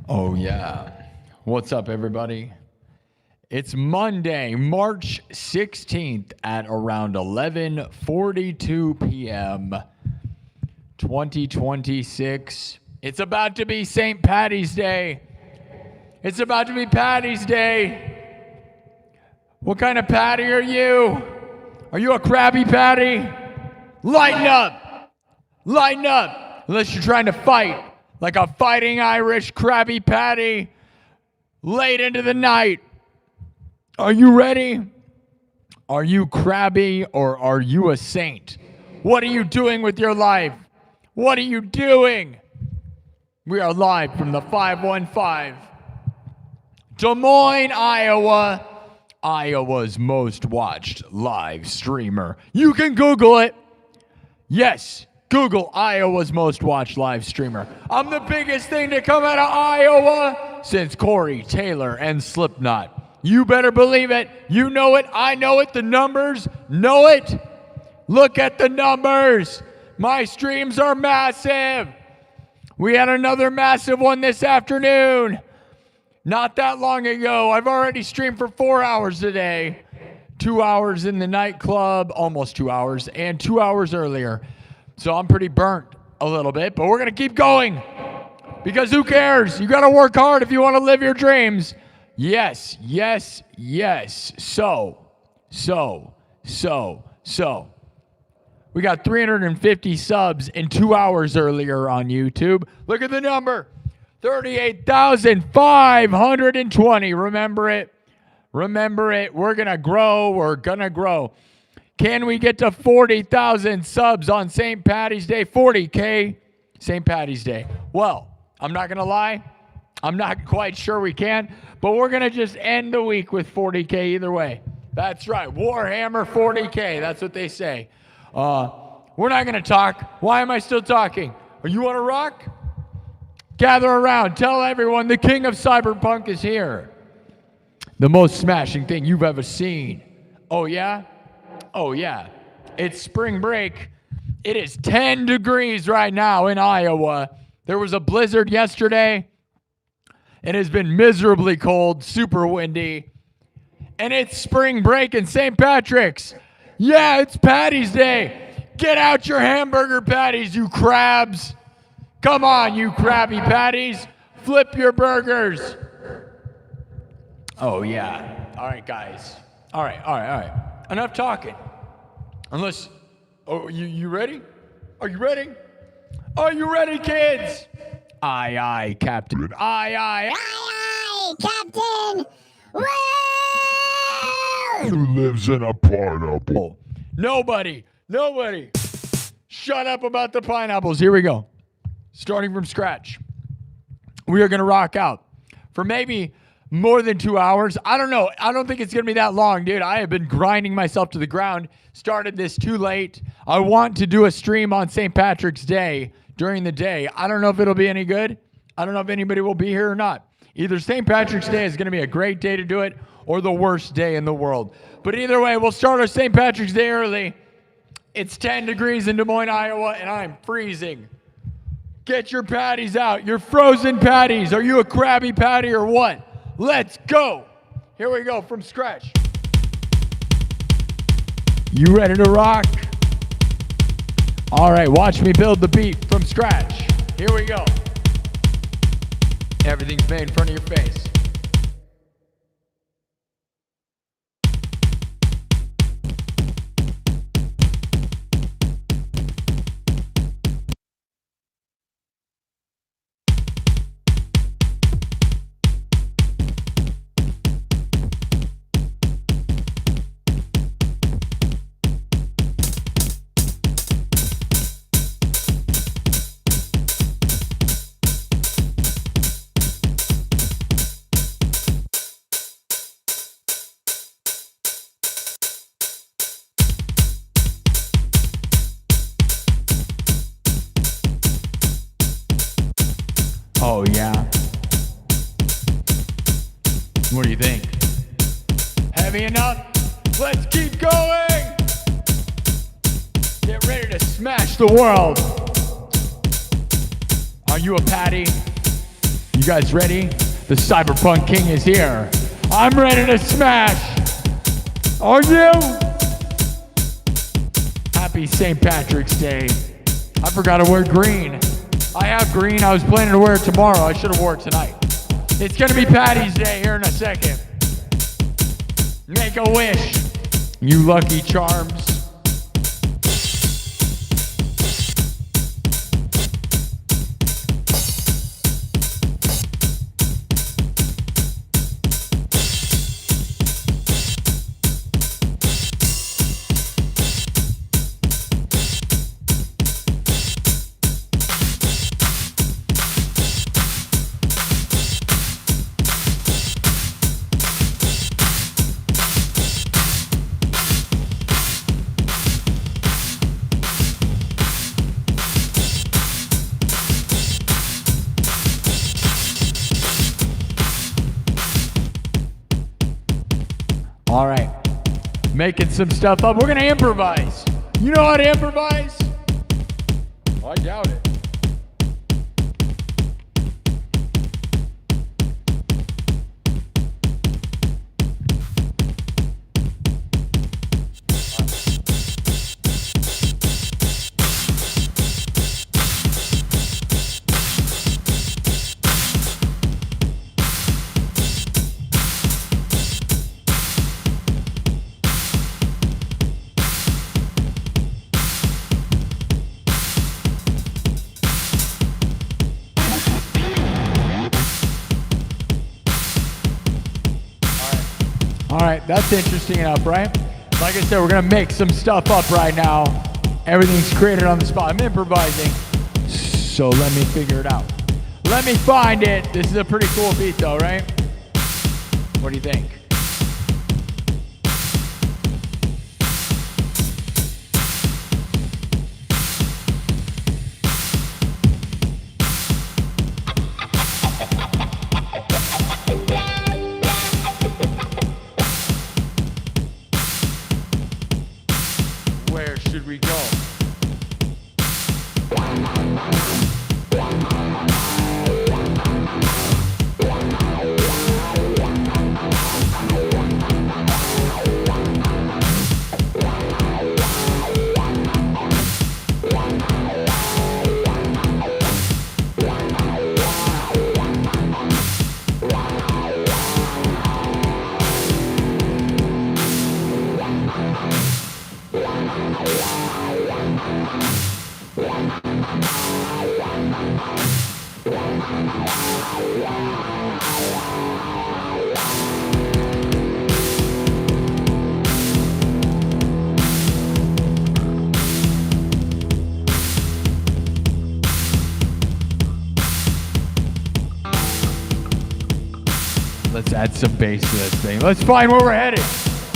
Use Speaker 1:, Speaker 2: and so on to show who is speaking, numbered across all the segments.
Speaker 1: Oh, yeah. What's up, everybody? It's Monday, March 16th at around 11:42 p.m. 2026. It's about to be St. Patty's Day. It's about to be Patty's Day. What kind of patty are you? Are you a Krabby Patty? Lighten up! Lighten up! Unless you're trying to fight like a fighting Irish Krabby Patty late into the night. Are you ready? Are you crabby or are you a saint? What are you doing with your life? What are you doing? We are live from the 515. Des Moines, Iowa. Iowa's most watched live streamer. You can Google it. Yes, Google Iowa's most watched live streamer. I'm the biggest thing to come out of Iowa since Corey Taylor and Slipknot. You better believe it. You know it. I know it. The numbers know it. Look at the numbers. My streams are massive. We had another massive one this afternoon. Not that long ago. I've already streamed for 4 hours today. 2 hours in the nightclub, almost 2 hours, and 2 hours earlier. So I'm pretty burnt a little bit, but we're going to keep going. Because who cares? You got to work hard if you want to live your dreams. Yes, yes, yes. So. We got 350 subs in 2 hours earlier on YouTube. Look at the number. 38,520. Remember it. Remember it. We're going to grow. We're going to grow. Can we get to 40,000 subs on St. Patty's Day? 40K St. Patty's Day. Well, I'm not going to lie. I'm not quite sure we can, but we're going to just end the week with 40K either way. That's right. Warhammer 40K. That's what they say. We're not going to talk. Why am I still talking? Are you on a rock? Gather around. Tell everyone the king of cyberpunk is here. The most smashing thing you've ever seen. Oh, yeah? Oh, yeah. It's spring break. It is 10 degrees right now in Iowa. There was a blizzard yesterday. It has been miserably cold, super windy. And it's spring break in St. Patrick's. Yeah, it's Patty's Day. Get out your hamburger patties, you crabs. Come on, you crabby patties. Flip your burgers. Oh, yeah. All right, guys. All right. Enough talking. Unless, you ready? Are you ready? Are you ready, kids? Aye, Captain. Aye, Captain.
Speaker 2: Who lives in a pineapple?
Speaker 1: Nobody. Shut up about the pineapples. Here we go. Starting from scratch. We are going to rock out for maybe more than 2 hours. I don't know. I don't think it's going to be that long, dude. I have been grinding myself to the ground. Started this too late. I want to do a stream on St. Patrick's Day during the day. I don't know if it'll be any good. I don't know if anybody will be here or not. Either St. Patrick's Day is going to be a great day to do it or the worst day in the world. But either way, we'll start our St. Patrick's Day early. It's 10 degrees in Des Moines, Iowa, and I'm freezing. Get your patties out. Your frozen patties. Are you a Krabby Patty or what? Let's go. Here we go from scratch. You ready to rock? All right, watch me build the beat from scratch. Here we go. Everything's made in front of your face. Oh, yeah. What do you think? Heavy enough? Let's keep going! Get ready to smash the world. Are you a patty? You guys ready? The Cyberpunk King is here. I'm ready to smash. Are you? Happy St. Patrick's Day. I forgot to wear green. I have green. I was planning to wear it tomorrow. I should have wore it tonight. It's going to be Patty's Day here in a second. Make a wish, you lucky charms. All right, making some stuff up. We're gonna improvise. You know how to improvise? I doubt it. All right, that's interesting enough, right? Like I said, we're gonna make some stuff up right now. Everything's created on the spot. I'm improvising, so let me figure it out. Let me find it. This is a pretty cool beat though, right? What do you think? Where should we go? Let's add some bass to this thing. Let's find where we're headed.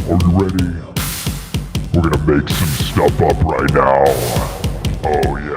Speaker 2: Are you ready? We're gonna make some stuff up right now. Oh yeah.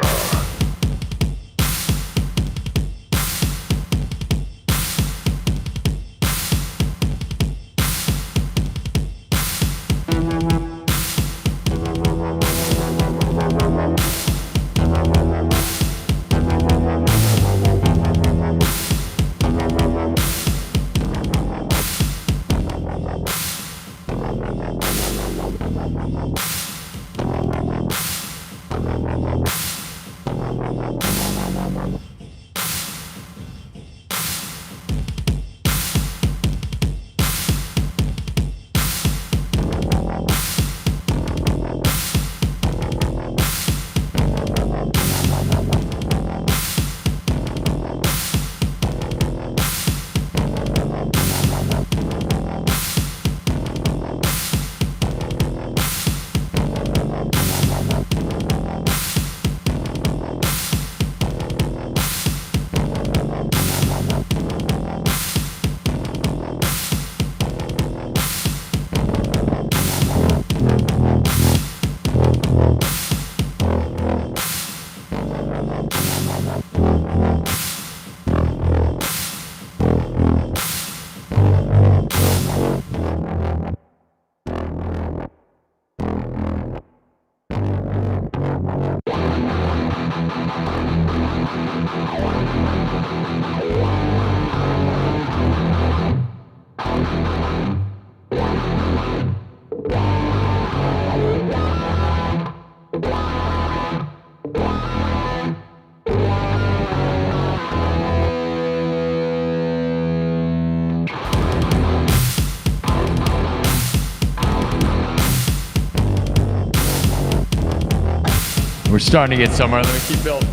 Speaker 1: starting to get somewhere. Let me keep building.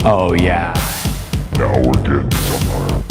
Speaker 1: Oh yeah.
Speaker 2: Now we're getting somewhere.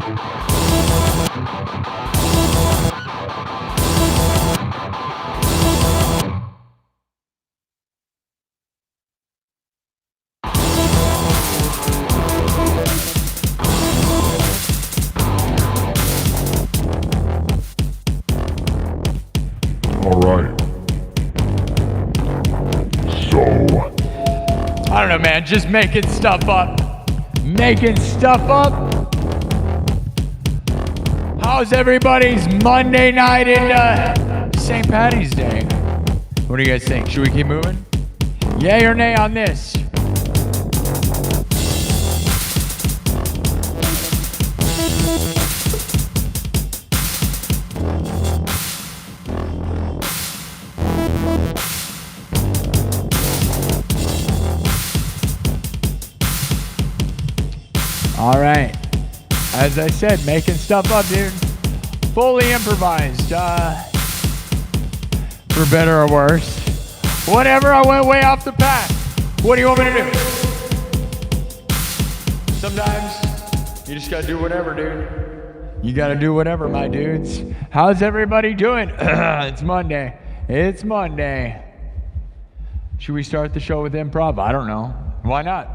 Speaker 2: Alright. So,
Speaker 1: I don't know, man. Just making stuff up. Making stuff up. How's everybody's Monday night into St. Patty's Day? What do you guys think? Should we keep moving? Yay or nay on this? All right. As I said, making stuff up, dude. Fully improvised. For better or worse. Whatever, I went way off the path. What do you want me to do? Sometimes you just gotta do whatever, dude. You gotta do whatever, my dudes. How's everybody doing? It's Monday. It's Monday. Should we start the show with improv? I don't know. Why not?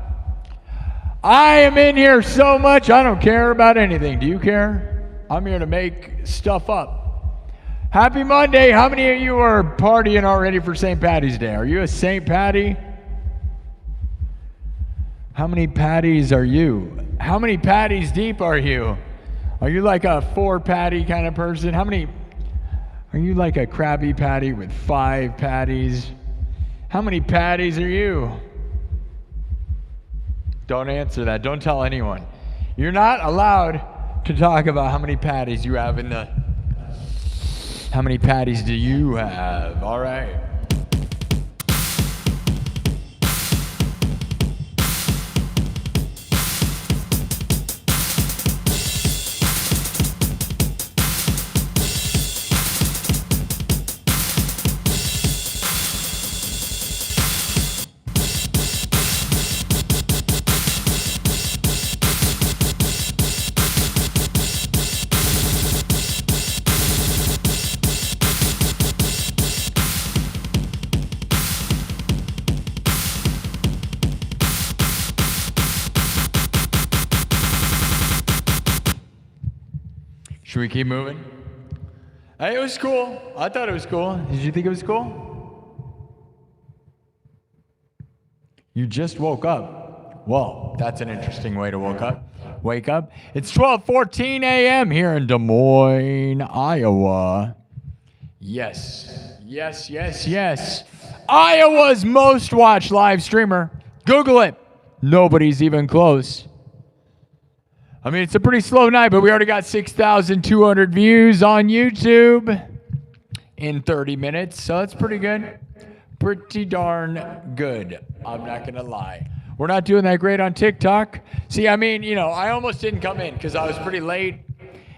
Speaker 1: I am in here so much, I don't care about anything. Do you care? I'm here to make stuff up. Happy Monday. How many of you are partying already for St. Patty's Day? Are you a St. Patty? How many patties are you? How many patties deep are you? Are you like a 4-patty kind of person? How many? Are you like a Krabby Patty with 5 patties? How many patties are you? Don't answer that. Don't tell anyone. You're not allowed to talk about how many patties you have in the... How many patties do you have? All right. Should we keep moving? Hey, it was cool. I thought it was cool. Did you think it was cool? You just woke up. Well, that's an interesting way to wake up. It's 12:14 a.m. here in Des Moines, Iowa. Yes. Iowa's most watched live streamer. Google it. Nobody's even close. I mean, it's a pretty slow night, but we already got 6,200 views on YouTube in 30 minutes, so that's pretty good. Pretty darn good, I'm not going to lie. We're not doing that great on TikTok. See, I mean, you know, I almost didn't come in because I was pretty late.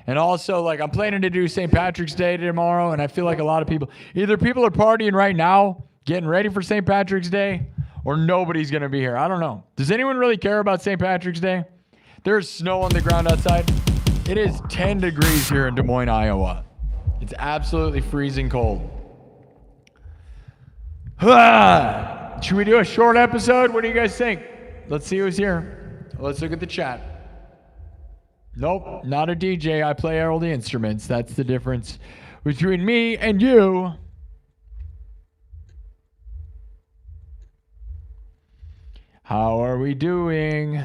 Speaker 1: And also, like, I'm planning to do St. Patrick's Day tomorrow, and I feel like a lot of people, either people are partying right now, getting ready for St. Patrick's Day, or nobody's going to be here. I don't know. Does anyone really care about St. Patrick's Day? There's snow on the ground outside. It is 10 degrees here in Des Moines, Iowa. It's absolutely freezing cold. Should we do a short episode? What do you guys think? Let's see who's here. Let's look at the chat. Nope, not a DJ. I play all the instruments. That's the difference between me and you. How are we doing?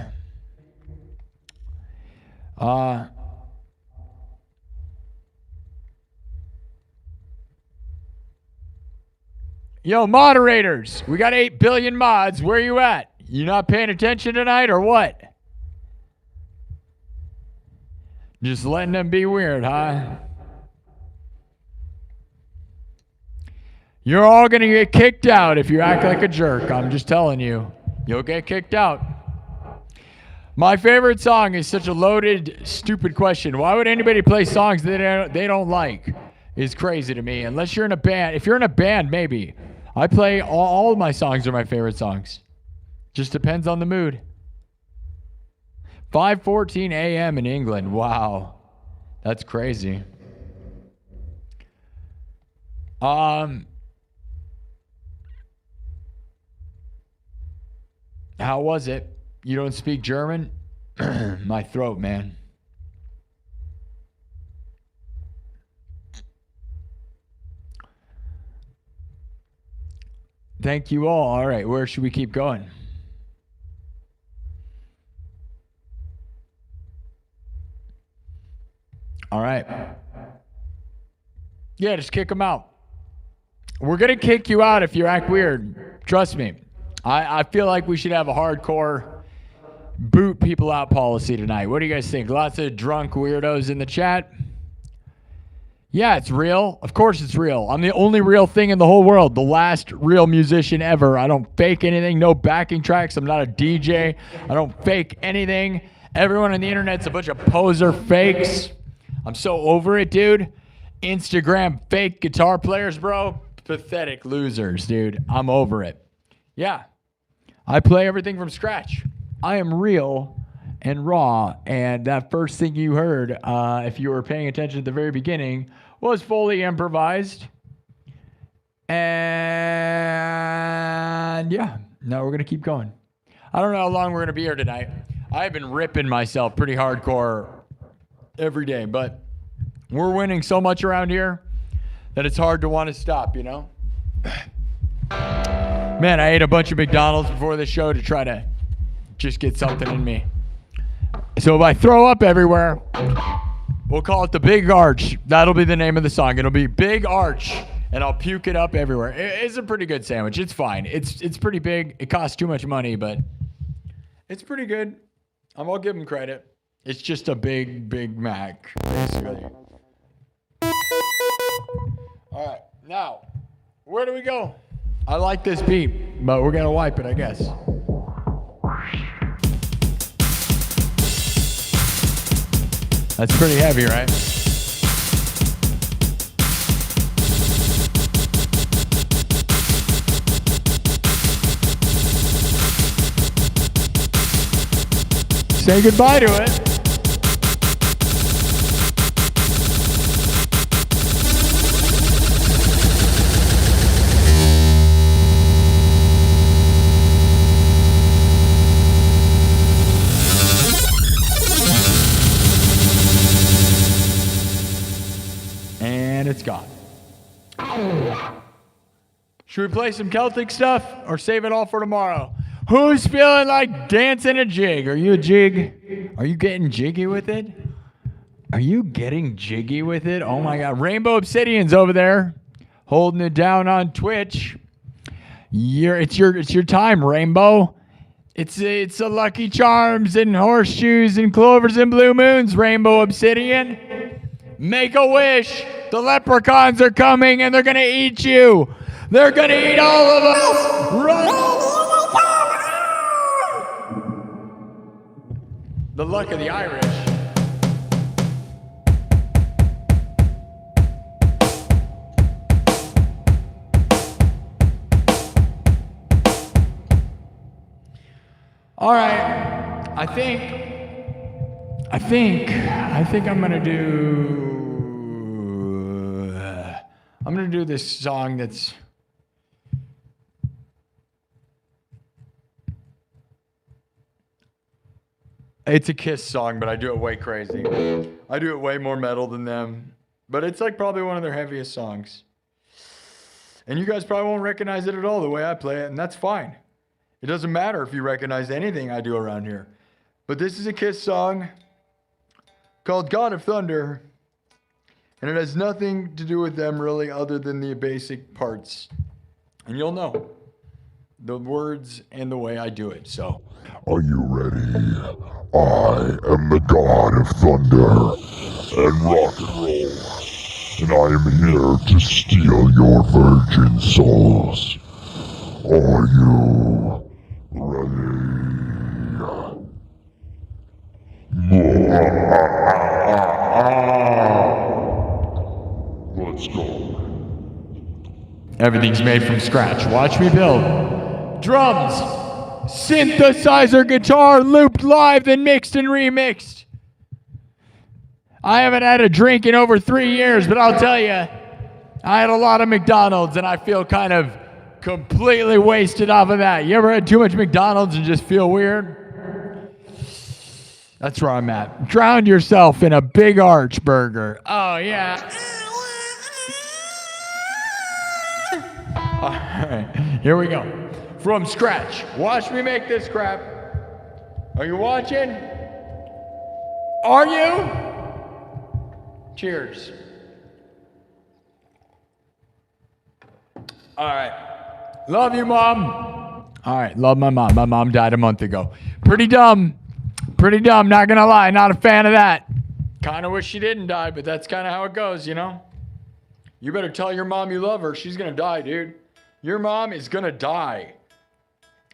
Speaker 1: Yo, moderators, we got 8 billion mods. Where you at? You not paying attention tonight or what? Just letting them be weird, huh? You're all going to get kicked out if you act like a jerk. I'm just telling you. You'll get kicked out. My favorite song is such a loaded, stupid question. Why would anybody play songs that they don't like? Is crazy to me. Unless you're in a band. If you're in a band, maybe. I play all of my songs are my favorite songs. Just depends on the mood. 5:14 a.m. in England. Wow. That's crazy. How was it? You don't speak German? My throat, man. Thank you all. All right, where should we keep going? All right. Yeah, just kick them out. We're going to kick you out if you act weird. Trust me. I feel like we should have a hardcore boot people out policy tonight. What do you guys think? Lots of drunk weirdos in the chat? Yeah, it's real. Of course it's real. I'm the only real thing in the whole world. The last real musician ever. I don't fake anything. No backing tracks. I'm not a DJ. I don't fake anything. Everyone on the internet's a bunch of poser fakes. I'm so over it, dude. Instagram fake guitar players, bro. Pathetic losers, dude. I'm over it. Yeah. I play everything from scratch. I am real and raw. And that first thing you heard, if you were paying attention at the very beginning, was fully improvised. And yeah, now we're going to keep going. I don't know how long we're going to be here tonight. I've been ripping myself pretty hardcore every day, but we're winning so much around here that it's hard to want to stop, you know? Man, I ate a bunch of McDonald's before the show to try to just get something in me. So if I throw up everywhere, we'll call it the Big Arch. That'll be the name of the song. It'll be Big Arch, and I'll puke it up everywhere. It's a pretty good sandwich. It's fine. It's pretty big. It costs too much money, but it's pretty good. I'll give them credit. It's just a Big Mac, basically. All right, now, where do we go? I like this beat, but we're going to wipe it, I guess. That's pretty heavy, right? Say goodbye to it. It's gone. Should we play some Celtic stuff or save it all for tomorrow? Who's feeling like dancing a jig? Are you a jig? Are you getting jiggy with it? Are you getting jiggy with it? Oh my God. Rainbow Obsidian's over there holding it down on Twitch. It's your time, Rainbow. It's a Lucky Charms and horseshoes and clovers and blue moons, Rainbow Obsidian. Make a wish. The leprechauns are coming and they're going to eat you. They're going to eat all of us. Run. The luck of the Irish. All right. I think I'm going to do this song that's it's a Kiss song, but I do it way crazy. I do it way more metal than them, but it's like probably one of their heaviest songs. And you guys probably won't recognize it at all the way I play it, and that's fine. It doesn't matter if you recognize anything I do around here. But this is a Kiss song called God of Thunder. And it has nothing to do with them really other than the basic parts. And you'll know the words and the way I do it, so.
Speaker 2: Are you ready? I am the God of Thunder and rock and roll. And I am here to steal your virgin souls. Are you ready? Let's go.
Speaker 1: Everything's made from scratch. Watch me build. Drums. synthesizer guitar, looped live, then mixed and remixed. I haven't had a drink in over 3 years, but I'll tell you, I had a lot of McDonald's, and I feel kind of completely wasted off of that. You ever had too much McDonald's and just feel weird? That's where I'm at. Drown yourself in a big arch burger. Oh, yeah. All right, here we go. From scratch. Watch me make this crap. Are you watching? Are you? Cheers. All right. Love you, Mom. All right, love my mom. My mom died a month ago. Pretty dumb. Pretty dumb, not gonna lie. Not a fan of that. Kind of wish she didn't die, but that's kind of how it goes, you know? You better tell your mom you love her. She's gonna die, dude. Your mom is gonna die.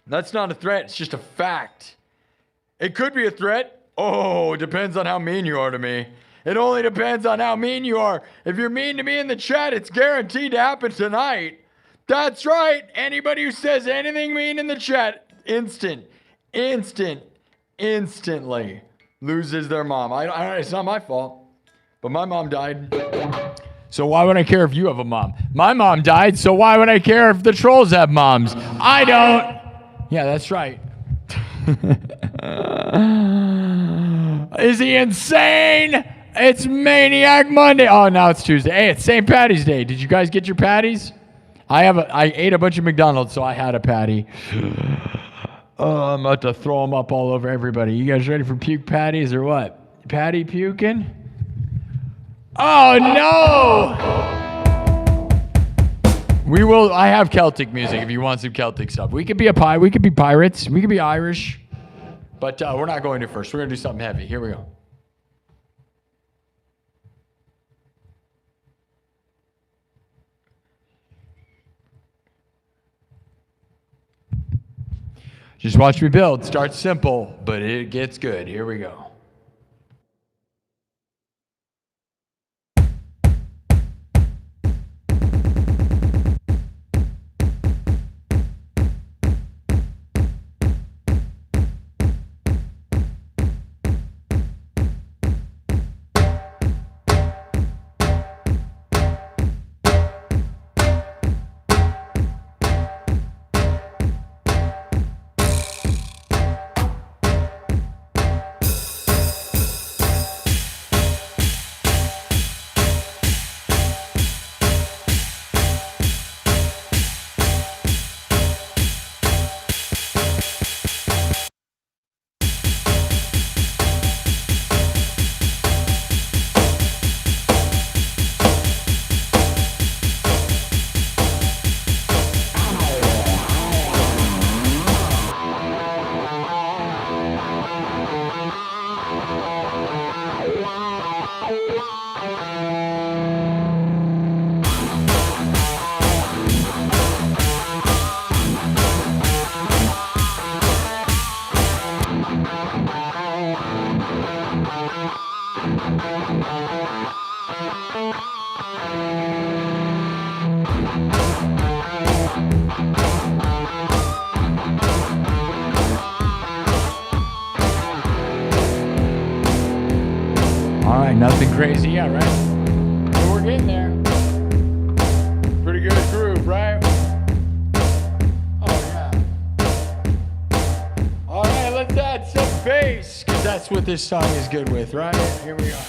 Speaker 1: That's not a threat. It's just a fact. It could be a threat. Oh, it depends on how mean you are to me. It only depends on how mean you are. If you're mean to me in the chat, it's guaranteed to happen tonight. That's right. Anybody who says anything mean in the chat, instantly loses their mom. It's not my fault, but my mom died. So why would I care if you have a mom? My mom died, so why would I care if the trolls have moms? I don't. Yeah, that's right. Is he insane? It's Maniac Monday. Oh, now it's Tuesday. Hey, it's St. Patty's Day. Did you guys get your patties? I ate a bunch of McDonald's, so I had a patty. Oh, I'm about to throw them up all over everybody. You guys ready for puke patties or what? Patty puking? Oh, no! We will. I have Celtic music if you want some Celtic stuff. We could be we could be pirates. We could be Irish. But we're not going to first. We're going to do something heavy. Here we go. Just watch me build. Starts simple, but it gets good. Here we go. All right, nothing crazy yet, right? But we're getting there. Pretty good groove, right? Oh, yeah. All right, let's add some bass, because that's what this song is good with, right? Here we are.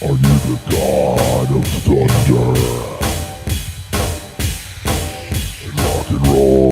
Speaker 2: Are you the god of thunder and rock and roll?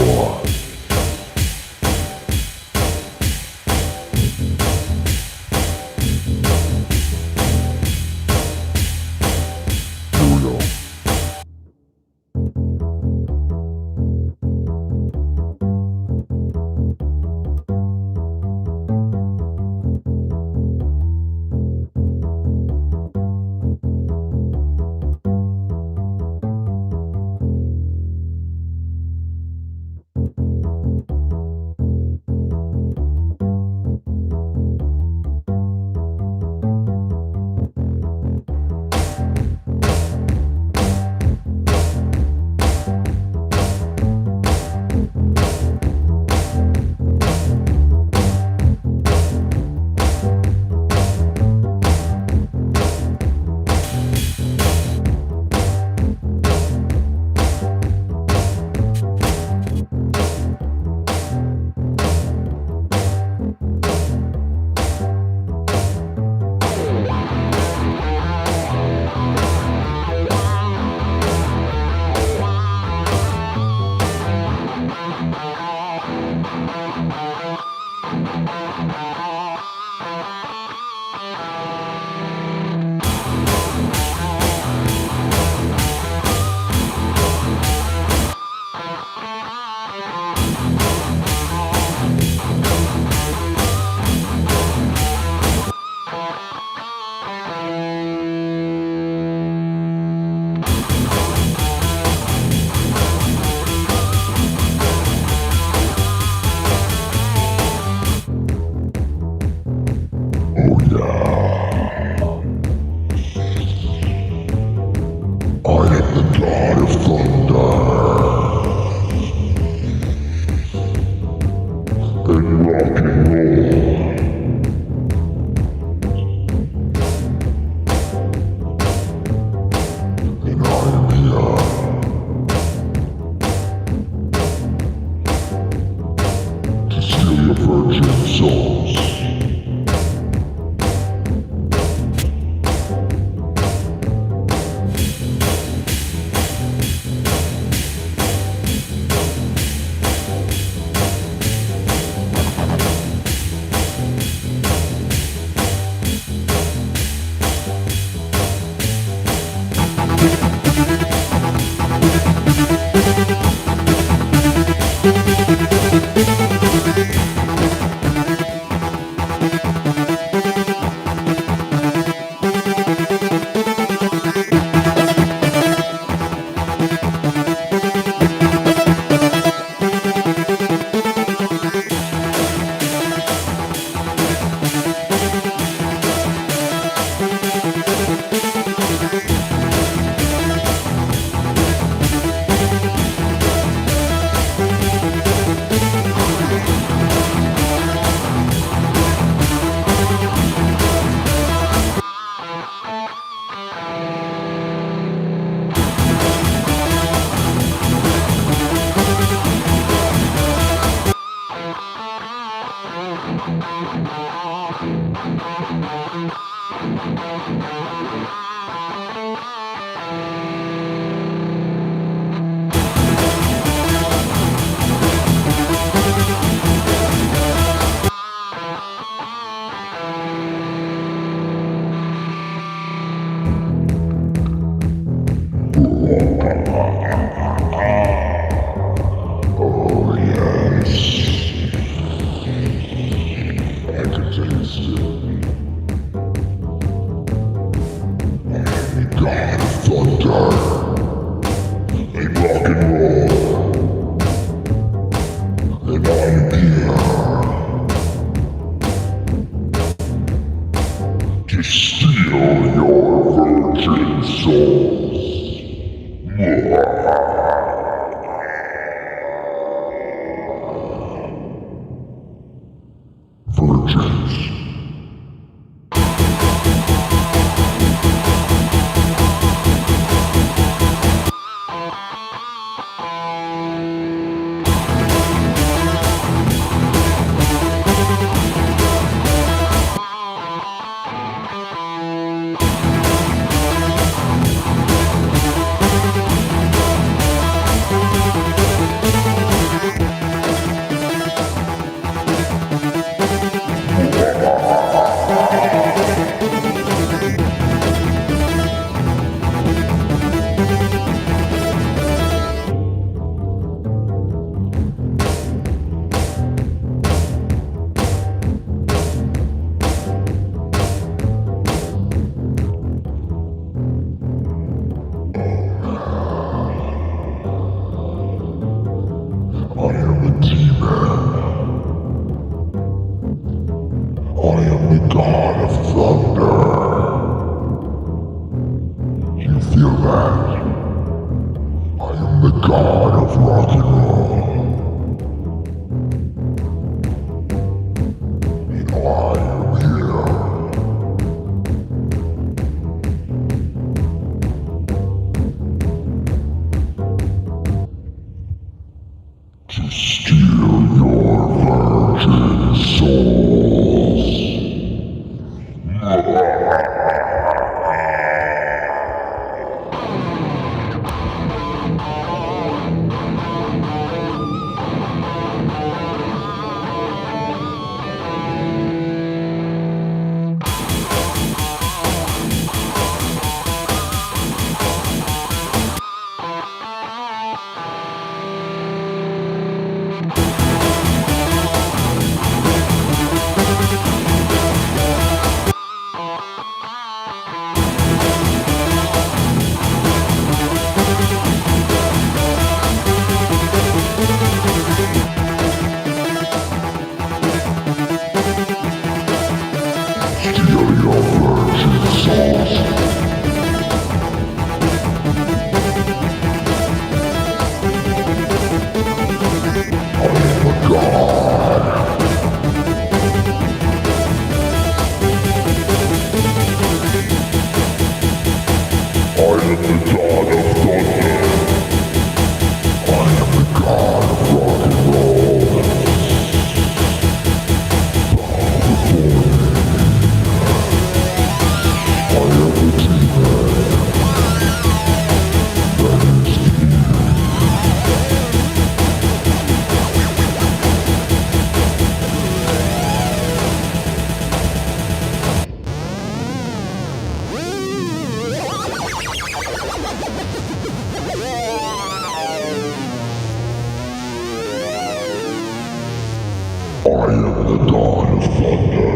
Speaker 2: am the god of thunder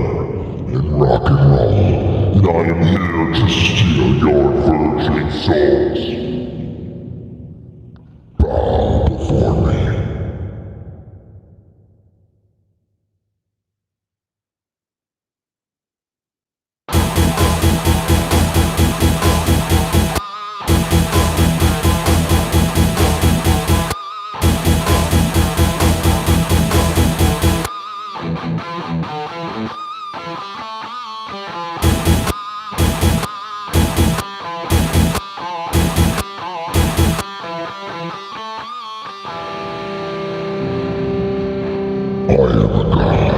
Speaker 2: and rock and roll, and I am here to steal your virgin souls. Bow before me. I am a god.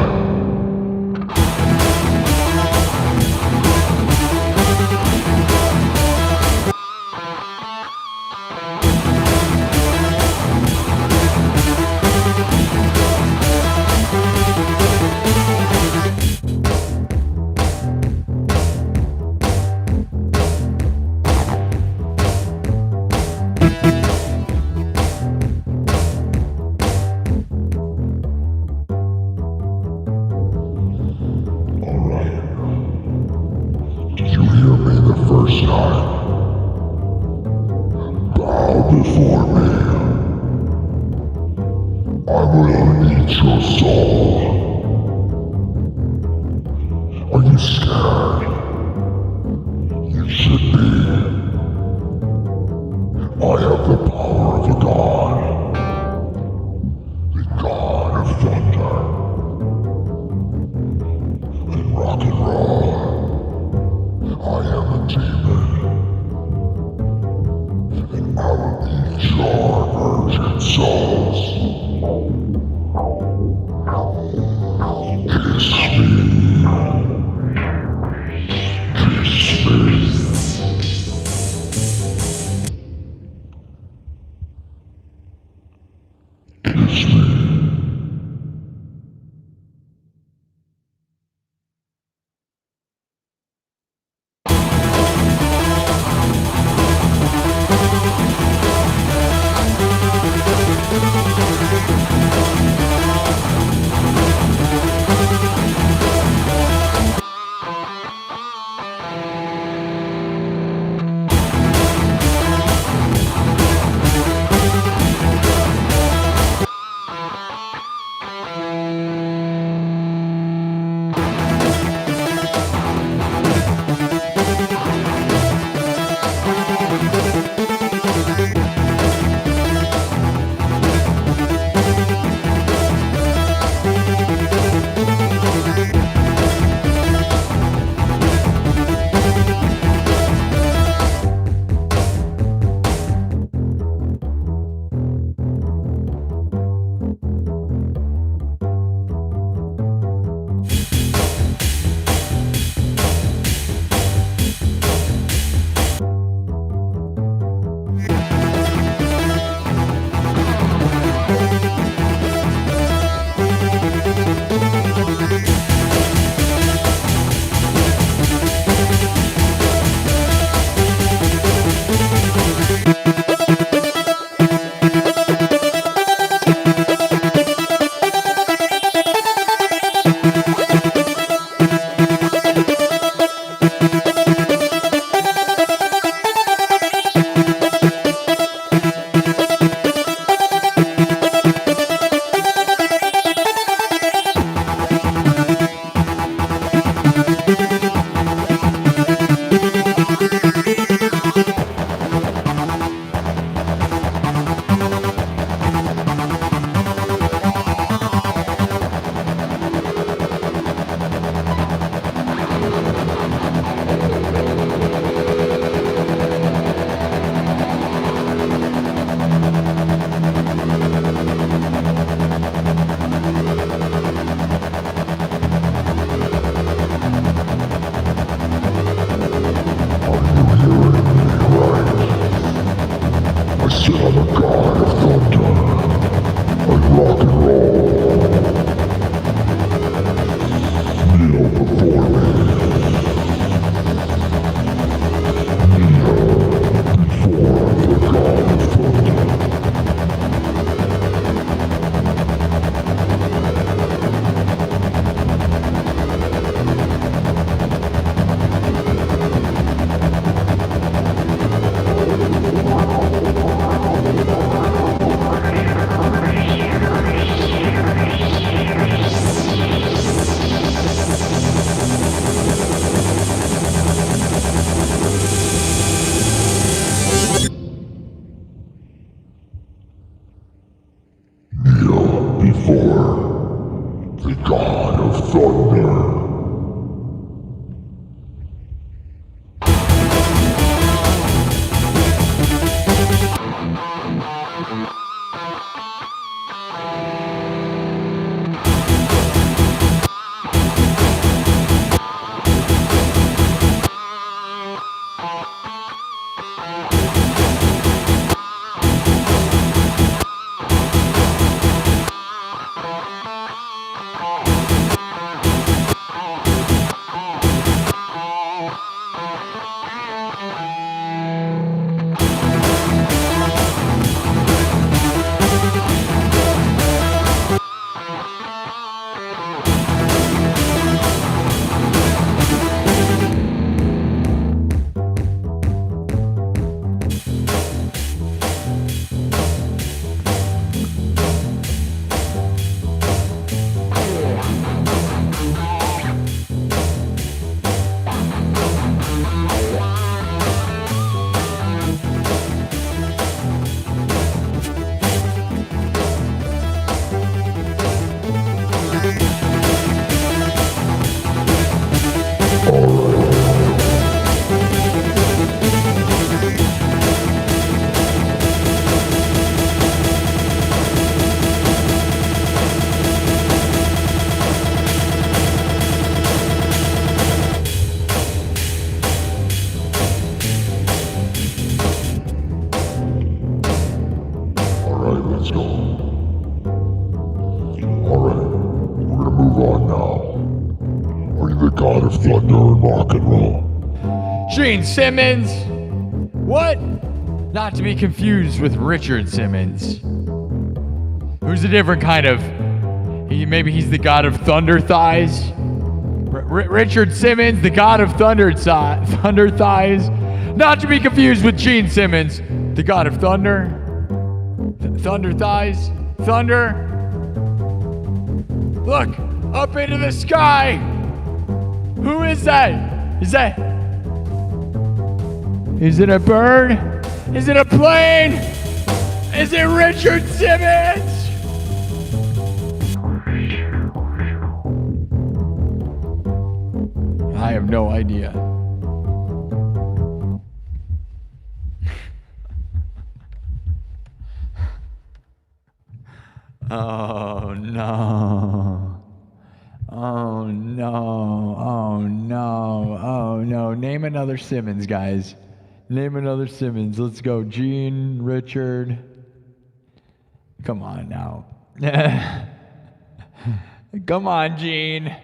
Speaker 2: Did you hear me the first time? Bow before me. I will eat your soul. Are you scared? You should be. I have the power of a god. The god of thunder. And rock and roll. I am a demon, and I will eat your virgin souls. Kiss me. Kiss me. Kiss me. the god of thunder. God of thunder and rock and roll.
Speaker 1: Gene Simmons. What? Not to be confused with Richard Simmons, who's a different kind of. Maybe he's the god of thunder thighs. Richard Simmons, the god of thunder thighs. Not to be confused with Gene Simmons, the god of thunder. Thunder thighs. Thunder. Look, up into the sky. Who is that? Is it a bird? Is it a plane? Is it Richard Simmons? I have no idea. Oh no. Oh no. Oh no. Oh no. Name another Simmons, guys. Name another Simmons. Let's go. Gene, Richard. Come on now. Come on, Gene.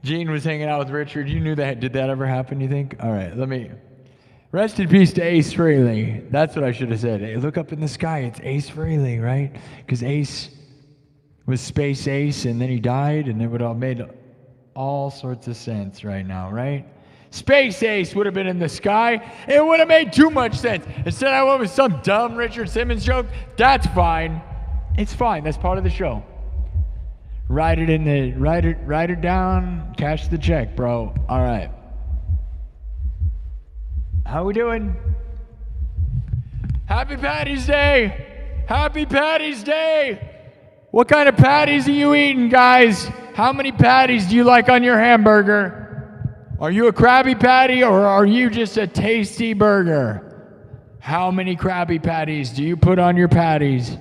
Speaker 1: Gene was hanging out with Richard. You knew that. Did that ever happen, you think? All right, let me. Rest in peace to Ace Frehley. That's what I should have said. Hey, look up in the sky. It's Ace Frehley, right? Because Ace was Space Ace, and then he died, and it would have made all sorts of sense right now, right? Space Ace would have been in the sky. It would have made too much sense. Instead, I went with some dumb Richard Simmons joke. That's fine. It's fine. That's part of the show. Write it down. Cash the check, bro. All right. How we doing? Happy Patty's Day. Happy Patty's Day. What kind of patties are you eating, guys? How many patties do you like on your hamburger? Are you a Krabby Patty or are you just a tasty burger? How many Krabby Patties do you put on your patties?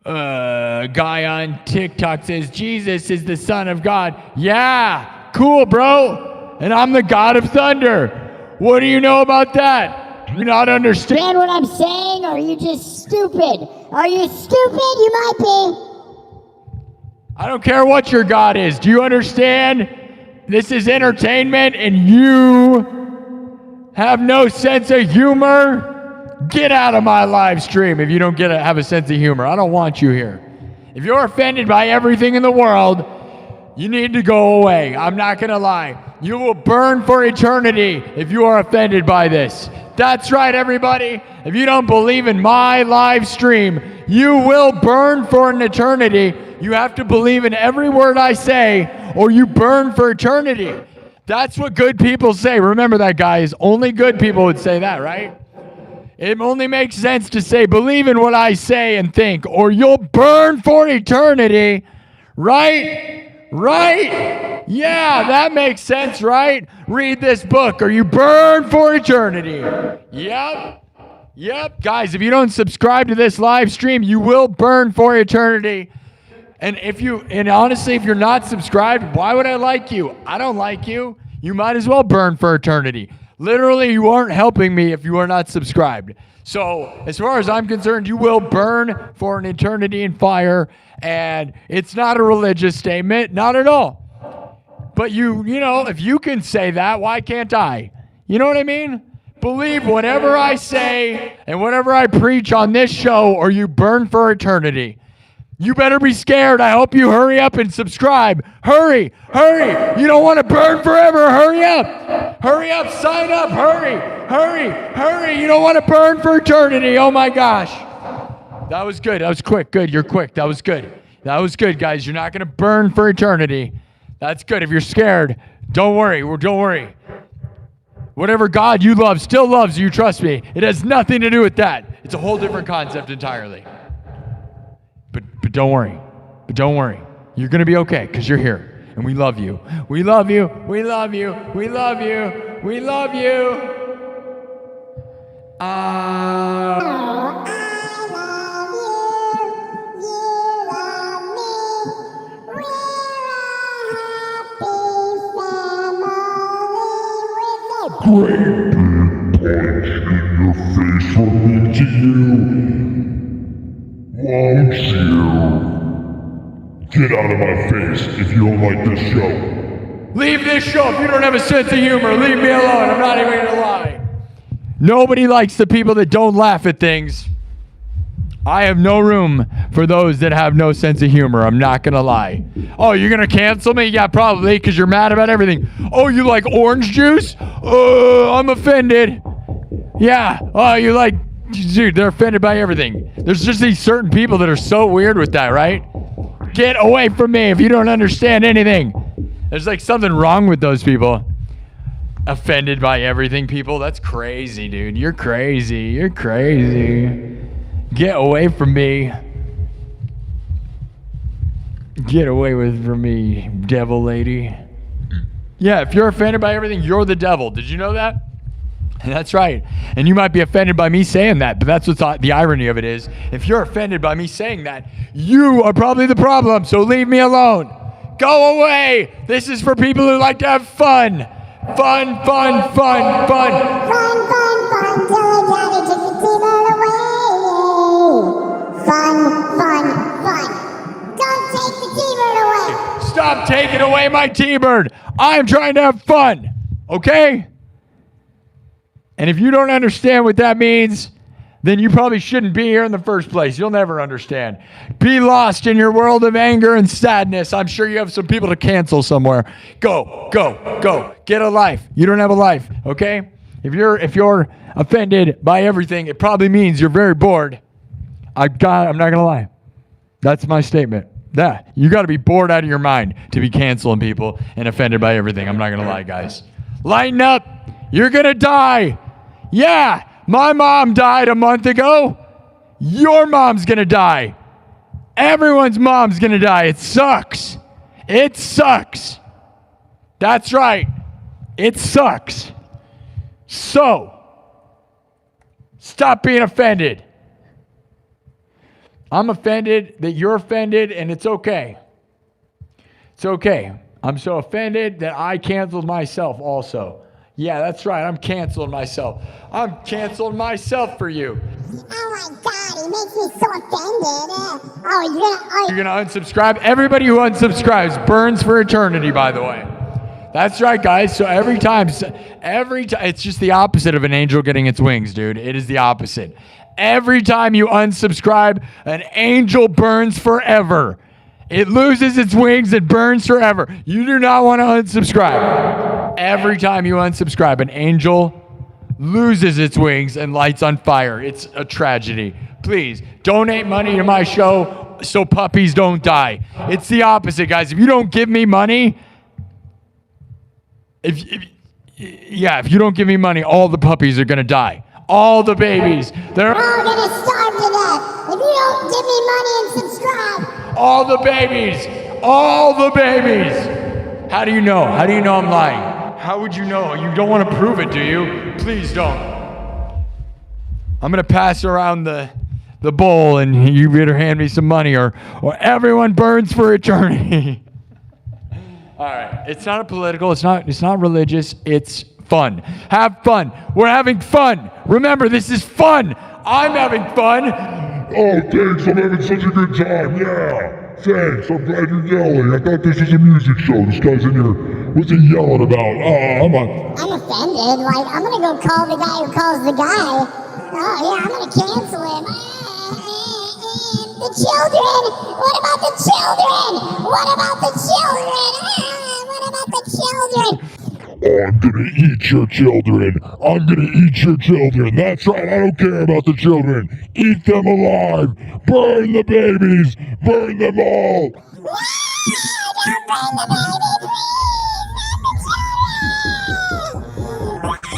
Speaker 1: Guy on TikTok says Jesus is the Son of God. Yeah, cool, bro. And I'm the God of Thunder. What do you know about that? Do you not understand
Speaker 3: what I'm saying, or are you just stupid? Are you stupid? You might be.
Speaker 1: I don't care what your God is. Do you understand? This is entertainment and you have no sense of humor. Get out of my live stream if you don't have a sense of humor. I don't want you here. If you're offended by everything in the world, you need to go away. I'm not going to lie. You will burn for eternity if you are offended by this. That's right, everybody. If you don't believe in my live stream, you will burn for an eternity. You have to believe in every word I say, or you burn for eternity. That's what good people say. Remember that, guys. Only good people would say that, right? It only makes sense to say, believe in what I say and think, or you'll burn for eternity. Right? Right? Yeah, that makes sense, right? Read this book or you burn for eternity. Yep. Guys, if you don't subscribe to this live stream, you will burn for eternity. And honestly, if you're not subscribed, why would I like you? I don't like you. You might as well burn for eternity. Literally, you aren't helping me if you are not subscribed. So, as far as I'm concerned, you will burn for an eternity in fire. And it's not a religious statement, not at all. But you know, if you can say that, why can't I? You know what I mean? Believe whatever I say and whatever I preach on this show, or you burn for eternity. You better be scared. I hope you hurry up and subscribe. Hurry. You don't want to burn forever. Hurry up. Sign up. Hurry. You don't want to burn for eternity. Oh my gosh. That was good. That was quick. Good. You're quick. That was good, guys. You're not going to burn for eternity. That's good. If you're scared, don't worry. Whatever God you love still loves you. Trust me. It has nothing to do with that. It's a whole different concept entirely. But don't worry. You're going to be okay because you're here. And we love you. We love you.
Speaker 2: Great big punch in your face from me to you. Won't you? Get out of my face if you don't like this show.
Speaker 1: Leave this show if you don't have a sense of humor. Leave me alone. I'm not even going to lie. Nobody likes the people that don't laugh at things. I have no room for those that have no sense of humor. I'm not going to lie. Oh, you're going to cancel me? Yeah, probably, because you're mad about everything. Oh, you like orange juice? I'm offended. Yeah. Oh, you like... Dude, they're offended by everything. There's just these certain people that are so weird with that, right? Get away from me if you don't understand anything. There's like something wrong with those people. Offended by everything, people. That's crazy, dude. You're crazy. Get away from me. Get away from me, devil lady. Yeah, if you're offended by everything, you're the devil. Did you know that? That's right. And you might be offended by me saying that, but that's what's the irony of it is. If you're offended by me saying that, you are probably the problem, so leave me alone. Go away. This is for people who like to have fun. Fun.
Speaker 3: Till daddy took the T-bird away. Fun. Don't take the T-bird away.
Speaker 1: Stop taking away my T-bird. I'm trying to have fun. Okay? And if you don't understand what that means, then you probably shouldn't be here in the first place. You'll never understand. Be lost in your world of anger and sadness. I'm sure you have some people to cancel somewhere. Go. Get a life. You don't have a life, okay? If you're offended by everything, it probably means you're very bored. I'm not going to lie. That's my statement. You got to be bored out of your mind to be canceling people and offended by everything. I'm not going to lie, guys. Lighten up. You're going to die. Yeah, my mom died a month ago. Your mom's gonna die. Everyone's mom's gonna die. It sucks. That's right. It sucks. So, stop being offended. I'm offended that you're offended, and it's okay. It's okay. I'm so offended that I canceled myself also. Yeah, that's right. I'm canceling myself. I'm canceling myself for you.
Speaker 3: Oh my God, he makes me so offended.
Speaker 1: You're gonna unsubscribe? Everybody who unsubscribes burns for eternity, by the way. That's right, guys. So every time, it's just the opposite of an angel getting its wings, dude. It is the opposite. Every time you unsubscribe, an angel burns forever. It loses its wings and burns forever. You do not want to unsubscribe. Every time you unsubscribe, an angel loses its wings and lights on fire. It's a tragedy. Please, donate money to my show so puppies don't die. It's the opposite, guys. If you don't give me money, if you don't give me money, all the puppies are going to die. All the babies. They're
Speaker 3: all going to starve to death. If you don't give me money and subscribe.
Speaker 1: All the babies All the babies. How do you know? How do you know I'm lying? How would you know? You don't want to prove it, do you? Please don't. I'm going to pass around the bowl and you better hand me some money or everyone burns for eternity. All right. It's not political. It's not religious. It's fun. Have fun. We're having fun. Remember, this is fun. I'm having fun.
Speaker 2: Oh, thanks, I'm having such a good time, yeah. Thanks, I'm glad you're yelling. I thought this was a music show. This guy's in here, what's he yelling about?
Speaker 3: I'm offended. Like, I'm gonna go call the guy who calls the guy. Oh, yeah, I'm gonna cancel him. The children! What about the children? What about the children? What about the children?
Speaker 2: Oh, I'm gonna eat your children. I'm gonna eat your children. That's right, I don't care about the children. Eat them alive. Burn the babies. Burn them all.
Speaker 3: Don't burn the baby, please! Not the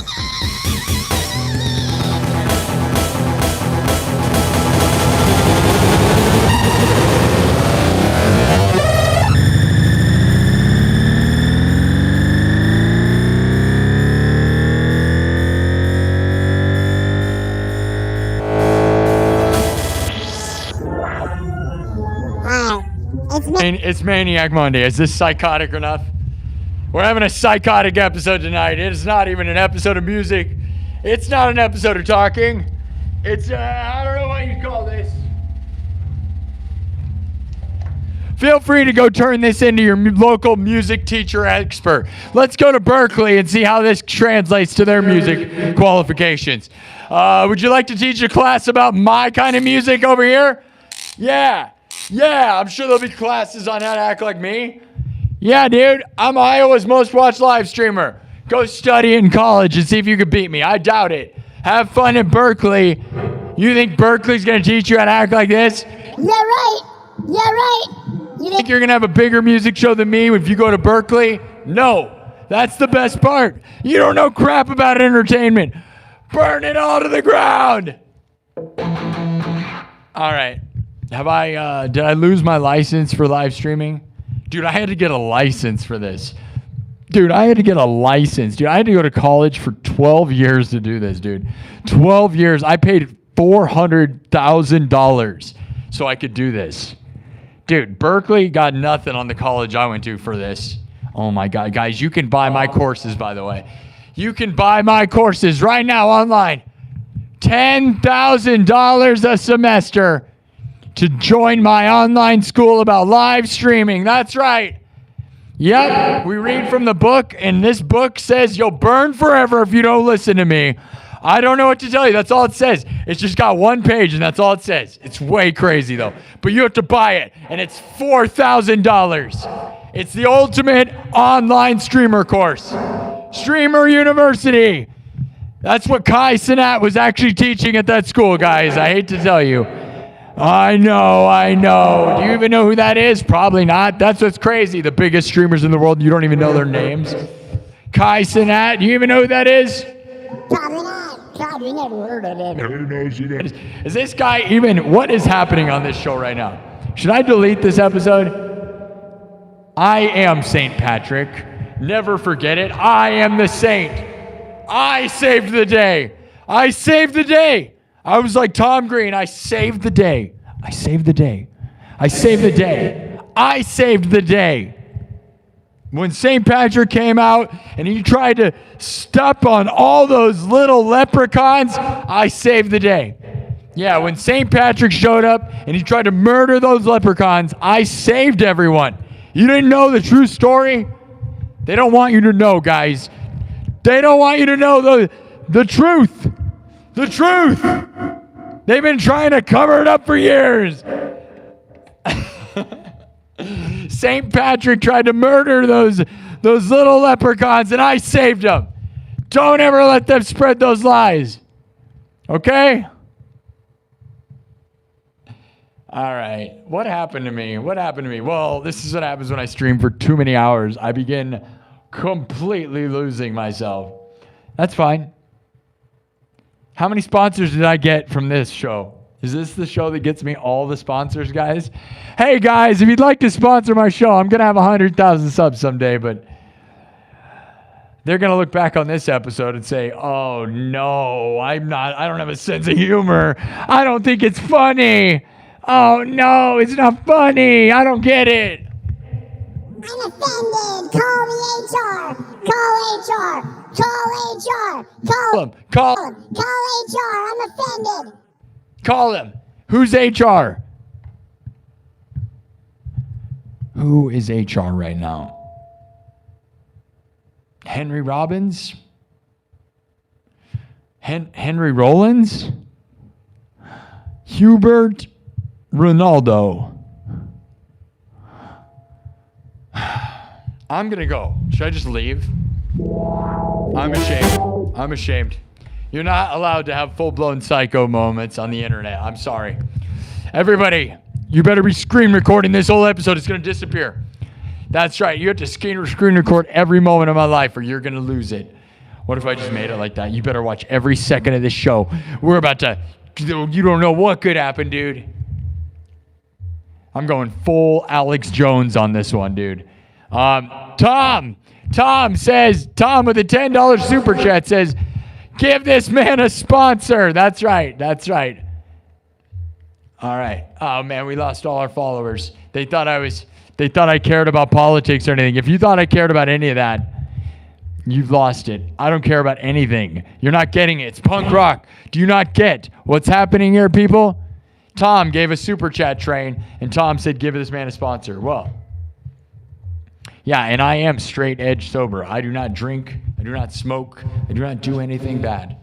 Speaker 1: It's Maniac Monday. Is this psychotic enough? We're having a psychotic episode tonight. It is not even an episode of music. It's not an episode of talking. It's, I don't know what you call this. Feel free to go turn this into your local music teacher expert. Let's go to Berkeley and see how this translates to their music qualifications. Would you like to teach a class about my kind of music over here? Yeah, I'm sure there'll be classes on how to act like me. Yeah, dude, I'm Iowa's most watched live streamer. Go study in college and see if you can beat me. I doubt it. Have fun at Berkeley. You think Berkeley's gonna teach you how to act like this?
Speaker 3: Yeah, right.
Speaker 1: You think you're gonna have a bigger music show than me if you go to Berkeley? No, that's the best part. You don't know crap about entertainment. Burn it all to the ground. All right. Did I lose my license for live streaming? Dude, I had to get a license for this. I had to go to college for 12 years to do this, dude. 12 years. I paid $400,000 so I could do this. Dude, Berkeley got nothing on the college I went to for this. Oh my God, guys, you can buy my courses, by the way. You can buy my courses right now online. $10,000 a semester to join my online school about live streaming. That's right. Yep, we read from the book, and this book says you'll burn forever if you don't listen to me. I don't know what to tell you. That's all it says. It's just got one page, and that's all it says. It's way crazy, though. But you have to buy it, and it's $4,000. It's the ultimate online streamer course. Streamer University. That's what Kai Cenat was actually teaching at that school, guys. I hate to tell you. I know. Do you even know who that is? Probably not. That's what's crazy. The biggest streamers in the world, you don't even know their names. Kai Cenat, do you even know who that is?
Speaker 3: Probably not. Probably never heard of him.
Speaker 2: Who knows who that is?
Speaker 1: Is this guy even, what is happening on this show right now? Should I delete this episode? I am St. Patrick. Never forget it. I am the saint. I saved the day. I was like Tom Green. I saved the day. When St. Patrick came out and he tried to step on all those little leprechauns, I saved the day. Yeah, when St. Patrick showed up and he tried to murder those leprechauns, I saved everyone. You didn't know the true story? They don't want you to know, guys. They don't want you to know the truth. The truth. They've been trying to cover it up for years. St. Patrick tried to murder those little leprechauns, and I saved them. Don't ever let them spread those lies. Okay? All right. What happened to me? Well, this is what happens when I stream for too many hours. I begin completely losing myself. That's fine. How many sponsors did I get from this show? Is this the show that gets me all the sponsors, guys? Hey, guys, if you'd like to sponsor my show, I'm going to have 100,000 subs someday, but they're going to look back on this episode and say, oh, no, I don't have a sense of humor. I don't think it's funny. Oh, no, it's not funny. I don't get it.
Speaker 3: I'm offended. Call the HR. Call HR. Call HR. Call
Speaker 1: him. Call
Speaker 3: HR. I'm offended.
Speaker 1: Call him. Who's HR? Who is HR right now? Henry Robbins? Henry Rollins? Hubert Ronaldo? I'm gonna go. Should I just leave? I'm ashamed. You're not allowed to have full-blown psycho moments on the internet. I'm sorry. Everybody, you better be screen recording this whole episode. It's going to disappear. That's right. You have to screen record every moment of my life or you're going to lose it. What if I just made it like that? You better watch every second of this show. We're about to... You don't know what could happen, dude. I'm going full Alex Jones on this one, dude. Tom says... Tom with a $10 super chat says... Give this man a sponsor. That's right. All right. Oh man, we lost all our followers. They thought I cared about politics or anything. If you thought I cared about any of that, you've lost it. I don't care about anything. You're not getting it. It's punk rock. Do you not get what's happening here, people? Tom gave a super chat train, and Tom said, give this man a sponsor. Well, yeah, and I am straight edge sober. I do not drink. I do not smoke. I do not do anything bad.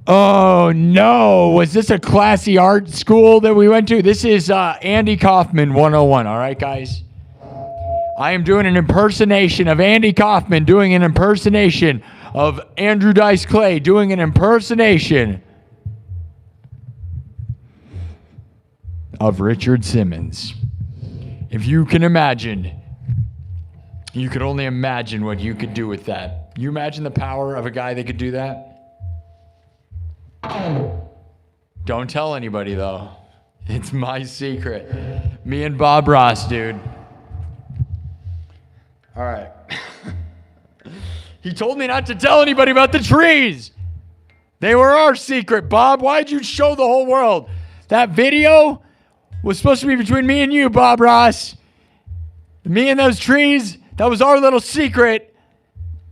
Speaker 1: Oh, no. Was this a classy art school that we went to? This is Andy Kaufman 101. All right, guys? I am doing an impersonation of Andy Kaufman, doing an impersonation of Andrew Dice Clay, doing an impersonation of Richard Simmons. If you can imagine, you could only imagine what you could do with that. You imagine the power of a guy that could do that? Don't tell anybody, though. It's my secret. Me and Bob Ross, dude. All right. He told me not to tell anybody about the trees. They were our secret, Bob. Why'd you show the whole world? That video was supposed to be between me and you, Bob Ross. Me and those trees, that was our little secret.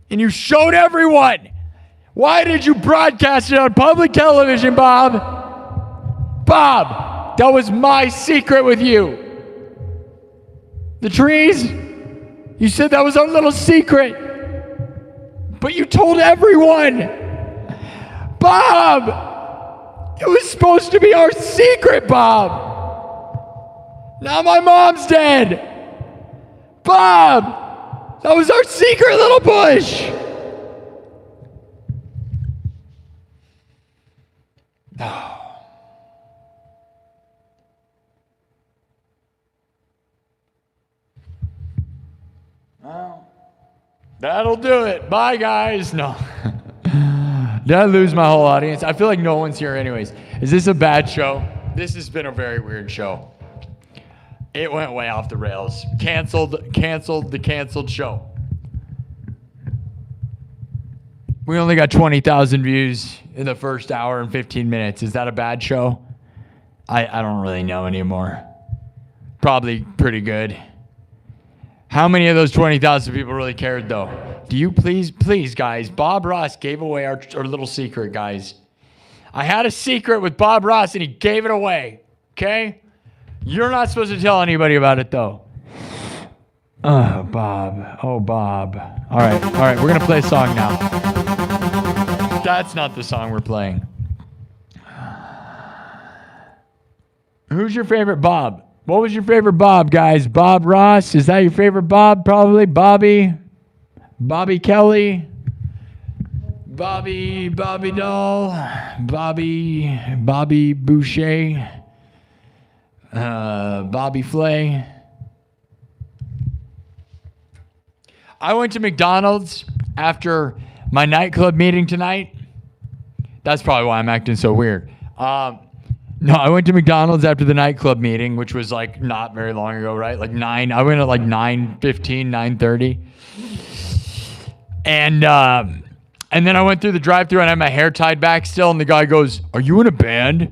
Speaker 1: And you showed everyone. Why did you broadcast it on public television, Bob? Bob, that was my secret with you. The trees, you said that was our little secret. But you told everyone. Bob, it was supposed to be our secret, Bob. Now my mom's dead. Bob, that was our secret little bush. Oh. Well, that'll do it. Bye, guys. No. Did I lose my whole audience? I feel like no one's here anyways. Is this a bad show? This has been a very weird show. It went way off the rails. Canceled the canceled show. We only got 20,000 views in the first hour and 15 minutes. Is that a bad show? I don't really know anymore. Probably pretty good. How many of those 20,000 people really cared, though? Do you please, guys? Bob Ross gave away our little secret, guys. I had a secret with Bob Ross, and he gave it away, okay? You're not supposed to tell anybody about it, though. Oh, Bob. Oh, Bob. All right. We're going to play a song now. That's not the song we're playing. Who's your favorite Bob? What was your favorite Bob, guys? Bob Ross? Is that your favorite Bob? Probably. Bobby Kelly? Bobby Doll? Bobby Boucher? Bobby Flay? I went to McDonald's after my nightclub meeting tonight. That's probably why I'm acting so weird. No, I went to McDonald's after the nightclub meeting, which was like not very long ago, right? Like 9. I went at like 9:15, 9:30. And then I went through the drive-thru and I had my hair tied back still. And the guy goes, "Are you in a band?"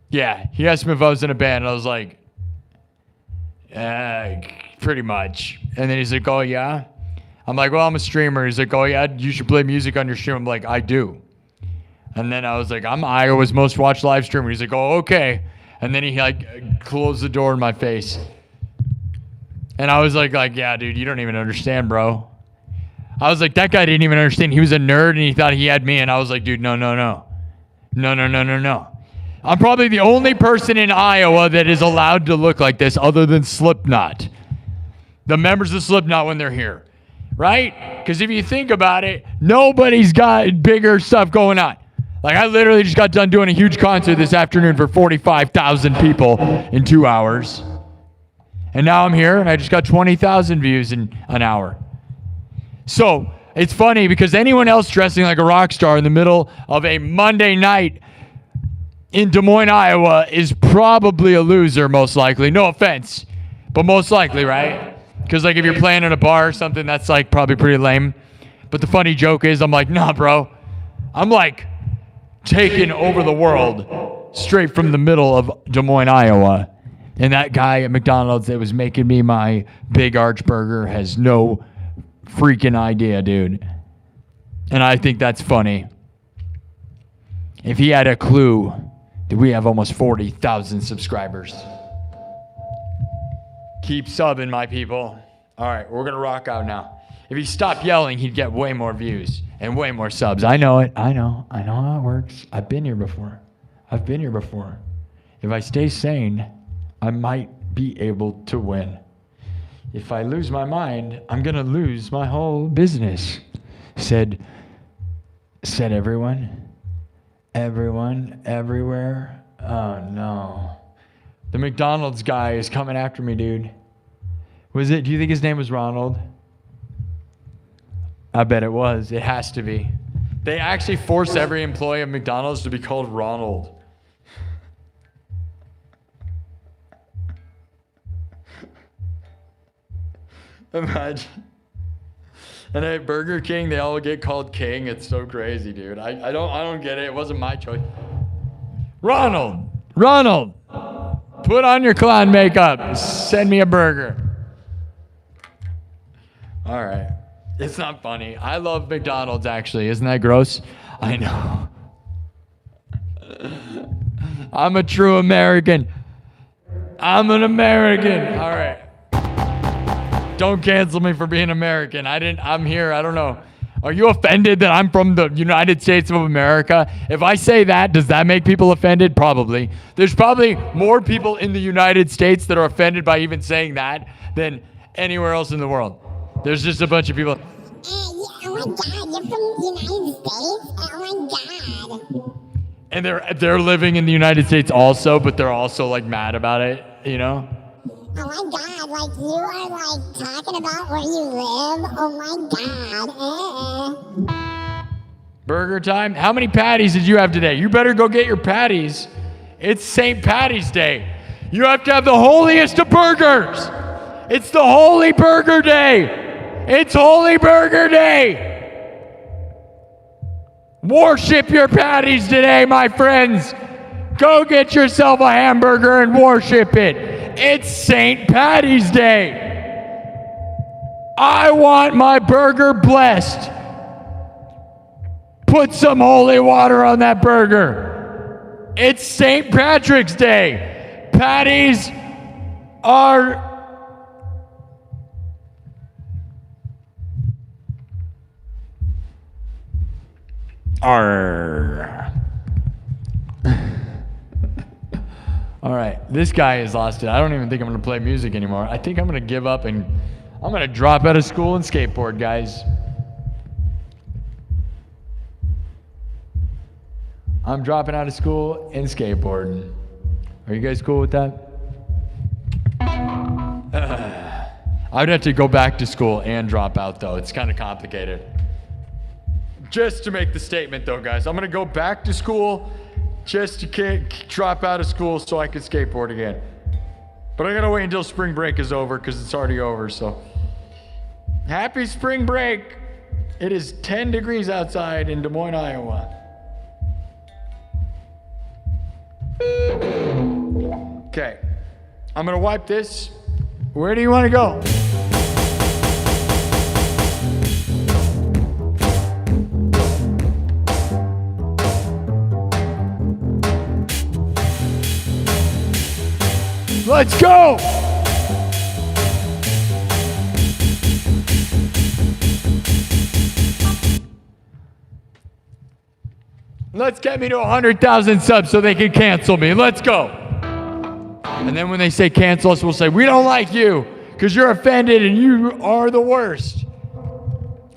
Speaker 1: Yeah, he asked me if I was in a band. And I was like, pretty much. And then he's like, "Oh, yeah?" I'm like, "Well, I'm a streamer." He's like, "Oh, yeah, you should play music on your stream." I'm like, "I do." And then I was like, "I'm Iowa's most watched live streamer." He's like, "Oh, okay." And then he like closed the door in my face. And I was like, "Yeah, dude, you don't even understand, bro." I was like, that guy didn't even understand. He was a nerd and he thought he had me. And I was like, dude, no. I'm probably the only person in Iowa that is allowed to look like this other than Slipknot. The members of Slipknot when they're here, right? Because if you think about it, nobody's got bigger stuff going on. Like I literally just got done doing a huge concert this afternoon for 45,000 people in 2 hours. And now I'm here and I just got 20,000 views in an hour. So it's funny because anyone else dressing like a rock star in the middle of a Monday night in Des Moines, Iowa is probably a loser, most likely. No offense, but most likely, right? Because like if you're playing in a bar or something, that's like probably pretty lame. But the funny joke is I'm like, nah, bro. I'm like taking over the world straight from the middle of Des Moines, Iowa. And that guy at McDonald's that was making me my big arch burger has no freaking idea, dude. And I think that's funny. If he had a clue that we have almost 40,000 subscribers. Keep subbing, my people. All right, we're going to rock out now. If he stopped yelling, he'd get way more views and way more subs. I know it. I know how it works. I've been here before. If I stay sane, I might be able to win. If I lose my mind, I'm going to lose my whole business, said everyone. Everyone, everywhere. Oh, no. The McDonald's guy is coming after me, dude. Do you think his name was Ronald? I bet it was. It has to be. They actually force every employee of McDonald's to be called Ronald. Imagine. And at Burger King, they all get called King. It's so crazy, dude. I don't get it. It wasn't my choice. Ronald, put on your clown makeup. Send me a burger. All right. It's not funny. I love McDonald's, actually. Isn't that gross? I know. I'm a true American. I'm an American. All right. Don't cancel me for being American. I'm here. I don't know. Are you offended that I'm from the United States of America? If I say that, does that make people offended? Probably. There's probably more people in the United States that are offended by even saying that than anywhere else in the world. There's just a bunch of people.
Speaker 3: Oh my God, you're from the United States? Oh my God.
Speaker 1: And they're living in the United States also, but they're also like mad about it, you know?
Speaker 3: Oh my God, like you are like talking about where you live? Oh my God.
Speaker 1: Burger time? How many patties did you have today? You better go get your patties. It's St. Patty's Day. You have to have the holiest of burgers. It's the Holy Burger Day. It's Holy Burger Day. Worship your patties today, my friends. Go get yourself a hamburger and worship it. It's St. Patty's Day. I want my burger blessed. Put some holy water on that burger. It's St. Patrick's Day. Patties are... All right, this guy has lost it. I don't even think I'm going to play music anymore. I think I'm going to give up and I'm going to drop out of school and skateboard, guys. I'm dropping out of school and skateboarding. Are you guys cool with that? I would have to go back to school and drop out, though. It's kind of complicated. Just to make the statement, though, guys, I'm going to go back to school just to drop out of school so I could skateboard again. But I gotta wait until spring break is over because it's already over, so. Happy spring break. It is 10 degrees outside in Des Moines, Iowa. Okay, I'm gonna wipe this. Where do you wanna go? Let's go! Let's get me to 100,000 subs so they can cancel me. Let's go. And then when they say cancel us, we'll say, we don't like you because you're offended and you are the worst.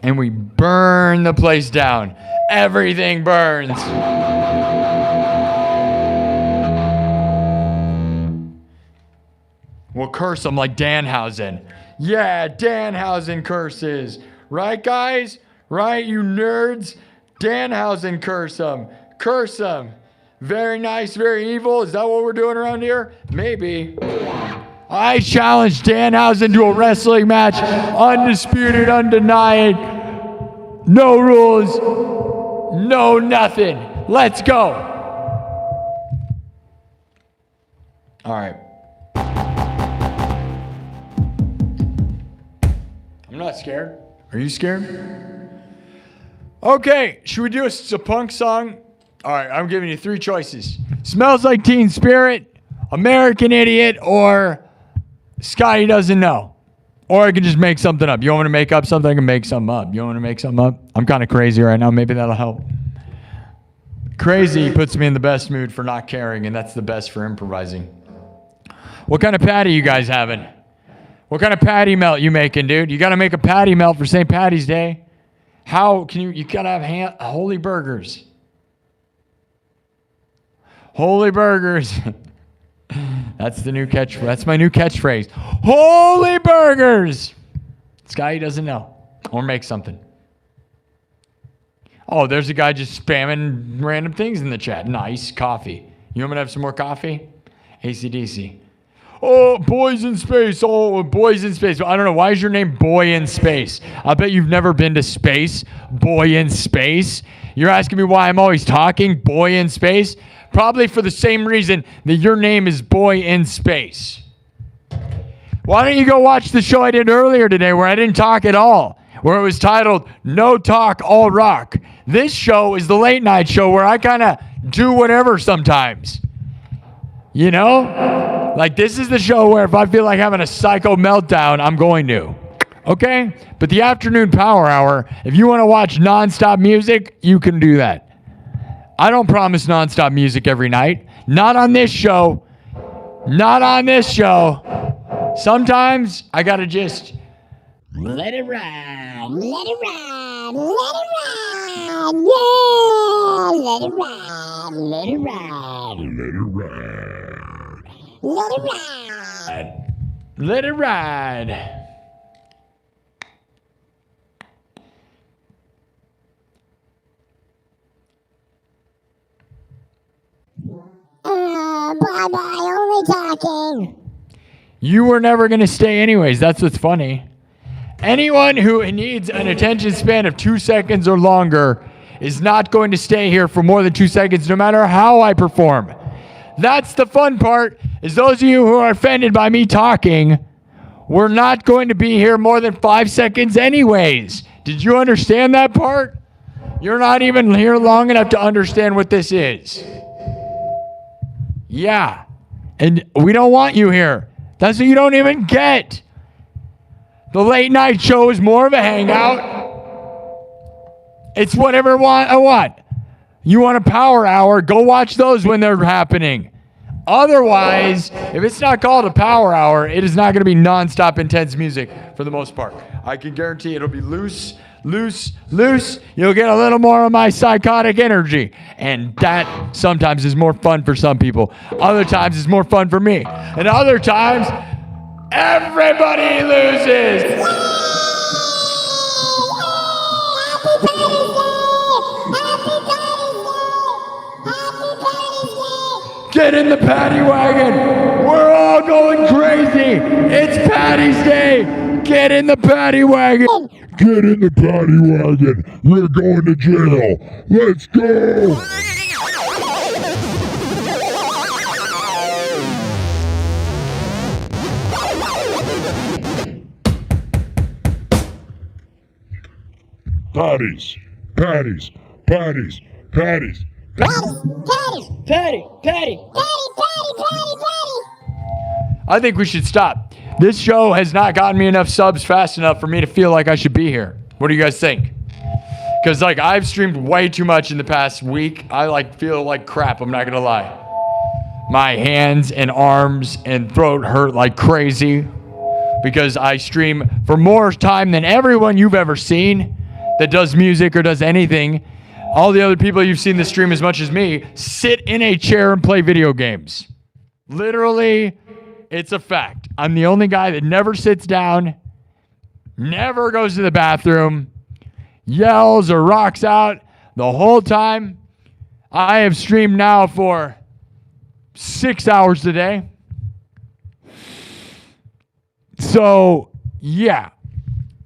Speaker 1: And we burn the place down. Everything burns. We'll curse them like Danhausen. Yeah, Danhausen curses. Right, guys? Right, you nerds? Danhausen curse them. Curse them. Very nice, very evil. Is that what we're doing around here? Maybe. I challenge Danhausen to a wrestling match. Undisputed, undenied. No rules. No nothing. Let's go. All right. I'm not scared. Are you scared? Okay, should we do a punk song? All right, I'm giving you 3 choices. Smells Like Teen Spirit, American Idiot, or Scotty Doesn't Know. Or I can just make something up. You want me to make up something? I can make something up. You want me to make something up? I'm kind of crazy right now. Maybe that'll help. Crazy puts me in the best mood for not caring, and that's the best for improvising. What kind of patty you guys having? What kind of patty melt you making, dude? You got to make a patty melt for St. Patty's Day. How can you got to have holy burgers. Holy burgers. That's the new catchphrase. That's my new catchphrase. Holy burgers. This guy doesn't know. Or make something. Oh, there's a guy just spamming random things in the chat. Nice. Coffee. You want me to have some more coffee? AC/DC. Oh, boys in space. Oh, boys in space. I don't know. Why is your name Boy in Space? I bet you've never been to space. Boy in Space. You're asking me why I'm always talking Boy in Space? Probably for the same reason that your name is Boy in Space. Why don't you go watch the show I did earlier today where I didn't talk at all? Where it was titled No Talk, All Rock. This show is the late night show where I kind of do whatever sometimes. You know? Like, this is the show where if I feel like having a psycho meltdown, I'm going to. Okay? But the afternoon power hour, if you want to watch nonstop music, you can do that. I don't promise nonstop music every night. Not on this show. Not on this show. Sometimes I got to just let it ride.
Speaker 3: Let it ride, let it ride, yeah, let it ride, let it ride,
Speaker 2: Let it ride.
Speaker 3: let it ride.
Speaker 1: Let it ride.
Speaker 3: Bye-bye, only talking.
Speaker 1: You were never going to stay anyways. That's what's funny. Anyone who needs an attention span of 2 seconds or longer is not going to stay here for more than 2 seconds, no matter how I perform. That's the fun part, is those of you who are offended by me talking, we're not going to be here more than 5 seconds anyways. Did you understand that part? You're not even here long enough to understand what this is. Yeah. And we don't want you here. That's what you don't even get. The late night show is more of a hangout. It's whatever I want. You want a power hour, go watch those when they're happening. Otherwise, if it's not called a power hour, it is not going to be nonstop intense music for the most part. I can guarantee it'll be loose. You'll get a little more of my psychotic energy. And that sometimes is more fun for some people. Other times it's more fun for me. And other times, everybody loses.
Speaker 3: Happy Patty's Day! Happy Patty's Day! Happy Patty's
Speaker 1: Get in the paddy wagon. We're all going crazy. It's Paddy's Day. Get in the paddy wagon.
Speaker 2: Get in the paddy wagon. We're going to jail. Let's go. Patties, patties, patties, patties.
Speaker 3: Patty.
Speaker 1: I think we should stop. This show has not gotten me enough subs fast enough for me to feel like I should be here. What do you guys think? Because like I've streamed way too much in the past week. I like feel like crap, I'm not gonna lie. My hands and arms and throat hurt like crazy because I stream for more time than everyone you've ever seen that does music or does anything. All the other people you've seen that stream as much as me sit in a chair and play video games. Literally, it's a fact. I'm the only guy that never sits down, never goes to the bathroom, yells or rocks out the whole time. I have streamed now for 6 hours today. So, yeah,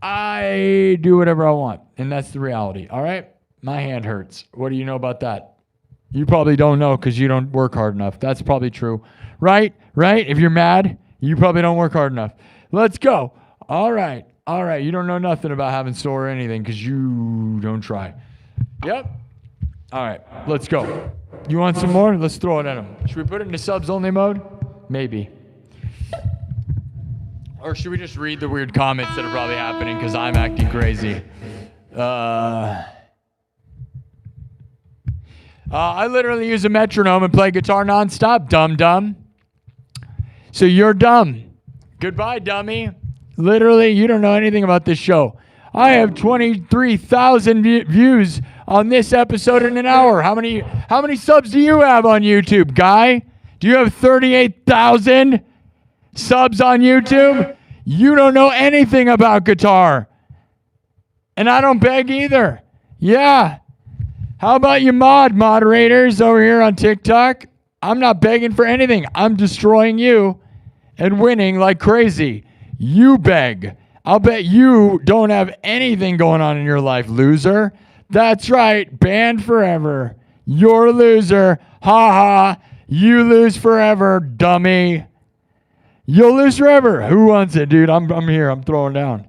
Speaker 1: I do whatever I want, and that's the reality, all right? My hand hurts. What do you know about that? You probably don't know because you don't work hard enough. That's probably true. Right? If you're mad, you probably don't work hard enough. Let's go. All right. You don't know nothing about having sore or anything because you don't try. Yep. All right. Let's go. You want some more? Let's throw it at them. Should we put it into subs only mode? Maybe. Or should we just read the weird comments that are probably happening because I'm acting crazy? I literally use a metronome and play guitar nonstop, dum-dum. So you're dumb. Goodbye, dummy. Literally, you don't know anything about this show. I have 23,000 views on this episode in an hour. How many subs do you have on YouTube, guy? Do you have 38,000 subs on YouTube? You don't know anything about guitar. And I don't beg either. Yeah. How about you moderators over here on TikTok? I'm not begging for anything. I'm destroying you and winning like crazy. You beg. I'll bet you don't have anything going on in your life, loser. That's right. Banned forever. You're a loser. Ha ha. You lose forever, dummy. You'll lose forever. Who wants it, dude? I'm here. I'm throwing down.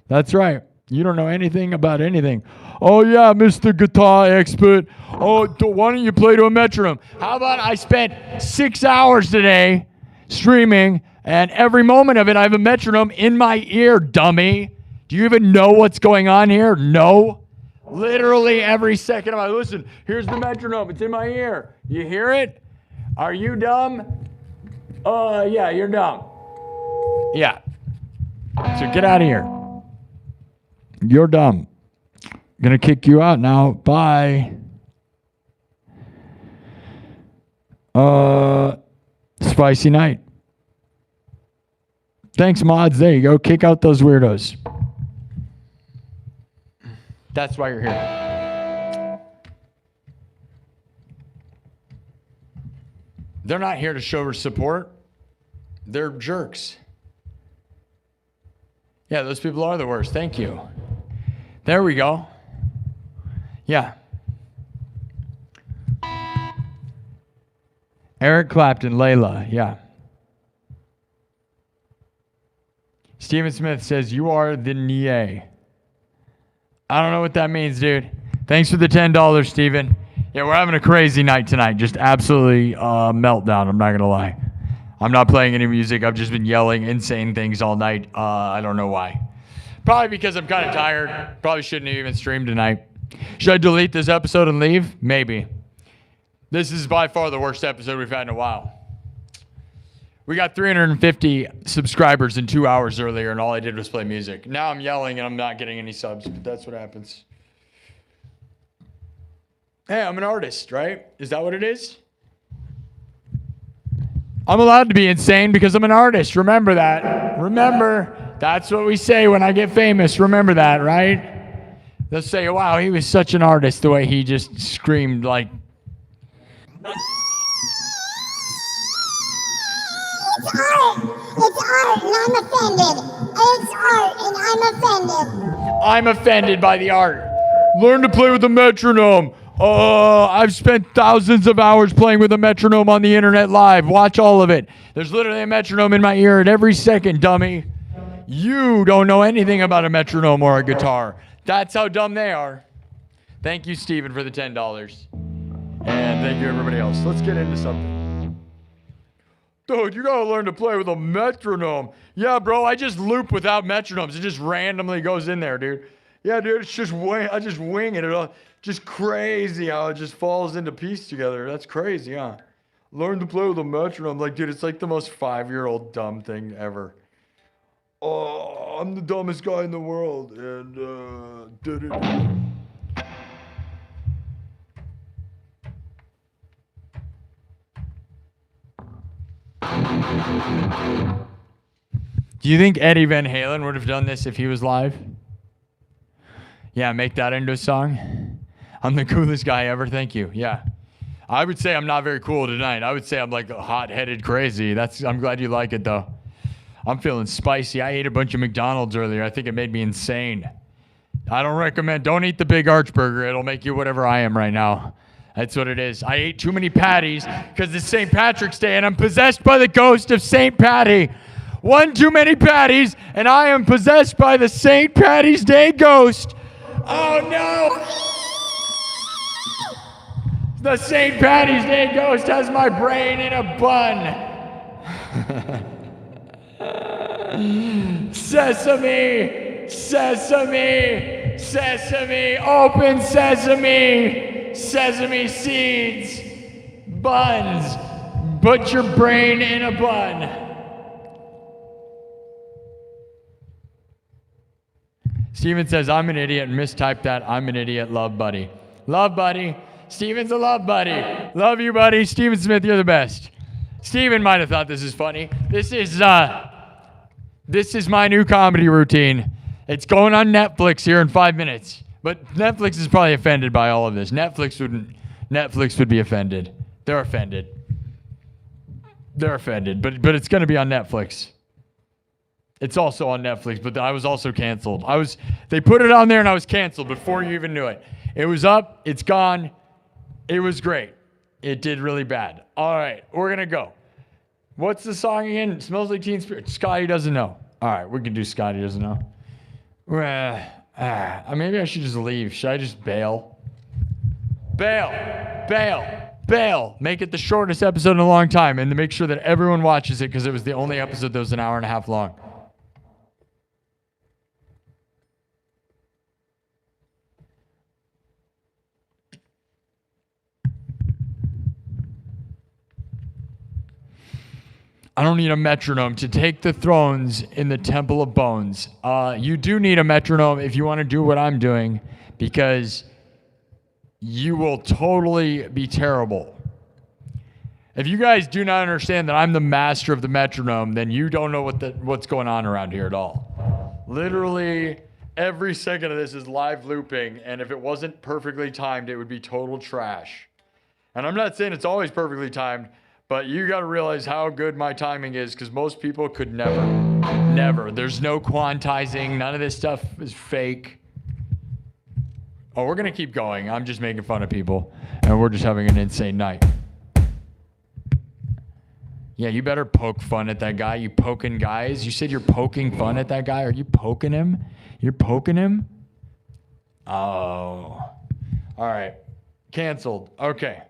Speaker 1: That's right. You don't know anything about anything. Oh, yeah, Mr. Guitar Expert. Oh, why don't you play to a metronome? How about I spent 6 hours today streaming, and every moment of it, I have a metronome in my ear, dummy. Do you even know what's going on here? No. Literally every second of my listen, here's the metronome. It's in my ear. You hear it? Are you dumb? Yeah, you're dumb. Yeah. So get out of here. You're dumb. Gonna kick you out now. Bye. Spicy night. Thanks, mods. There you go. Kick out those weirdos. That's why you're here. They're not here to show support. They're jerks. Yeah, those people are the worst. Thank you. There we go. Yeah. Eric Clapton, Layla. Yeah. Steven Smith says, you are the Nye. I don't know what that means, dude. Thanks for the $10, Steven. Yeah, we're having a crazy night tonight. Just absolutely meltdown. I'm not going to lie. I'm not playing any music. I've just been yelling insane things all night. I don't know why. Probably because I'm kind of tired. Probably shouldn't have even streamed tonight. Should I delete this episode and leave? Maybe. This is by far the worst episode we've had in a while. We got 350 subscribers in 2 hours earlier, and all I did was play music. Now I'm yelling, and I'm not getting any subs, but that's what happens. Hey, I'm an artist, right? Is that what it is? I'm allowed to be insane because I'm an artist. Remember that. Remember, that's what we say when I get famous. Remember that, right? They'll say, wow, he was such an artist the way he just screamed like...
Speaker 3: It's art. It's art, and I'm offended. It's art, and I'm offended.
Speaker 1: I'm offended by the art. Learn to play with a metronome. I've spent thousands of hours playing with a metronome on the internet live. Watch all of it. There's literally a metronome in my ear at every second, dummy. You don't know anything about a metronome or a guitar. That's how dumb they are. Thank you, Steven, for the $10. And thank you, everybody else. Let's get into something. Dude, you gotta learn to play with a metronome. Yeah, bro, I just loop without metronomes. It just randomly goes in there, dude. Yeah, dude, it's just I just wing it. It's just crazy how it just falls into piece together. That's crazy, huh? Learn to play with a metronome. Like, dude, it's like the most 5-year-old dumb thing ever. Oh, I'm the dumbest guy in the world. And, did it. Do you think Eddie Van Halen would have done this if he was live? Yeah, make that into a song. I'm the coolest guy ever, thank you. Yeah. I would say I'm not very cool tonight. I would say I'm like hot-headed crazy. I'm glad you like it though. I'm feeling spicy. I ate a bunch of McDonald's earlier. I think it made me insane. I don't eat the big arch burger. It'll make you whatever I am right now. That's what it is. I ate too many patties because it's St. Patrick's Day and I'm possessed by the ghost of St. Patty. One too many patties and I am possessed by the St. Patty's Day ghost. Oh no! The St. Patty's Day ghost has my brain in a bun. Sesame, sesame, sesame, open sesame, sesame seeds, buns, put your brain in a bun. Steven says, I'm an idiot, and mistyped that, I'm an idiot, love buddy. Love buddy. Steven's a love buddy. Love you, buddy. Steven Smith, you're the best. Steven might have thought this is funny. This is my new comedy routine. It's going on Netflix here in 5 minutes. But Netflix is probably offended by all of this. Netflix would be offended. They're offended. They're offended. But it's going to be on Netflix. It's also on Netflix, but I was also canceled. They put it on there and I was canceled before you even knew it. It was up. It's gone. It was great. It did really bad. All right, we're going to go. What's the song again? It Smells Like Teen Spirit. Scotty Doesn't Know. All right, we can do Scotty Doesn't Know. Maybe I should just leave. Should I just bail? Bail. Make it the shortest episode in a long time and to make sure that everyone watches it because it was the only episode that was an hour and a half long. I don't need a metronome to take the thrones in the Temple of Bones. You do need a metronome if you want to do what I'm doing because you will totally be terrible. If you guys do not understand that I'm the master of the metronome, then you don't know what's going on around here at all. Literally every second of this is live looping, and if it wasn't perfectly timed, it would be total trash. And I'm not saying it's always perfectly timed, but you got to realize how good my timing is because most people could never. There's no quantizing. None of this stuff is fake. Oh, we're going to keep going. I'm just making fun of people, and we're just having an insane night. Yeah, you better poke fun at that guy, you poking guys. You said you're poking fun at that guy. Are you poking him? You're poking him? Oh. All right. Canceled. Okay.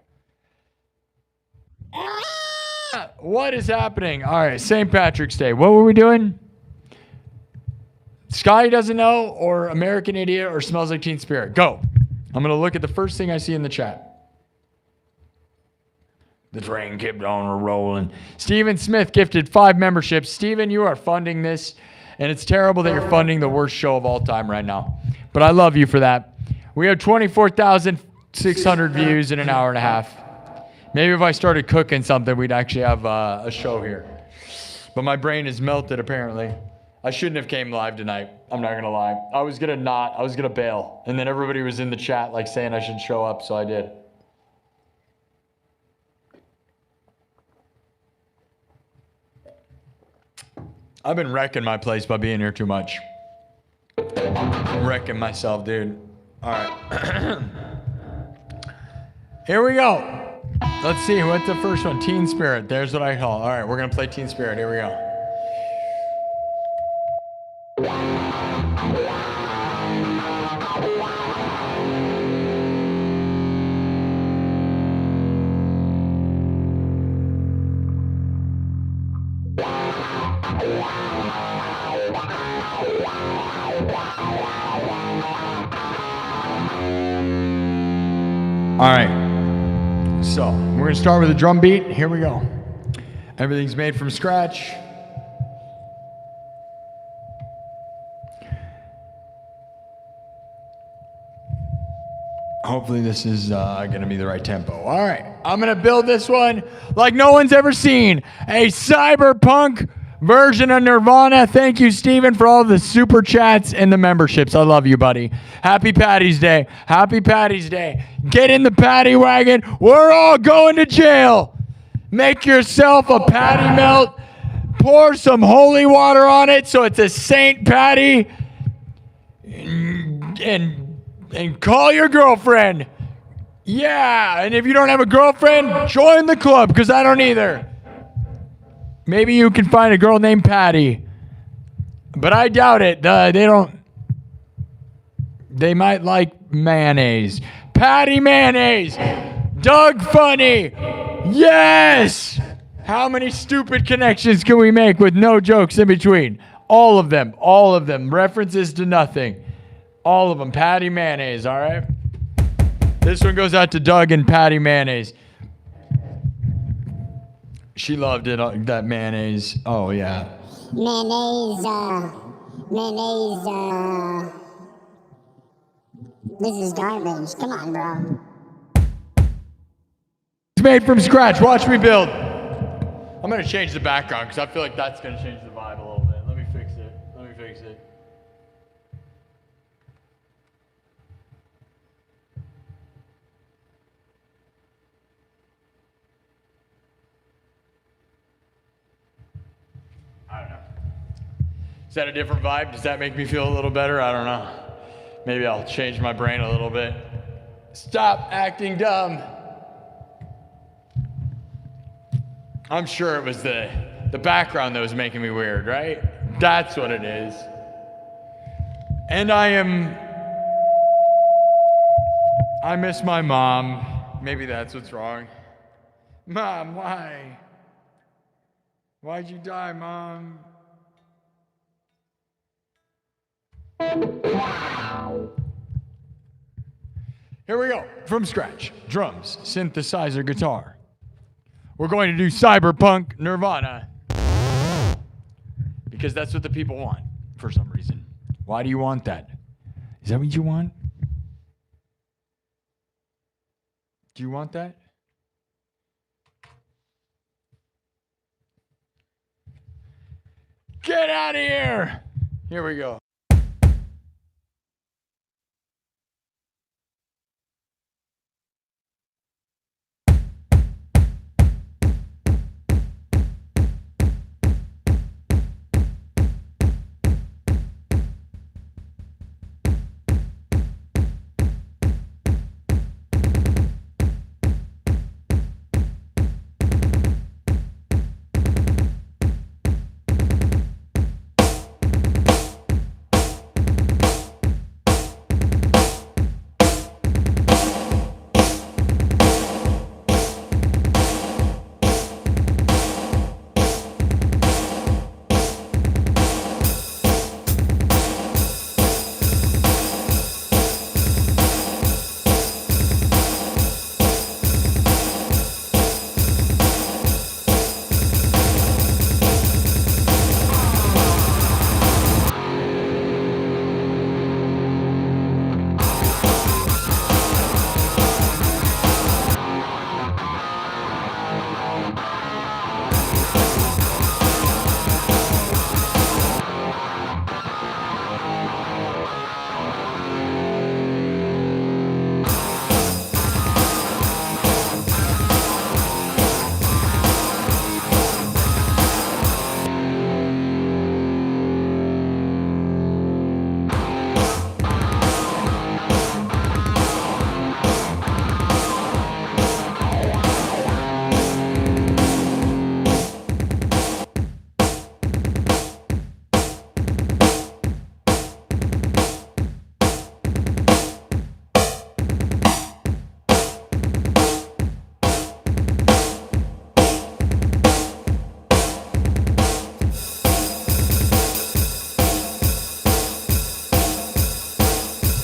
Speaker 1: What is happening? All right, St. Patrick's Day. What were we doing? Scotty Doesn't Know or American Idiot or Smells Like Teen Spirit? Go. I'm going to look at the first thing I see in the chat. The train kept on rolling. Steven Smith gifted 5 memberships. Steven, you are funding this, and it's terrible that you're funding the worst show of all time right now. But I love you for that. We have 24,600 views in an hour and a half. Maybe if I started cooking something, we'd actually have a show here. But my brain is melted, apparently. I shouldn't have came live tonight. I'm not going to lie. I was going to bail. And then everybody was in the chat like saying I should show up, so I did. I've been wrecking my place by being here too much. I'm wrecking myself, dude. All right. Here we go. Let's see, what's the first one? Teen Spirit. There's what I call. All right, we're going to play Teen Spirit. Here we go. All right, so we're gonna start with a drum beat. Here we go. Everything's made from scratch. Hopefully this is gonna be the right tempo. All right, I'm gonna build this one like no one's ever seen. A cyberpunk version of Nirvana. Thank you, Steven, for all the super chats and the memberships. I love you, buddy. Happy Patty's Day. Happy Patty's Day. Get in the patty wagon. We're all going to jail. Make yourself a patty melt. Pour some holy water on it so it's a Saint Patty. And call your girlfriend. Yeah, and if you don't have a girlfriend, join the club, because I don't either. Maybe you can find a girl named Patty. But I doubt it. They might like mayonnaise. Patty mayonnaise. Doug Funny. Yes! How many stupid connections can we make with no jokes in between? All of them. All of them. References to nothing. All of them. Patty mayonnaise, all right? This one goes out to Doug and Patty mayonnaise. She loved it, that mayonnaise. Oh, yeah.
Speaker 3: Mayonnaise, this is garbage. Come on, bro.
Speaker 1: It's made from scratch. Watch me build. I'm going to change the background because I feel like that's going to change the vibe a little bit. Let me fix it. I don't know. Is that a different vibe? Does that make me feel a little better? I don't know. Maybe I'll change my brain a little bit. Stop acting dumb. I'm sure it was the background that was making me weird, right? That's what it is. And I miss my mom. Maybe that's what's wrong. Mom, why? Why'd you die, Mom? Here we go, from scratch. Drums, synthesizer, guitar. We're going to do cyberpunk Nirvana because that's what the people want for some reason. Why do you want that? Is that what you want? Do you want that? Get out of here! Here we go.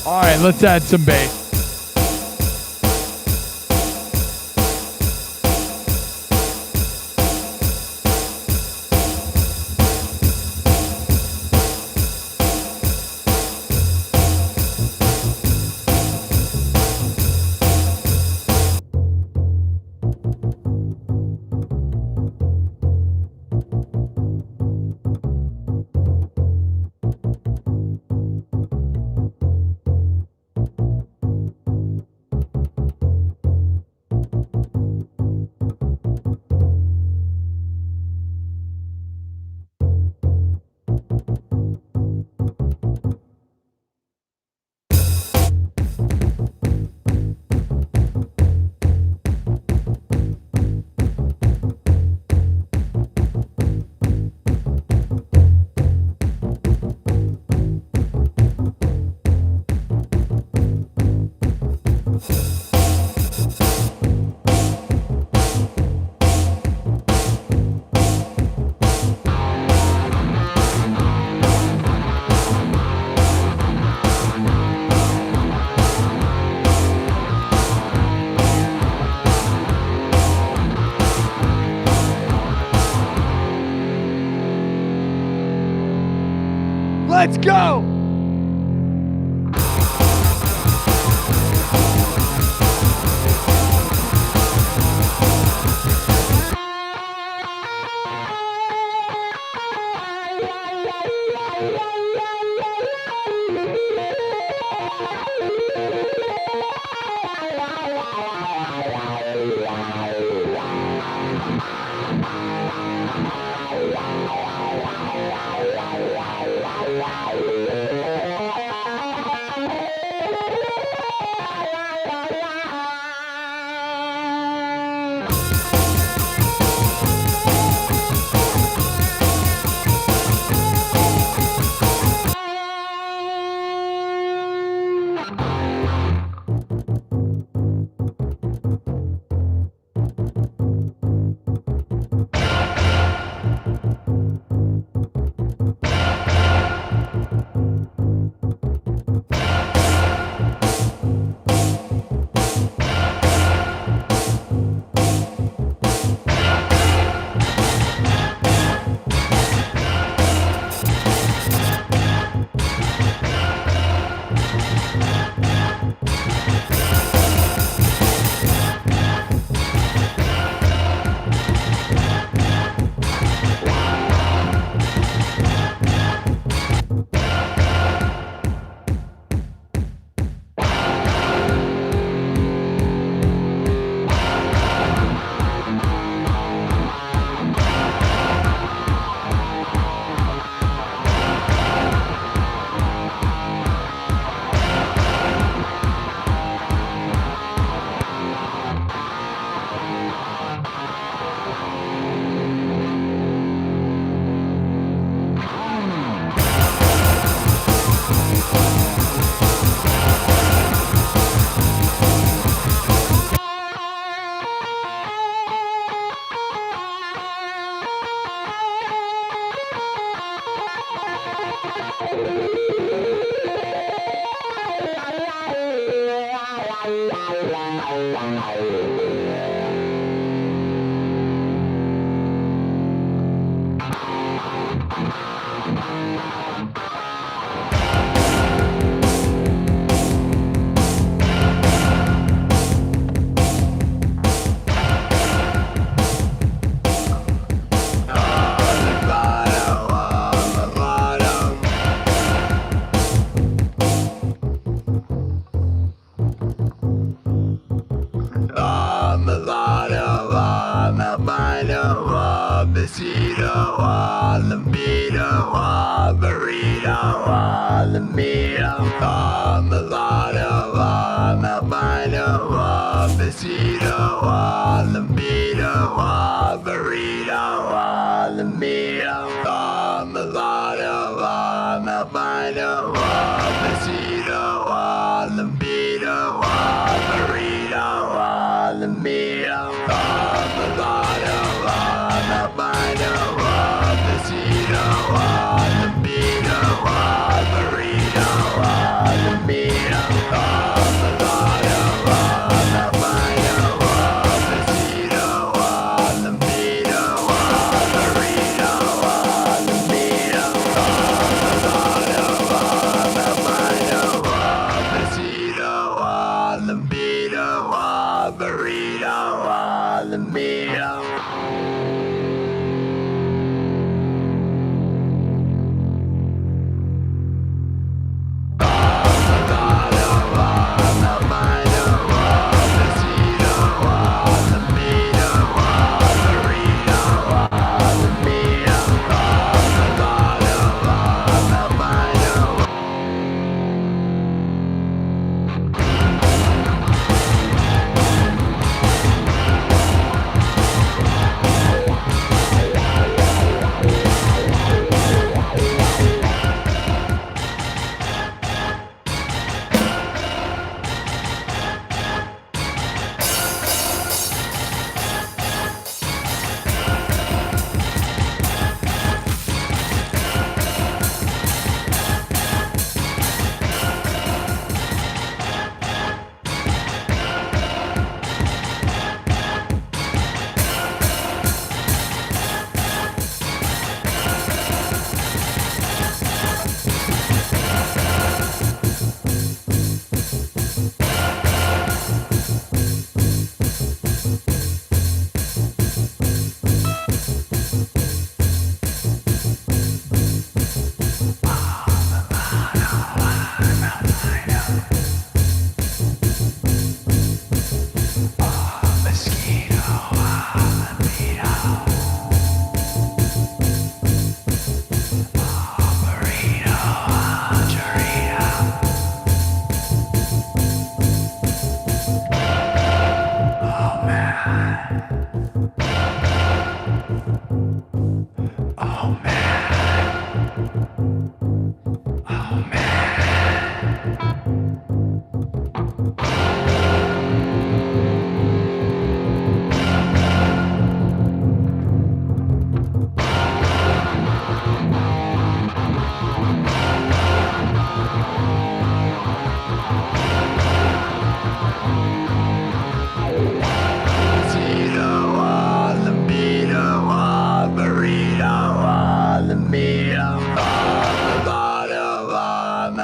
Speaker 1: All right, let's add some bass. Let's go!
Speaker 3: Burrito on the burrito on the burrito.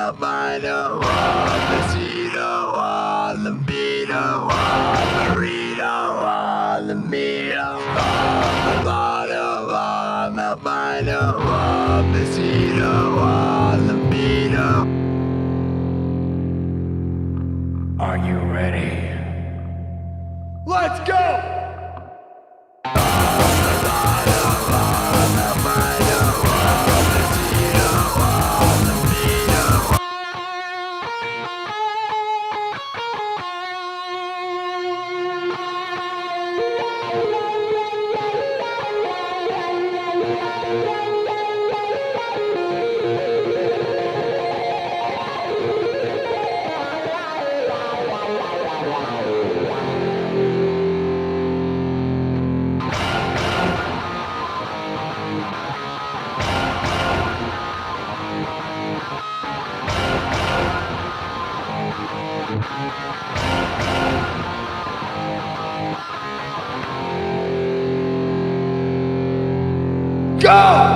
Speaker 1: albino, mosquito, libido, burrito, libido, albino, mosquito, libido. Are you ready? Let's go! Go!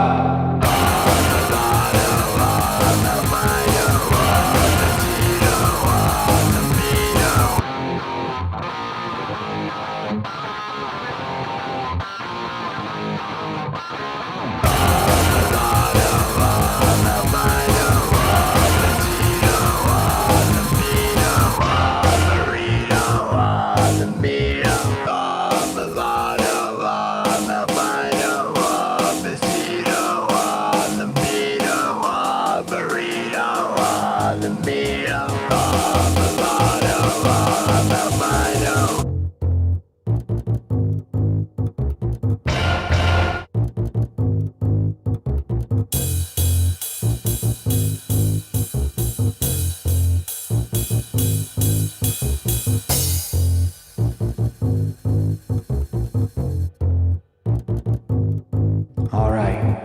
Speaker 1: All right.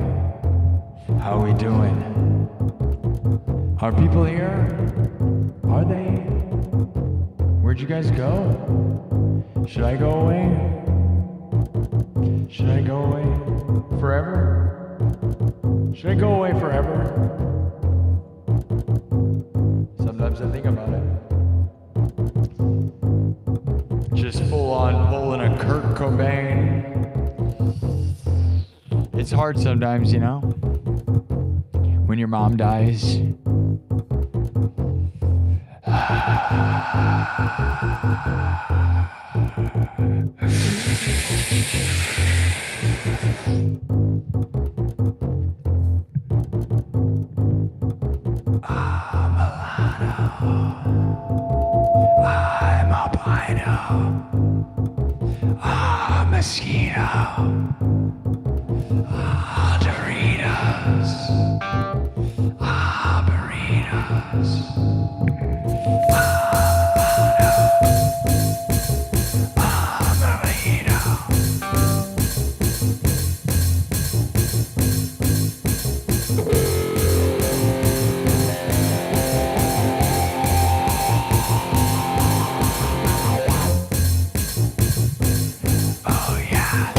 Speaker 1: How are we doing? Are people here? Are they? Where'd you guys go? Should I go away? Should I go away forever? Should I go away forever? Sometimes I think about it. Just full on pulling a Kurt Cobain. It's hard sometimes, you know? When your mom dies. I'm albino. Mosquito. Doritos. Burritos. Burrito. Oh yeah.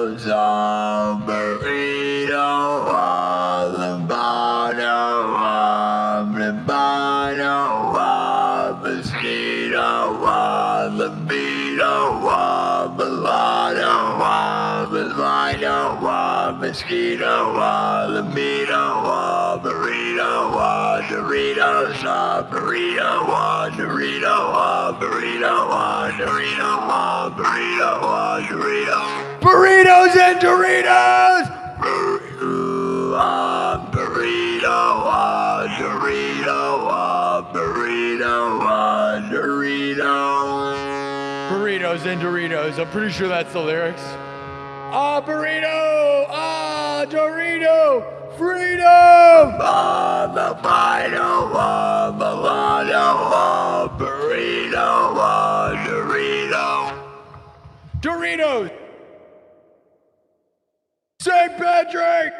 Speaker 1: burritos, a burrito, a lavado, a lavado, a mosquito, a libido, a mulatto, a mulatto, a mosquito, a libido, a burrito, a Doritos, a burrito, a Dorito, a burrito, a Dorito, a burrito, a Dorito. Burritos and Doritos! A burrito, a Dorito, a burrito, a Dorito. Burritos and Doritos. I'm pretty sure that's the lyrics. A burrito, a Dorito. Freedom! A burrito, a mulatto, a burrito, a Dorito. Doritos! St. Patrick!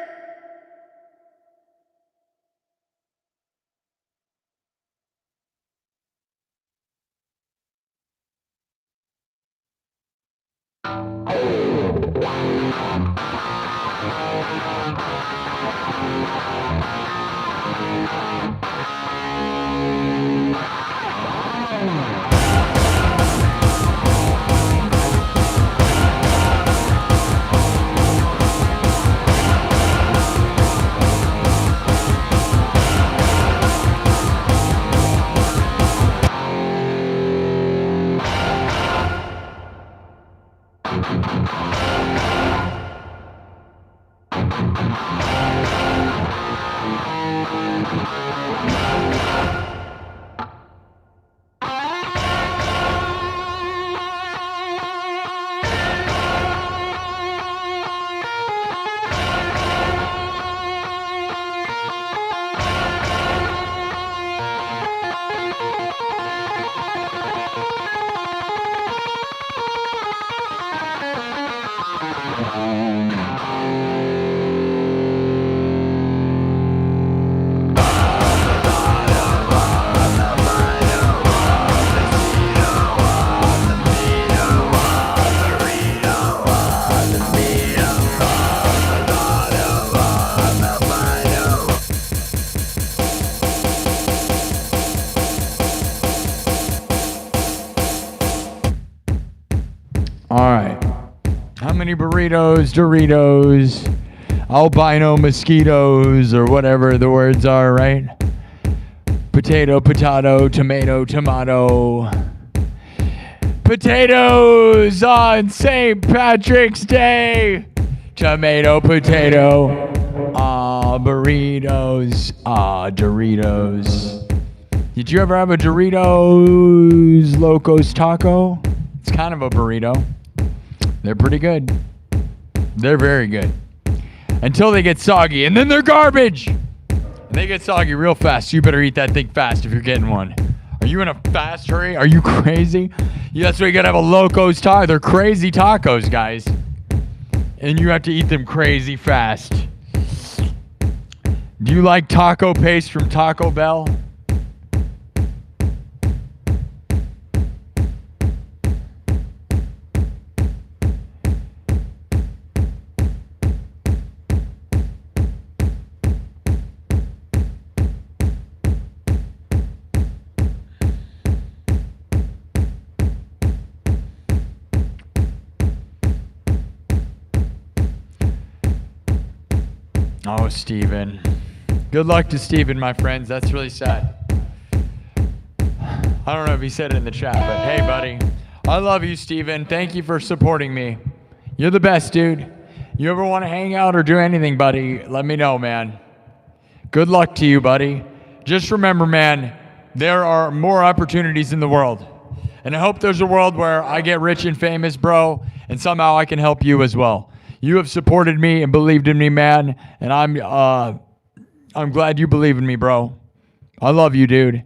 Speaker 1: Burritos, Doritos, albino mosquitoes, or whatever the words are, right? Potato, potato, tomato, tomato. Potatoes on St. Patrick's Day. Tomato, potato. Burritos, Doritos. Did you ever have a Doritos Locos Taco? It's kind of a burrito. They're pretty good. They're very good. Until they get soggy, and then they're garbage. And they get soggy real fast, so you better eat that thing fast if you're getting one. Are you in a fast hurry? Are you crazy? Yeah, that's why you gotta have a Locos Taco. They're crazy tacos, guys. And you have to eat them crazy fast. Do you like taco paste from Taco Bell? Oh, Steven. Good luck to Steven, my friends. That's really sad. I don't know if he said it in the chat, but hey, buddy. I love you, Steven. Thank you for supporting me. You're the best, dude. You ever want to hang out or do anything, buddy, let me know, man. Good luck to you, buddy. Just remember, man, there are more opportunities in the world. And I hope there's a world where I get rich and famous, bro, and somehow I can help you as well. You have supported me and believed in me, man, and I'm glad you believe in me, bro. I love you, dude.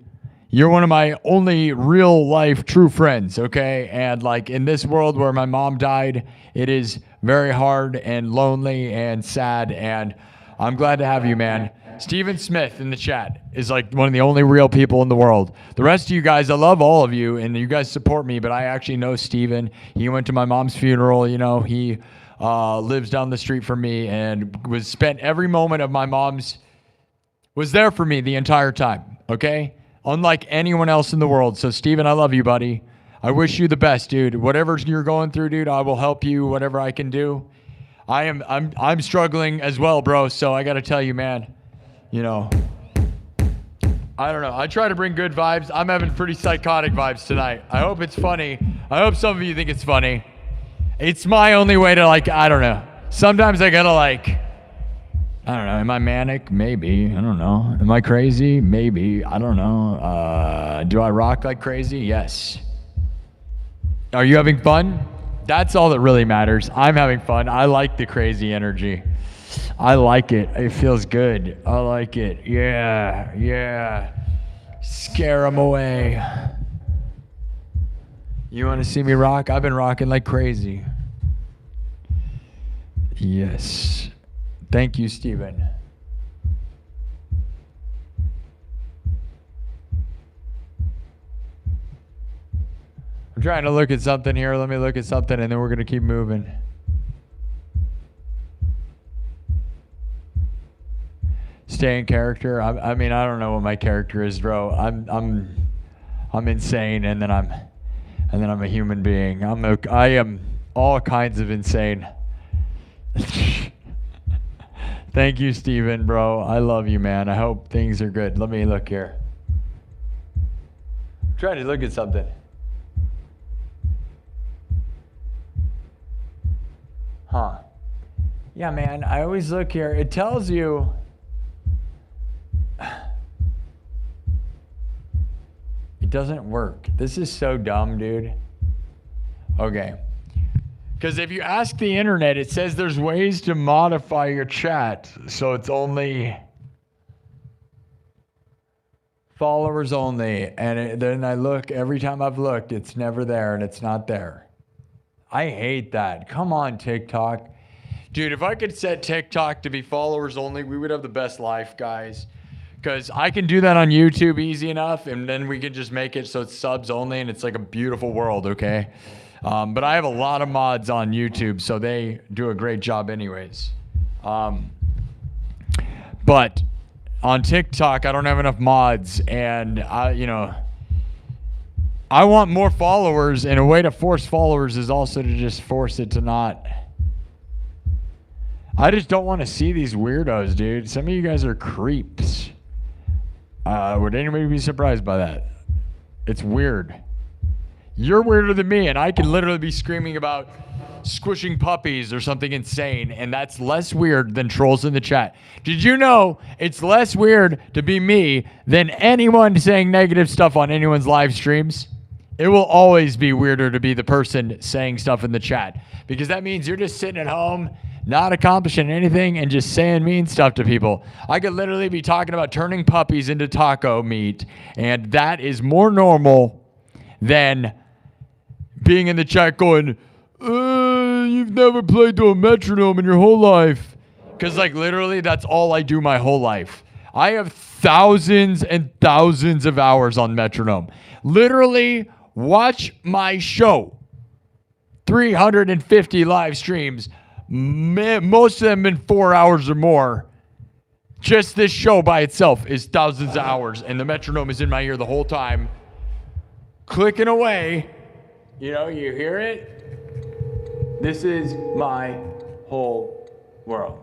Speaker 1: You're one of my only real life true friends, okay? And like in this world where my mom died, it is very hard and lonely and sad, and I'm glad to have you, man. Steven Smith in the chat is like one of the only real people in the world. The rest of you guys, I love all of you, and you guys support me, but I actually know Steven. He went to my mom's funeral, you know, he lives down the street from me and was spent every moment of my mom's, was there for me the entire time, okay? Unlike anyone else in the world. So Steven, I love you, buddy. I wish you the best, dude. Whatever you're going through, dude, I will help you, whatever I can do. I'm struggling as well, bro. So I got to tell you, man, you know, I don't know. I try to bring good vibes. I'm having pretty psychotic vibes tonight. I hope it's funny. I hope some of you think it's funny. It's my only way to, like, I don't know. Sometimes I got to, like, I don't know. Am I manic? Maybe. I don't know. Am I crazy? Maybe. I don't know. Do I rock like crazy? Yes. Are you having fun? That's all that really matters. I'm having fun. I like the crazy energy. I like it. It feels good. I like it. Yeah, yeah. Scare them away. You want to see me rock? I've been rocking like crazy. Yes. Thank you, Steven. I'm trying to look at something here. Let me look at something and then we're going to keep moving. Stay in character. I mean, I don't know what my character is, bro. I'm insane and then I'm a human being. I am all kinds of insane. Thank you, Steven, bro. I love you, man. I hope things are good. Let me look here. I'm trying to look at something. Huh. Yeah, man, I always look here. It tells you. It doesn't work. This is so dumb, dude. Okay. Because if you ask the internet, it says there's ways to modify your chat. So it's only followers only. And then I look, every time I've looked, it's never there and it's not there. I hate that. Come on, TikTok. Dude, if I could set TikTok to be followers only, we would have the best life, guys. Because I can do that on YouTube easy enough, and then we can just make it so it's subs only, and it's like a beautiful world, okay? But I have a lot of mods on YouTube, so they do a great job anyways. But on TikTok, I don't have enough mods, and I want more followers, and a way to force followers is also to just force it to not. I just don't want to see these weirdos, dude. Some of you guys are creeps. Would anybody be surprised by that? It's weird. You're weirder than me, and I can literally be screaming about squishing puppies or something insane, and that's less weird than trolls in the chat. Did you know it's less weird to be me than anyone saying negative stuff on anyone's live streams? It will always be weirder to be the person saying stuff in the chat, because that means you're just sitting at home, not accomplishing anything, and just saying mean stuff to people. I could literally be talking about turning puppies into taco meat, and that is more normal than being in the chat going, you've never played to a metronome in your whole life. Because, like, literally, that's all I do my whole life. I have thousands and thousands of hours on metronome. Literally, watch my show. 350 live streams. Most of them in 4 hours or more. Just this show by itself is thousands of hours, and the metronome is in my ear the whole time, clicking away. You know, you hear it? This is my whole world.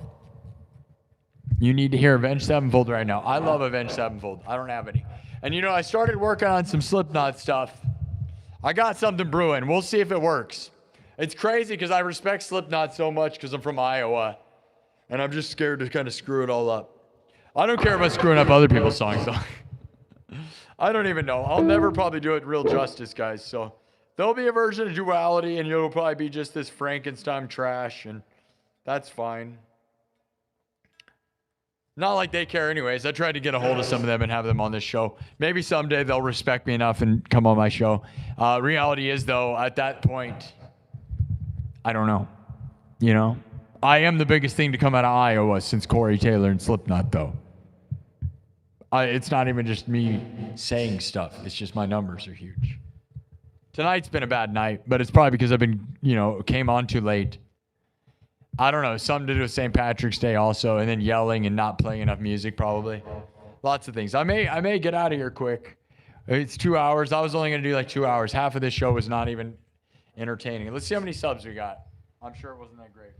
Speaker 1: You need to hear Avenged Sevenfold right now. I love Avenged Sevenfold. I don't have any. And you know, I started working on some Slipknot stuff. I got something brewing. We'll see if it works. It's crazy because I respect Slipknot so much because I'm from Iowa. And I'm just scared to kind of screw it all up. I don't care about screwing up other people's songs, though. I don't even know. I'll never probably do it real justice, guys. So there'll be a version of Duality, and it'll probably be just this Frankenstein trash, and that's fine. Not like they care anyways. I tried to get a hold of some of them and have them on this show. Maybe someday they'll respect me enough and come on my show. Reality is, though, at that point, I don't know. You know? I am the biggest thing to come out of Iowa since Corey Taylor and Slipknot, though. It's not even just me saying stuff. It's just my numbers are huge. Tonight's been a bad night, but it's probably because I've been, came on too late. I don't know, something to do with St. Patrick's Day also, and then yelling and not playing enough music probably. Lots of things. I may get out of here quick. It's 2 hours. I was only gonna do like 2 hours. Half of this show was not even entertaining. Let's see how many subs we got. I'm sure it wasn't that great.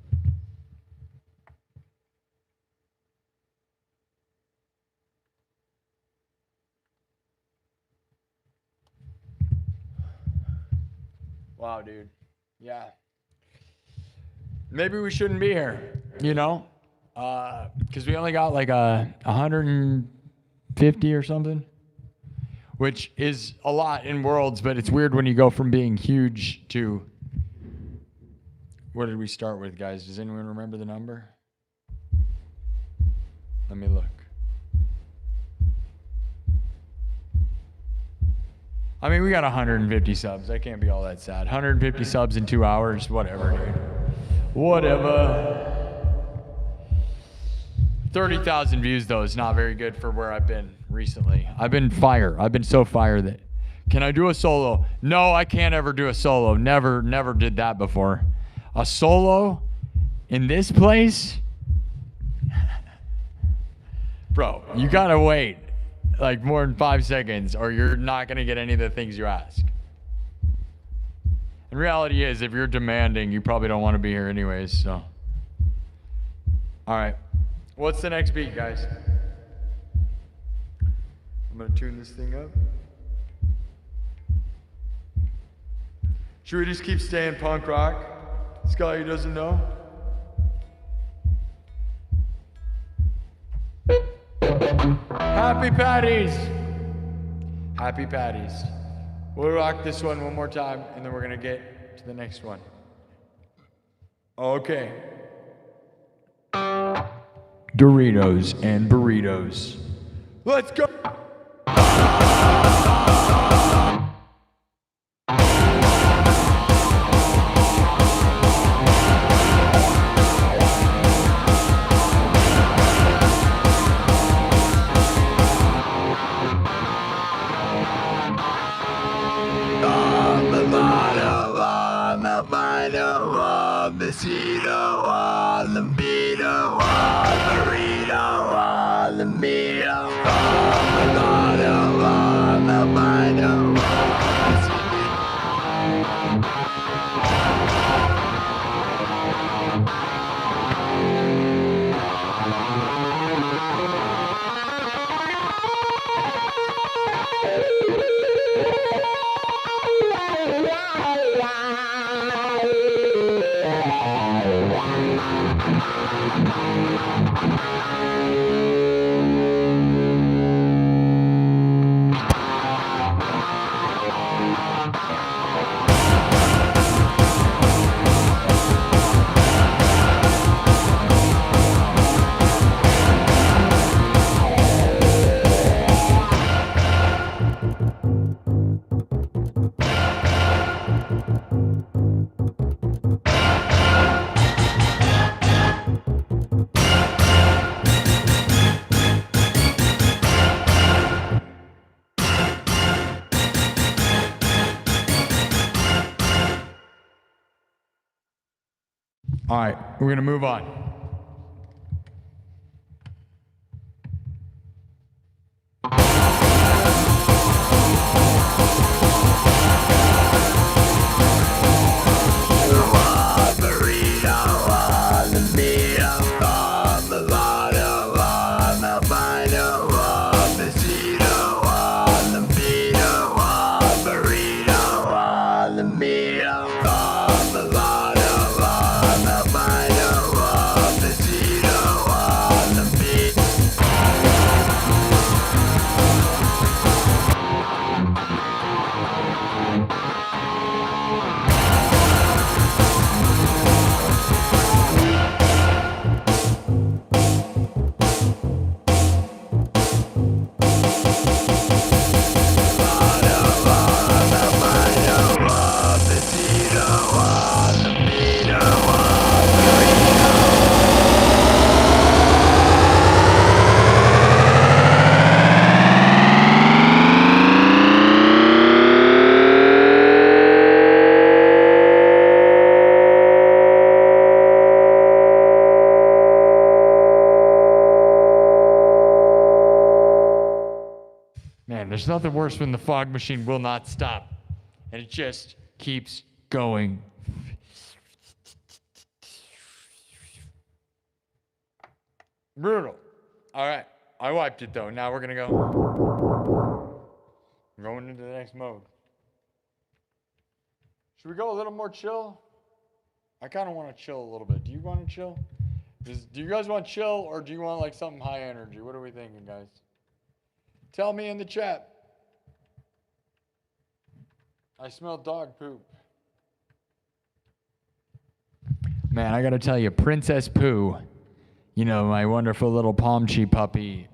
Speaker 1: Wow, dude. Yeah. Maybe we shouldn't be here, you know? Because we only got like 150 or something, which is a lot in worlds, but it's weird when you go from being huge to... What did we start with, guys? Does anyone remember the number? Let me look. I mean, we got 150 subs. That can't be all that sad. 150 subs in 2 hours. Whatever, dude. Whatever. 30,000 views, though, is not very good for where I've been recently. I've been fire. I've been so fire that... Can I do a solo? No, I can't ever do a solo. Never did that before. A solo in this place? Bro, you gotta wait like more than 5 seconds or you're not gonna get any of the things you ask. And reality is, if you're demanding, you probably don't want to be here anyways, so. All right, what's the next beat, guys? I'm gonna tune this thing up. Should we just keep staying punk rock? This guy who doesn't know. Happy Patties! Happy Patties. We'll rock this one more time, and then we're gonna get to the next one. Okay. Doritos and burritos. Let's go! Besito on the beeto on burrito on the meal on the vino. All right, we're going to move on. On the There's nothing worse when the fog machine will not stop. And it just keeps going. Brutal. All right. I wiped it though. Now we're going to go. We're going into the next mode. Should we go a little more chill? I kind of want to chill a little bit. Do you want to chill? Do you guys want chill or do you want like something high energy? What are we thinking, guys? Tell me in the chat. I smell dog poop. Man, I got to tell you, Princess Pooh, you know, my wonderful little Pomchi puppy,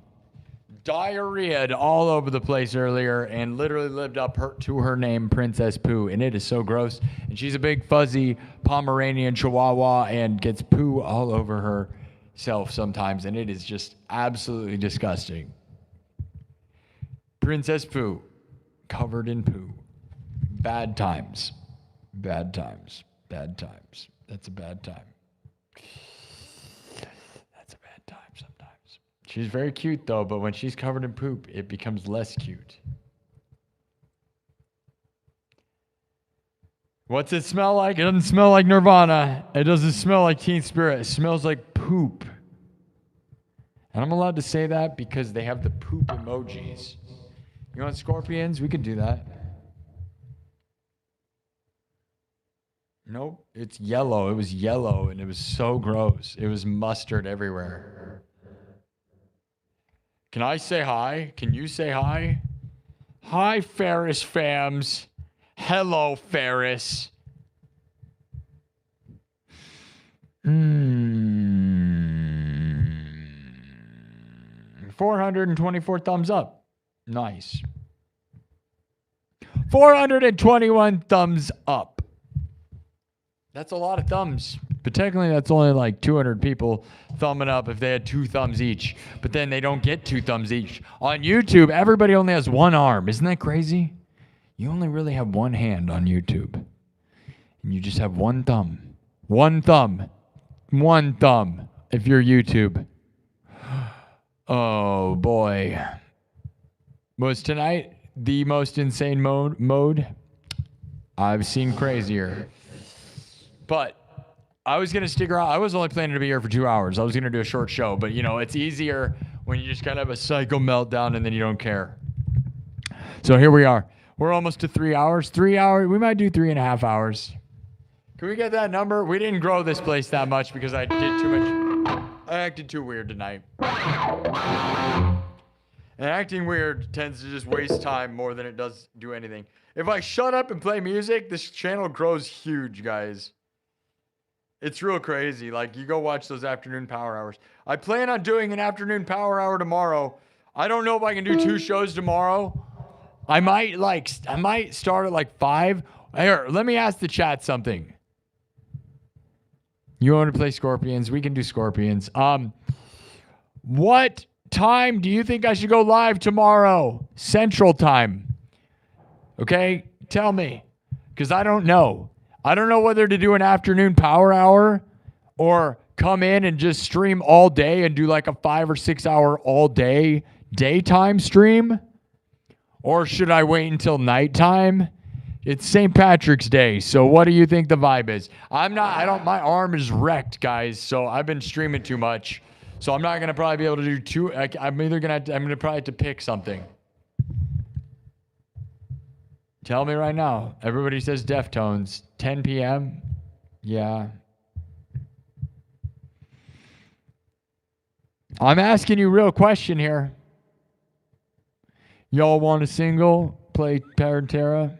Speaker 1: diarrheaed all over the place earlier and literally lived up to her name, Princess Pooh, and it is so gross. And she's a big fuzzy Pomeranian Chihuahua and gets poo all over herself sometimes, and it is just absolutely disgusting. Princess Pooh, covered in poo. Bad times. Bad times. Bad times. That's a bad time. That's a bad time sometimes. She's very cute though, but when she's covered in poop, it becomes less cute. What's it smell like? It doesn't smell like Nirvana. It doesn't smell like Teen Spirit. It smells like poop. And I'm allowed to say that because they have the poop emojis. You want scorpions? We could do that. Nope, it's yellow. It was yellow and it was so gross. It was mustard everywhere. Can I say hi? Can you say hi? Hi, Ferris fams. Hello, Ferris. 424 thumbs up. Nice. 421 thumbs up. That's a lot of thumbs. But technically, that's only like 200 people thumbing up if they had 2 thumbs each. But then they don't get 2 thumbs each. On YouTube, everybody only has 1 arm. Isn't that crazy? You only really have 1 hand on YouTube. And you just have 1 thumb. 1 thumb. 1 thumb if you're YouTube. Oh, boy. Was tonight the most insane mode? I've seen crazier. But I was going to stick around. I was only planning to be here for 2 hours. I was going to do a short show. But, you know, it's easier when you just kind of have a psycho meltdown and then you don't care. So here we are. We're almost to 3 hours. 3 hours. We might do 3.5 hours. Can we get that number? We didn't grow this place that much because I did too much. I acted too weird tonight. And acting weird tends to just waste time more than it does do anything. If I shut up and play music, this channel grows huge, guys. It's real crazy. Like, you go watch those afternoon power hours. I plan on doing an afternoon power hour tomorrow. I don't know if I can do 2 shows tomorrow. I might start at like 5. Here, let me ask the chat something. You want to play Scorpions? We can do Scorpions. What time do you think I should go live tomorrow? Central time. Okay? Tell me. Because I don't know. I don't know whether to do an afternoon power hour or come in and just stream all day and do like a 5 or 6 hour all day daytime stream. Or should I wait until nighttime? It's St. Patrick's Day, so what do you think the vibe is? My arm is wrecked, guys, so I've been streaming too much. So I'm not going to probably be able to do 2. I'm going to probably have to pick something. Tell me right now. Everybody says Deftones. 10 p.m.? Yeah. I'm asking you a real question here. Y'all want a single? Play Pantera?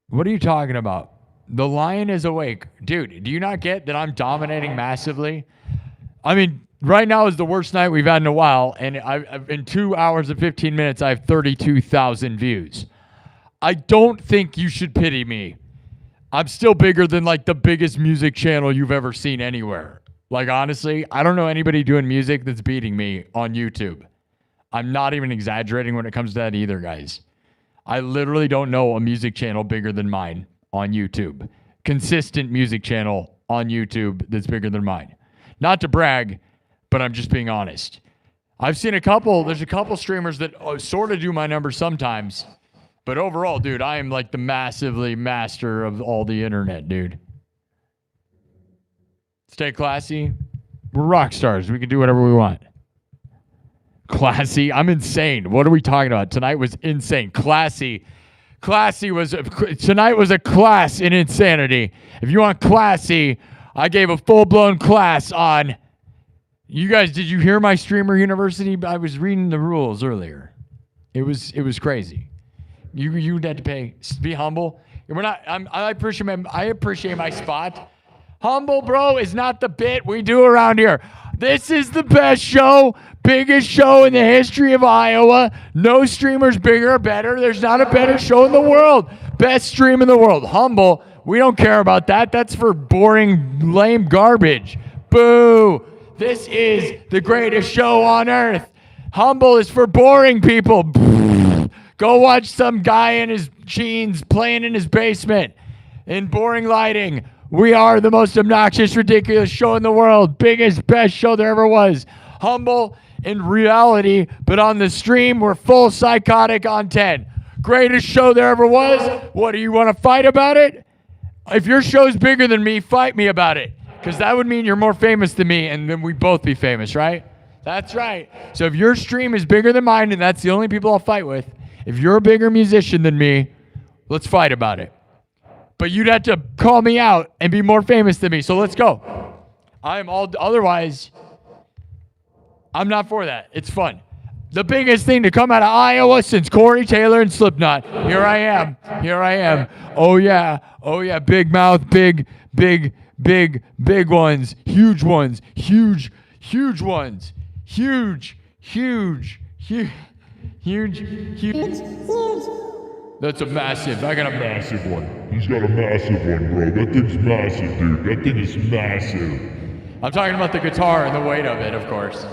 Speaker 1: What are you talking about? The lion is awake. Dude, do you not get that I'm dominating massively? I mean, right now is the worst night we've had in a while, and I've in 2 hours and 15 minutes, I have 32,000 views. I don't think you should pity me. I'm still bigger than like the biggest music channel you've ever seen anywhere. Like, honestly, I don't know anybody doing music that's beating me on YouTube. I'm not even exaggerating when it comes to that either, guys. I literally don't know a music channel bigger than mine on YouTube. consistent music channel on YouTube that's bigger than mine. Not to brag, but I'm just being honest. I've seen there's a couple streamers that sort of do my numbers sometimes, but overall, dude, I am like the massively master of all the internet, dude. Stay classy. We're rock stars. We can do whatever we want. Classy? I'm insane. What are we talking about? Tonight was insane. Classy tonight was a class in insanity. If you want classy, I gave a full-blown class on, you guys, did you hear my streamer university? I was reading the rules earlier. It was crazy. You had to pay, be humble. I appreciate my spot. Humble, bro, is not the bit we do around here. This is the best show, biggest show in the history of Iowa. No streamer's bigger or better. There's not a better show in the world. Best stream in the world. Humble, we don't care about that. That's for boring, lame garbage. Boo. This is the greatest show on earth. Humble is for boring people. Go watch some guy in his jeans playing in his basement in boring lighting. We are the most obnoxious, ridiculous show in the world. Biggest, best show there ever was. Humble in reality, but on the stream, we're full psychotic on 10. Greatest show there ever was. What, do you want to fight about it? If your show's bigger than me, fight me about it. Because that would mean you're more famous than me, and then we'd both be famous, right? That's right. So if your stream is bigger than mine, and that's the only people I'll fight with, if you're a bigger musician than me, let's fight about it. But you'd have to call me out and be more famous than me. So let's go. Otherwise, I'm not for that. It's fun. The biggest thing to come out of Iowa since Corey Taylor and Slipknot. Here I am. Oh yeah. Big mouth, big ones. Huge ones. Huge ones. Huge. That's a massive. I got a massive one.
Speaker 2: He's got a massive one, bro. That thing's massive, dude. That thing is massive.
Speaker 1: I'm talking about the guitar and the weight of it, of course.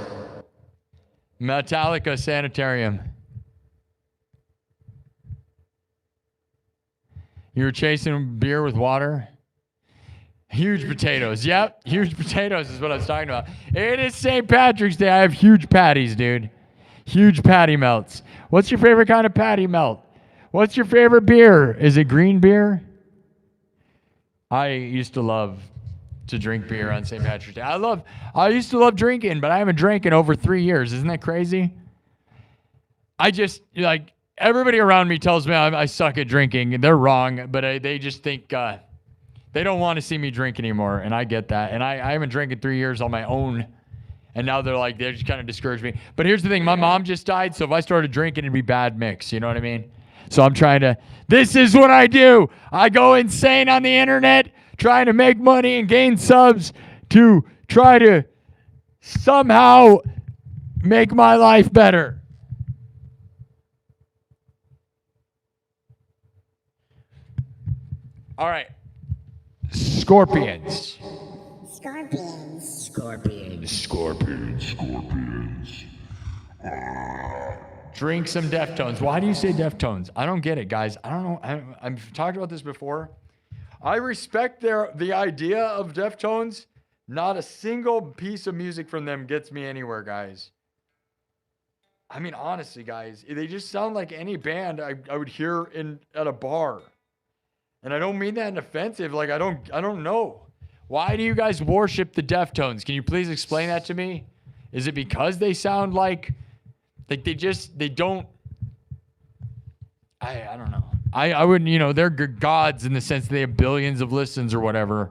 Speaker 1: Metallica Sanitarium. You were chasing beer with water? Huge potatoes. Yep, huge potatoes is what I was talking about. It is St. Patrick's Day. I have huge patties, dude. Huge patty melts. What's your favorite kind of patty melt? What's your favorite beer? Is it green beer? I used to love to drink beer on St. Patrick's Day. I used to love drinking, but I haven't drank in over 3 years. Isn't that crazy? Everybody around me tells me I suck at drinking, and they're wrong, but they just think they don't want to see me drink anymore, and I get that. And I haven't drank in 3 years on my own, and now they're just kind of discouraged me. But here's the thing. My mom just died, so if I started drinking, it'd be bad mix. You know what I mean? So I'm this is what I do. I go insane on the internet, trying to make money and gain subs to try to somehow make my life better. All right. Scorpions. Drink some Deftones. Why do you say Deftones? I don't get it, guys. I don't know. I've talked about this before. I respect the idea of Deftones. Not a single piece of music from them gets me anywhere, guys. I mean, honestly, guys, they just sound like any band I would hear at a bar. And I don't mean that in offensive. Like, I don't know. Why do you guys worship the Deftones? Can you please explain that to me? Is it because they sound like they don't, I don't know. I wouldn't, they're gods in the sense that they have billions of listens or whatever.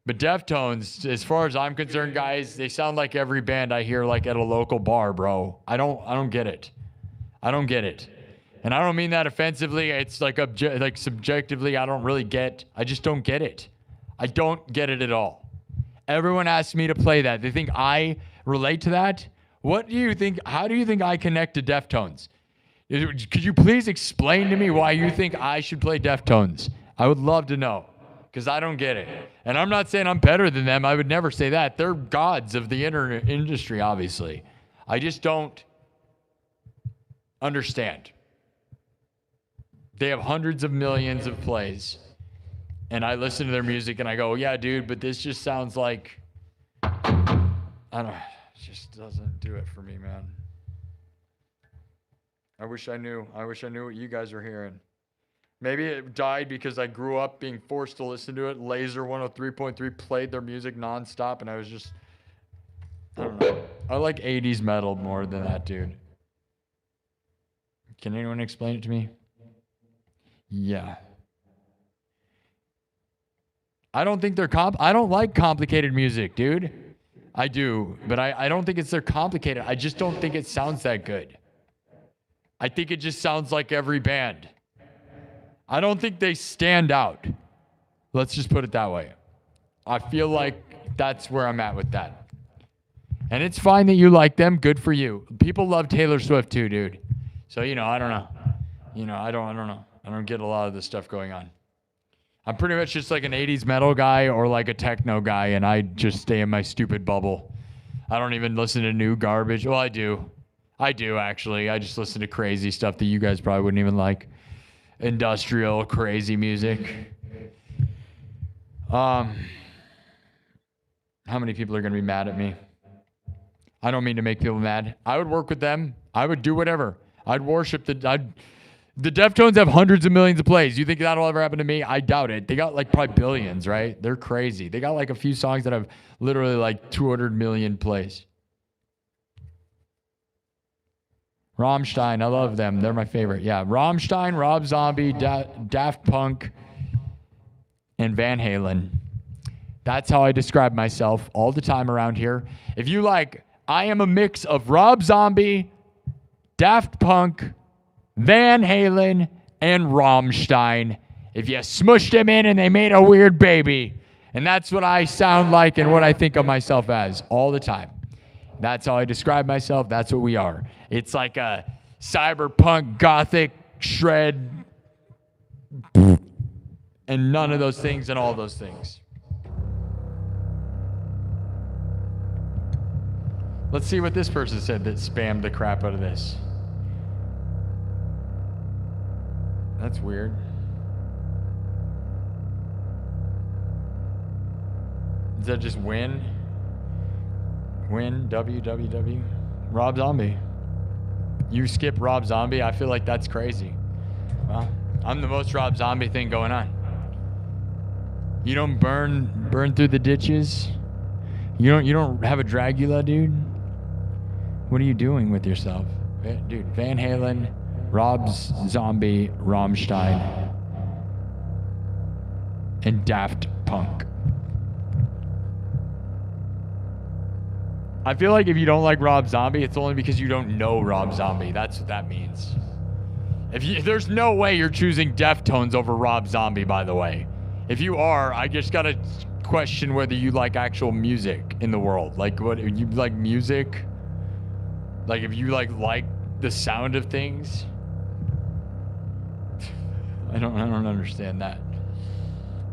Speaker 1: But Deftones, as far as I'm concerned, guys, they sound like every band I hear like at a local bar, bro. I don't get it. I don't get it. And I don't mean that offensively. It's like subjectively, I just don't get it. I don't get it at all. Everyone asks me to play that. They think I relate to that. What do you think? How do you think I connect to Deftones? Could you please explain to me why you think I should play Deftones? I would love to know, because I don't get it. And I'm not saying I'm better than them. I would never say that. They're gods of the internet industry, obviously. I just don't understand. They have hundreds of millions of plays. And I listen to their music and I go, yeah, dude, but this just sounds like, I don't know, it just doesn't do it for me, man. I wish I knew what you guys are hearing. Maybe it died because I grew up being forced to listen to it. Laser 103.3 played their music nonstop, and I was just, I don't know. I like 80s metal more than that, dude. Can anyone explain it to me? Yeah. I don't think they're I don't like complicated music, dude. I do, but I don't think they're complicated. I just don't think it sounds that good. I think it just sounds like every band. I don't think they stand out. Let's just put it that way. I feel like that's where I'm at with that. And it's fine that you like them. Good for you. People love Taylor Swift too, dude. So, I don't know. I don't know. I don't get a lot of this stuff going on. I'm pretty much just like an 80s metal guy or like a techno guy, and I just stay in my stupid bubble. I don't even listen to new garbage. Well, I do, actually. I just listen to crazy stuff that you guys probably wouldn't even like. Industrial, crazy music. How many people are going to be mad at me? I don't mean to make people mad. I would work with them. I would do whatever. I'd worship the Deftones have hundreds of millions of plays. You think that'll ever happen to me? I doubt it. They got like probably billions, right? They're crazy. They got like a few songs that have literally like 200 million plays. Rammstein, I love them. They're my favorite. Yeah, Rammstein, Rob Zombie, Daft Punk, and Van Halen. That's how I describe myself all the time around here. If you like, I am a mix of Rob Zombie, Daft Punk, Van Halen, and Rammstein. If you smushed them in and they made a weird baby. And that's what I sound like and what I think of myself as all the time. That's how I describe myself. That's what we are. It's like a cyberpunk, gothic, shred, and none of those things and all those things. Let's see what this person said that spammed the crap out of this. That's weird. Does that just win? Win, WWW. Rob Zombie. You skip Rob Zombie? I feel like that's crazy. Well, I'm the most Rob Zombie thing going on. You don't burn through the ditches? You don't have a Dragula, dude? What are you doing with yourself? Dude, Van Halen, Rob Zombie, Rammstein, and Daft Punk. I feel like if you don't like Rob Zombie, it's only because you don't know Rob Zombie. That's what that means. There's no way you're choosing Deftones over Rob Zombie, by the way. If you are, I just gotta question whether you like actual music in the world. Like, what you like music? Like, if you like the sound of things. I don't understand that.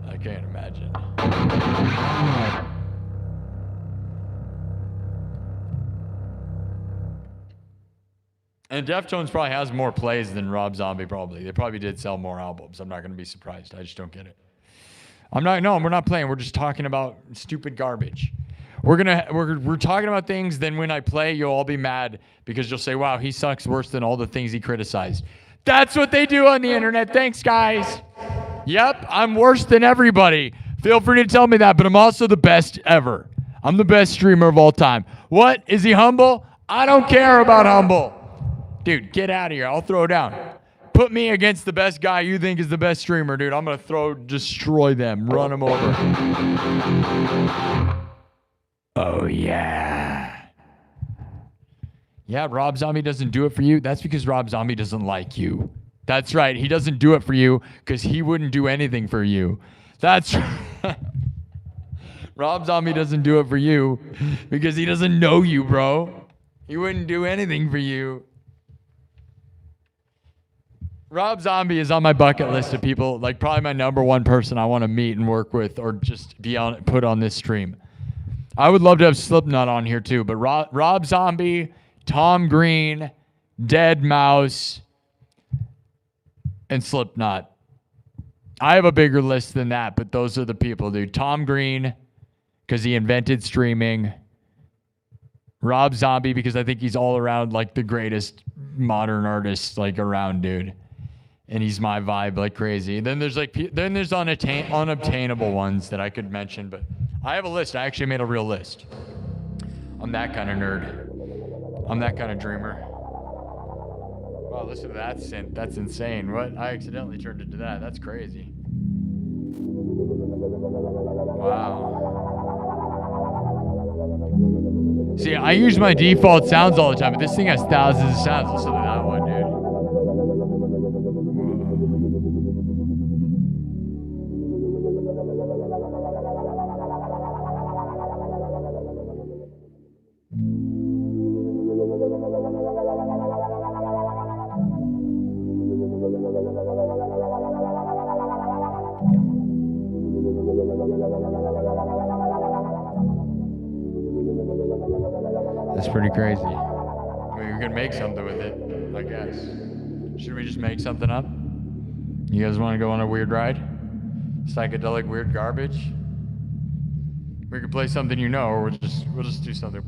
Speaker 1: I can't imagine. And Deftones probably has more plays than Rob Zombie, probably. They probably did sell more albums. I'm not going to be surprised. I just don't get it. We're not playing. We're just talking about stupid garbage. We're talking about things, then when I play, you'll all be mad because you'll say, wow, he sucks worse than all the things he criticized. That's what they do on the internet. Thanks, guys. Yep, I'm worse than everybody. Feel free to tell me that, but I'm also the best ever. I'm the best streamer of all time. What? Is he humble? I don't care about humble. Dude, get out of here. I'll throw down. Put me against the best guy you think is the best streamer, dude. I'm going to destroy them. Run them over. Oh, yeah. Yeah, Rob Zombie doesn't do it for you. That's because Rob Zombie doesn't like you. That's right. He doesn't do it for you because he wouldn't do anything for you. That's right. Rob Zombie doesn't do it for you because he doesn't know you, bro. He wouldn't do anything for you. Rob Zombie is on my bucket list of people, like probably my number one person I want to meet and work with or just put on this stream. I would love to have Slipknot on here too, but Rob Zombie, Tom Green, Dead Mouse, and Slipknot. I have a bigger list than that, but those are the people, dude. Tom Green, because he invented streaming. Rob Zombie, because I think he's all around like the greatest modern artist like around, dude. And he's my vibe like crazy. Then there's unobtainable ones that I could mention, but I have a list. I actually made a real list. I'm that kind of nerd. I'm that kind of dreamer. Wow, listen to that synth. That's insane. What? I accidentally turned into that. That's crazy. Wow. See, I use my default sounds all the time, but this thing has thousands of sounds. Listen to that one, dude. That's pretty crazy. I mean, we can make something with it, I guess. Should we just make something up? You guys want to go on a weird ride? Psychedelic weird garbage? We could play something you know, or we'll just do something.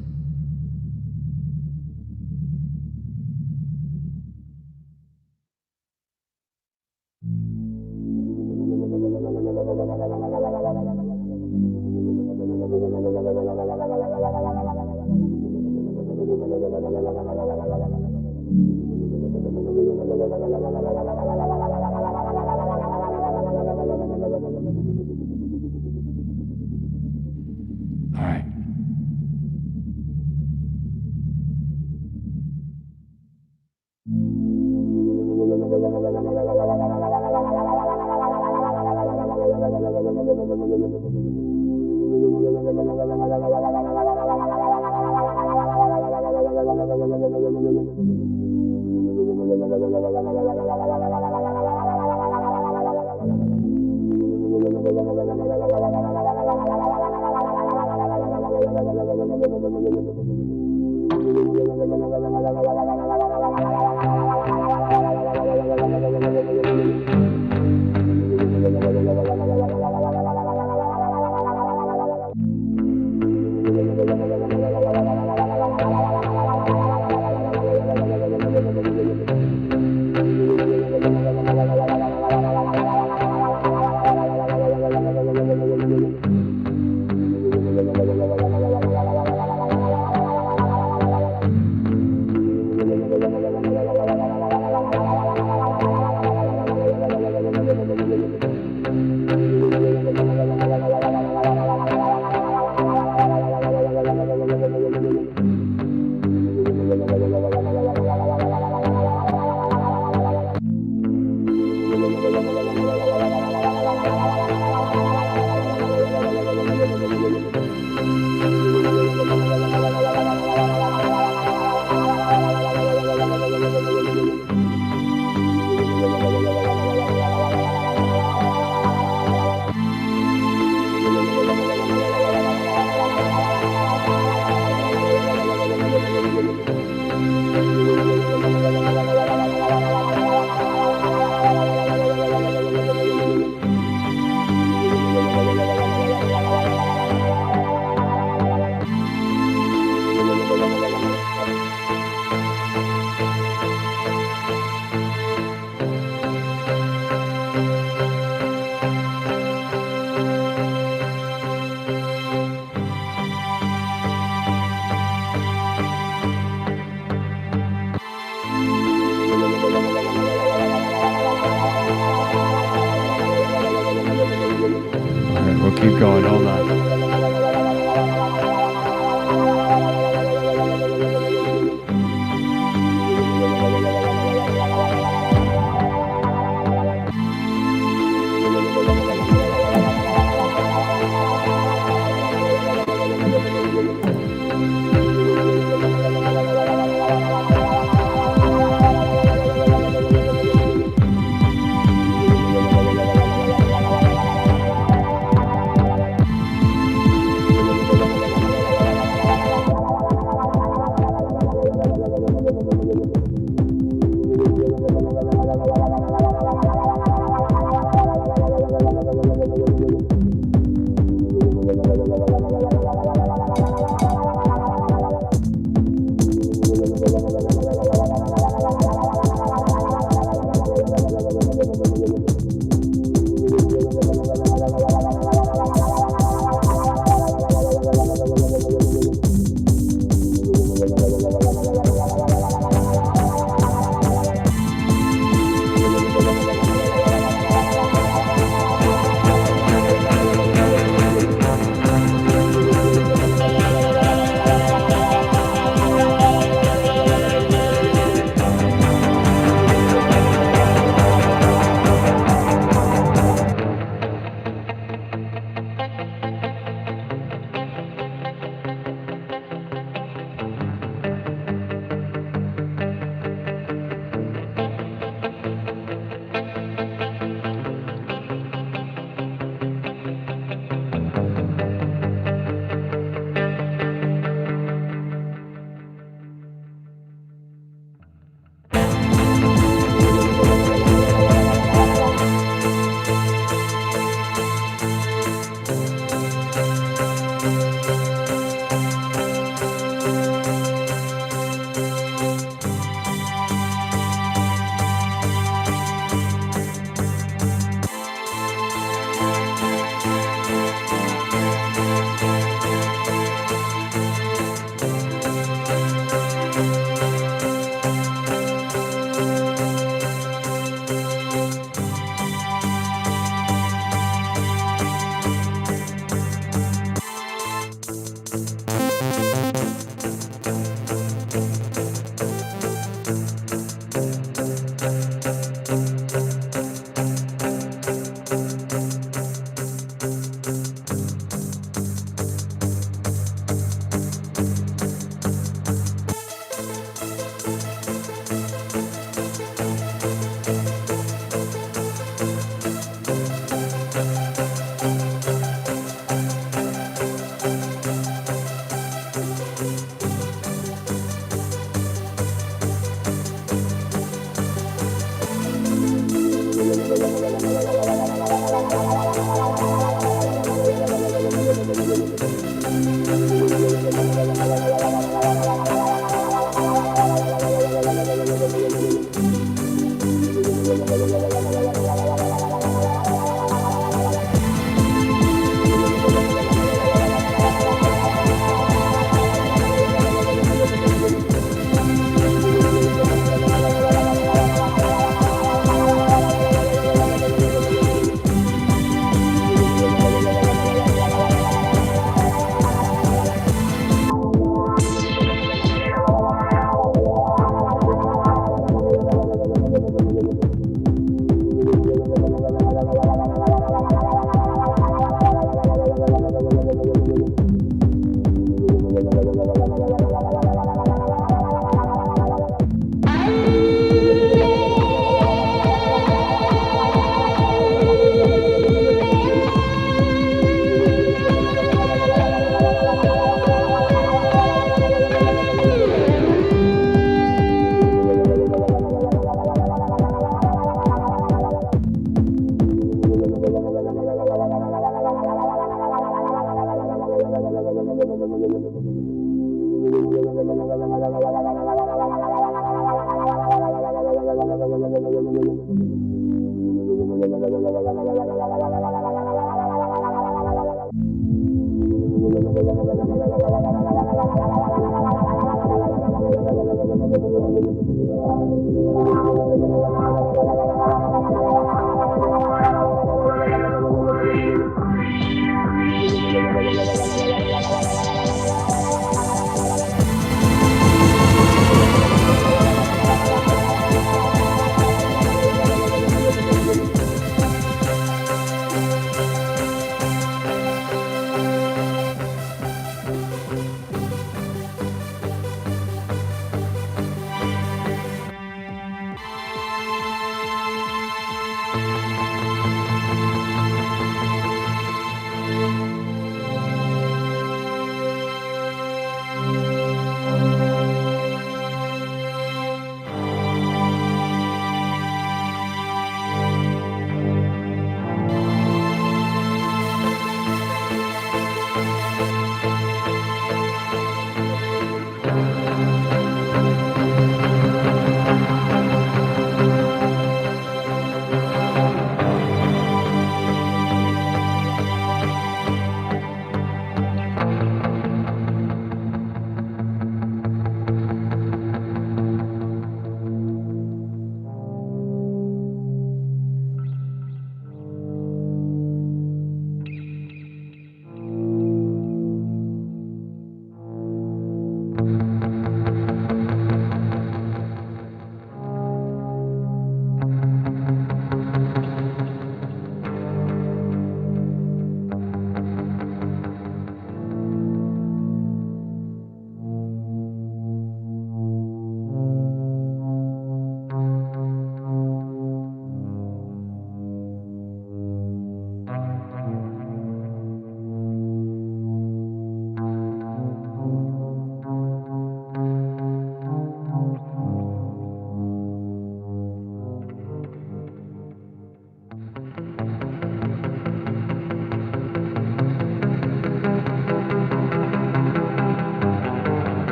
Speaker 1: Keep going, hold on.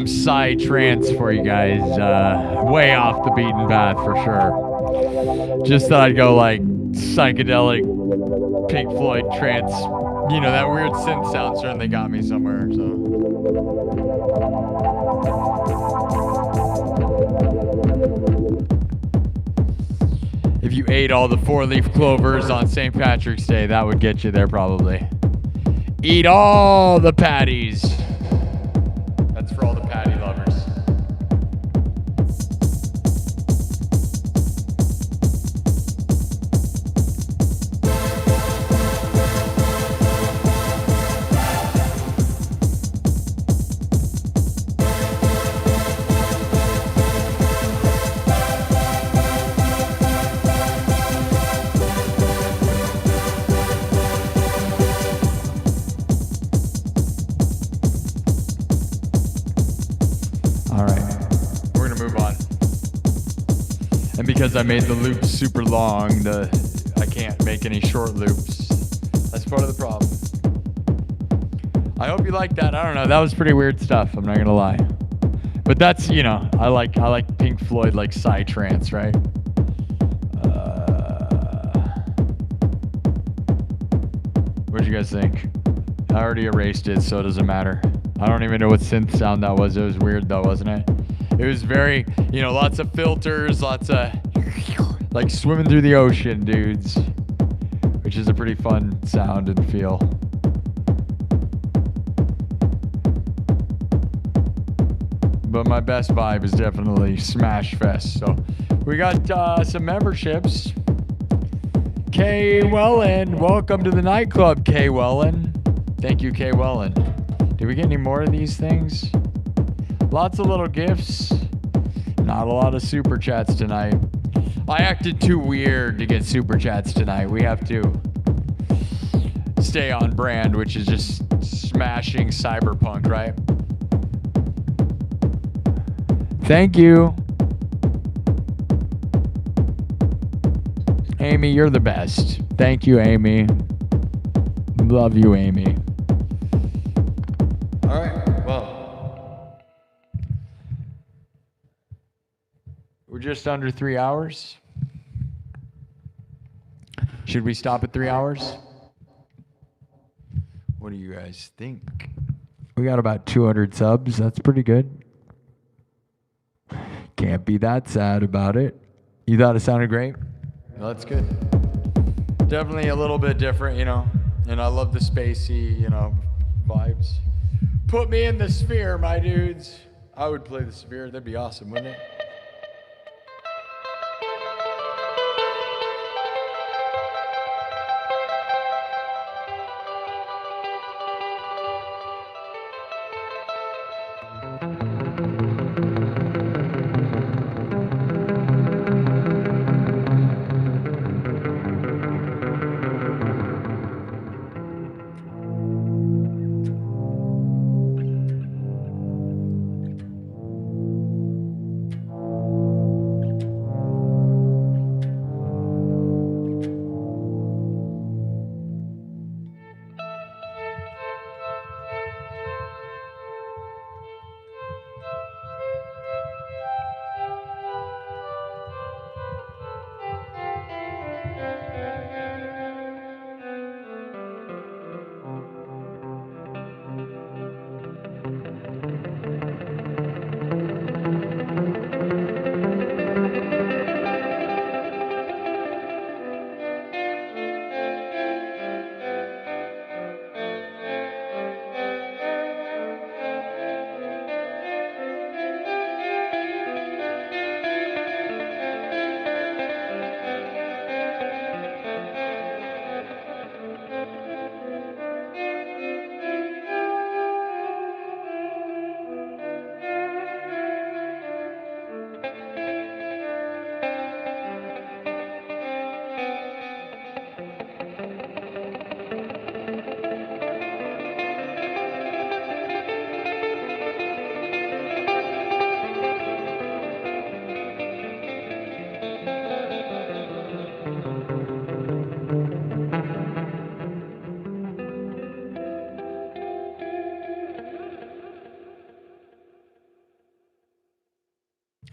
Speaker 1: some psy trance for you guys. Way off the beaten path for sure. Just thought I'd go like psychedelic Pink Floyd trance. You know, that weird synth sound certainly got me somewhere, so. If you ate all the 4-leaf clovers on St. Patrick's Day, that would get you there probably. Eat all the patties. That's for all the patty lovers. Because I made the loops super long, I can't make any short loops. That's part of the problem. I hope you like that. I don't know. That was pretty weird stuff. I'm not gonna lie. But that's, you know, I like Pink Floyd, like psytrance, right? What'd you guys think? I already erased it, so it doesn't matter. I don't even know what synth sound that was. It was weird though, wasn't it? It was very, you know, lots of filters, lots of like swimming through the ocean, dudes, which is a pretty fun sound and feel. But my best vibe is definitely Smash Fest. So we got some memberships. Kay Wellen, welcome to the nightclub, Kay Wellen. Thank you, Kay Wellen. Did we get any more of these things? Lots of little gifts. Not a lot of super chats tonight. I acted too weird to get super chats tonight. We have to stay on brand, which is just smashing cyberpunk, right? Thank you. Amy, you're the best. Thank you, Amy. Love you, Amy. All right, well. We're just under 3 hours. Should we stop at 3 hours? What do you guys think? We got about 200 subs. That's pretty good. Can't be that sad about it. You thought it sounded great? Well, that's good. Definitely a little bit different, you know. And I love the spacey, you know, vibes. Put me in the sphere, my dudes. I would play the sphere. That'd be awesome, wouldn't it?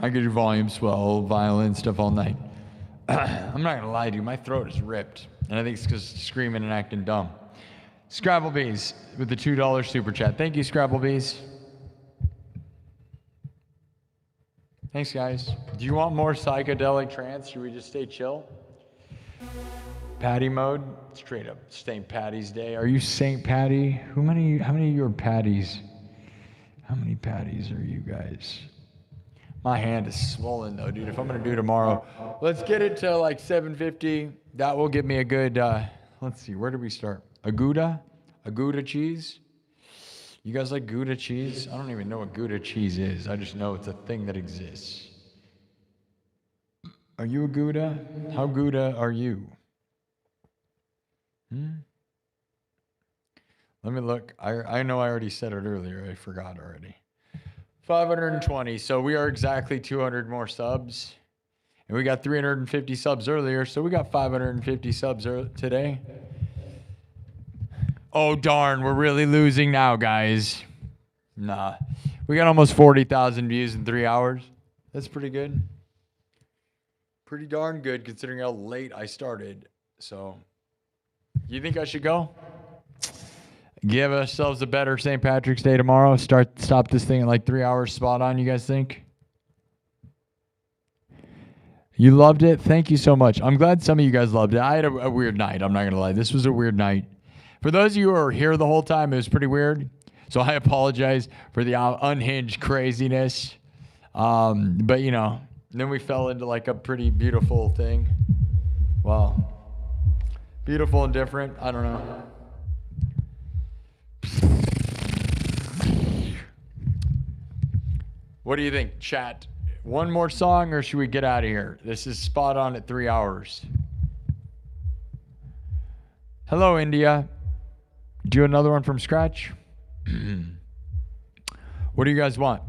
Speaker 1: I could do volume swell, violin stuff all night. I'm not gonna lie to you, my throat is ripped. And I think it's because screaming and acting dumb. Scrabblebees with the $2 super chat. Thank you, Scrabblebees. Thanks, guys. Do you want more psychedelic trance? Should we just stay chill? Patty mode? Straight up St. Patty's Day. Are you St. Patty? How many of you are patties? How many patties are you guys? My hand is swollen though, dude. If I'm gonna do tomorrow, let's get it to like 750. That will give me a good, let's see, where did we start? A Gouda cheese? You guys like Gouda cheese? I don't even know what Gouda cheese is. I just know it's a thing that exists. Are you a Gouda? How Gouda are you? Let me look. I know I already said it earlier. I forgot already. 520. So we are exactly 200 more subs. And we got 350 subs earlier. So we got 550 subs today. Oh, darn. We're really losing now, guys. Nah. We got almost 40,000 views in 3 hours. That's pretty good. Pretty darn good considering how late I started. So, you think I should go? Give ourselves a better St. Patrick's Day tomorrow. Stop this thing in like 3 hours spot on, you guys think? You loved it? Thank you so much. I'm glad some of you guys loved it. I had a weird night. I'm not going to lie. This was a weird night. For those of you who are here the whole time, it was pretty weird. So I apologize for the unhinged craziness. But, you know, then we fell into like a pretty beautiful thing. Wow. Beautiful and different. I don't know. What do you think, chat? One more song or should we get out of here? This is spot on at 3 hours. Hello, India. Do another one from scratch? What do you guys want?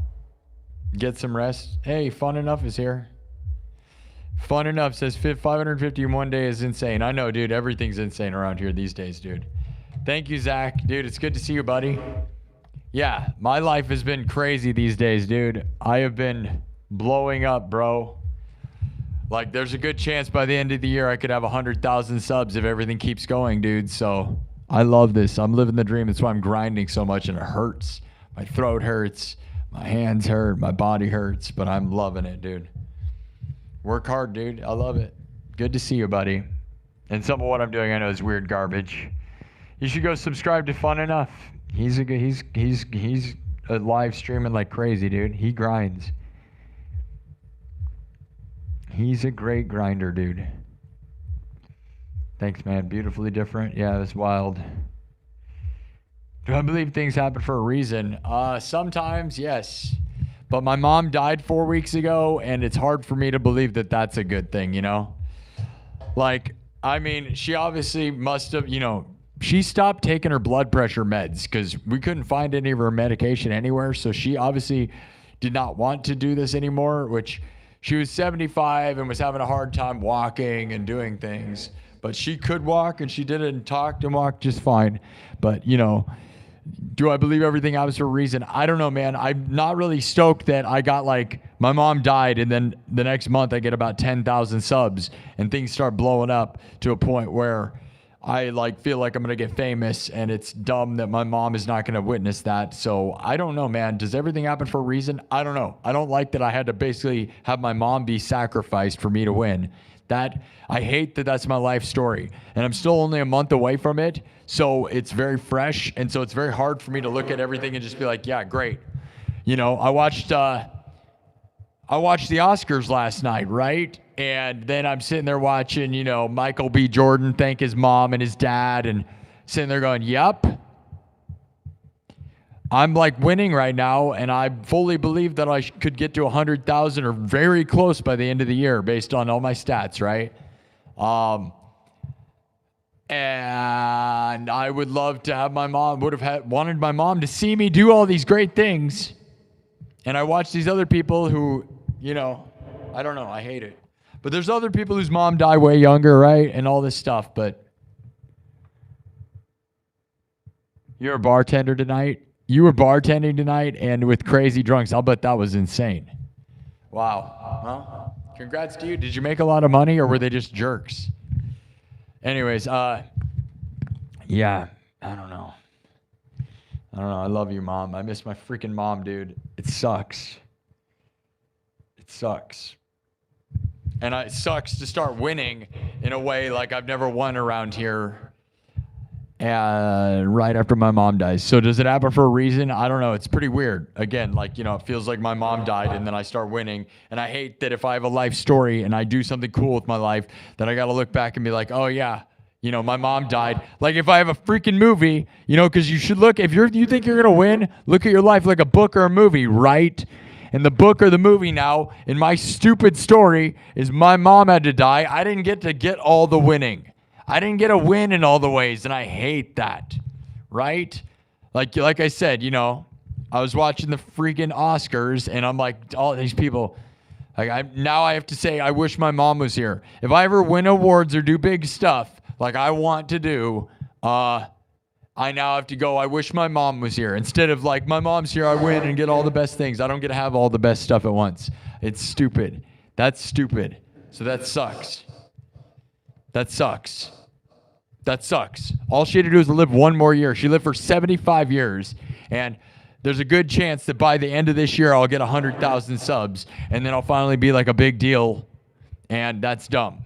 Speaker 1: Get some rest? Hey, Fun Enough is here. Fun Enough says 550 in one day is insane. I know, dude. Everything's insane around here these days, dude. Thank you, Zach. Dude, it's good to see you, buddy. Yeah, my life has been crazy these days, dude. I have been blowing up, bro. Like, there's a good chance by the end of the year I could have 100,000 subs if everything keeps going, dude. So I love this. I'm living the dream. That's why I'm grinding so much, and it hurts. My throat hurts. My hands hurt. My body hurts, but I'm loving it, dude. Work hard, dude. I love it. Good to see you, buddy. And some of what I'm doing I know is weird garbage. You should go subscribe to Fun Enough. He's a live streaming like crazy, dude. He grinds. He's a great grinder, dude. Thanks, man. Beautifully different. Yeah, it's wild. Do I believe things happen for a reason? Sometimes, yes. But my mom died 4 weeks ago, and it's hard for me to believe that that's a good thing, you know? Like, I mean, she obviously must have, you know, she stopped taking her blood pressure meds because we couldn't find any of her medication anywhere. So she obviously did not want to do this anymore, which she was 75 and was having a hard time walking and doing things. But she could walk, and she did it and talked and walked just fine. But, you know, do I believe everything happens for a reason? I don't know, man. I'm not really stoked that I got like, my mom died and then the next month I get about 10,000 subs and things start blowing up to a point where I like feel like I'm going to get famous, and it's dumb that my mom is not going to witness that. So I don't know, man. Does everything happen for a reason? I don't know. I don't like that I had to basically have my mom be sacrificed for me to win. That I hate that that's my life story, and I'm still only a month away from it. So it's very fresh. And so it's very hard for me to look at everything and just be like, yeah, great. You know, I watched the Oscars last night, right? And then I'm sitting there watching, you know, Michael B. Jordan thank his mom and his dad, and sitting there going, yep. I'm like winning right now, and I fully believe that I could get to 100,000 or very close by the end of the year based on all my stats, right? And I would love to have wanted my mom to see me do all these great things. And I watch these other people who, you know, I don't know, I hate it. But there's other people whose mom died way younger, right? And all this stuff, but you're a bartender tonight? You were bartending tonight and with crazy drunks. I'll bet that was insane. Wow. Well, congrats to you. Did you make a lot of money or were they just jerks? Anyways, yeah, I don't know. I love you, Mom. I miss my freaking mom, dude. It sucks. It sucks. And it sucks to start winning in a way like I've never won around here. And right after my mom dies. So does it happen for a reason? I don't know. It's pretty weird. Again, like, it feels like my mom died and then I start winning. And I hate that if I have a life story and I do something cool with my life, that I got to look back and be like, oh yeah, my mom died. Like if I have a freaking movie, because you should look, if you think you're going to win, look at your life like a book or a movie, right? And the book or the movie now, in my stupid story, is my mom had to die. I didn't get all the winning. I didn't get a win in all the ways, and I hate that, right? Like I said, I was watching the freaking Oscars, and I'm like, all these people, now I have to say, I wish my mom was here. If I ever win awards or do big stuff like I want to do, I now have to go, I wish my mom was here. Instead of like, my mom's here, I win and get all the best things. I don't get to have all the best stuff at once. It's stupid. That's stupid. So that sucks. That sucks. That sucks. All she had to do is live one more year. She lived for 75 years. And there's a good chance that by the end of this year, I'll get 100,000 subs. And then I'll finally be like a big deal. And that's dumb.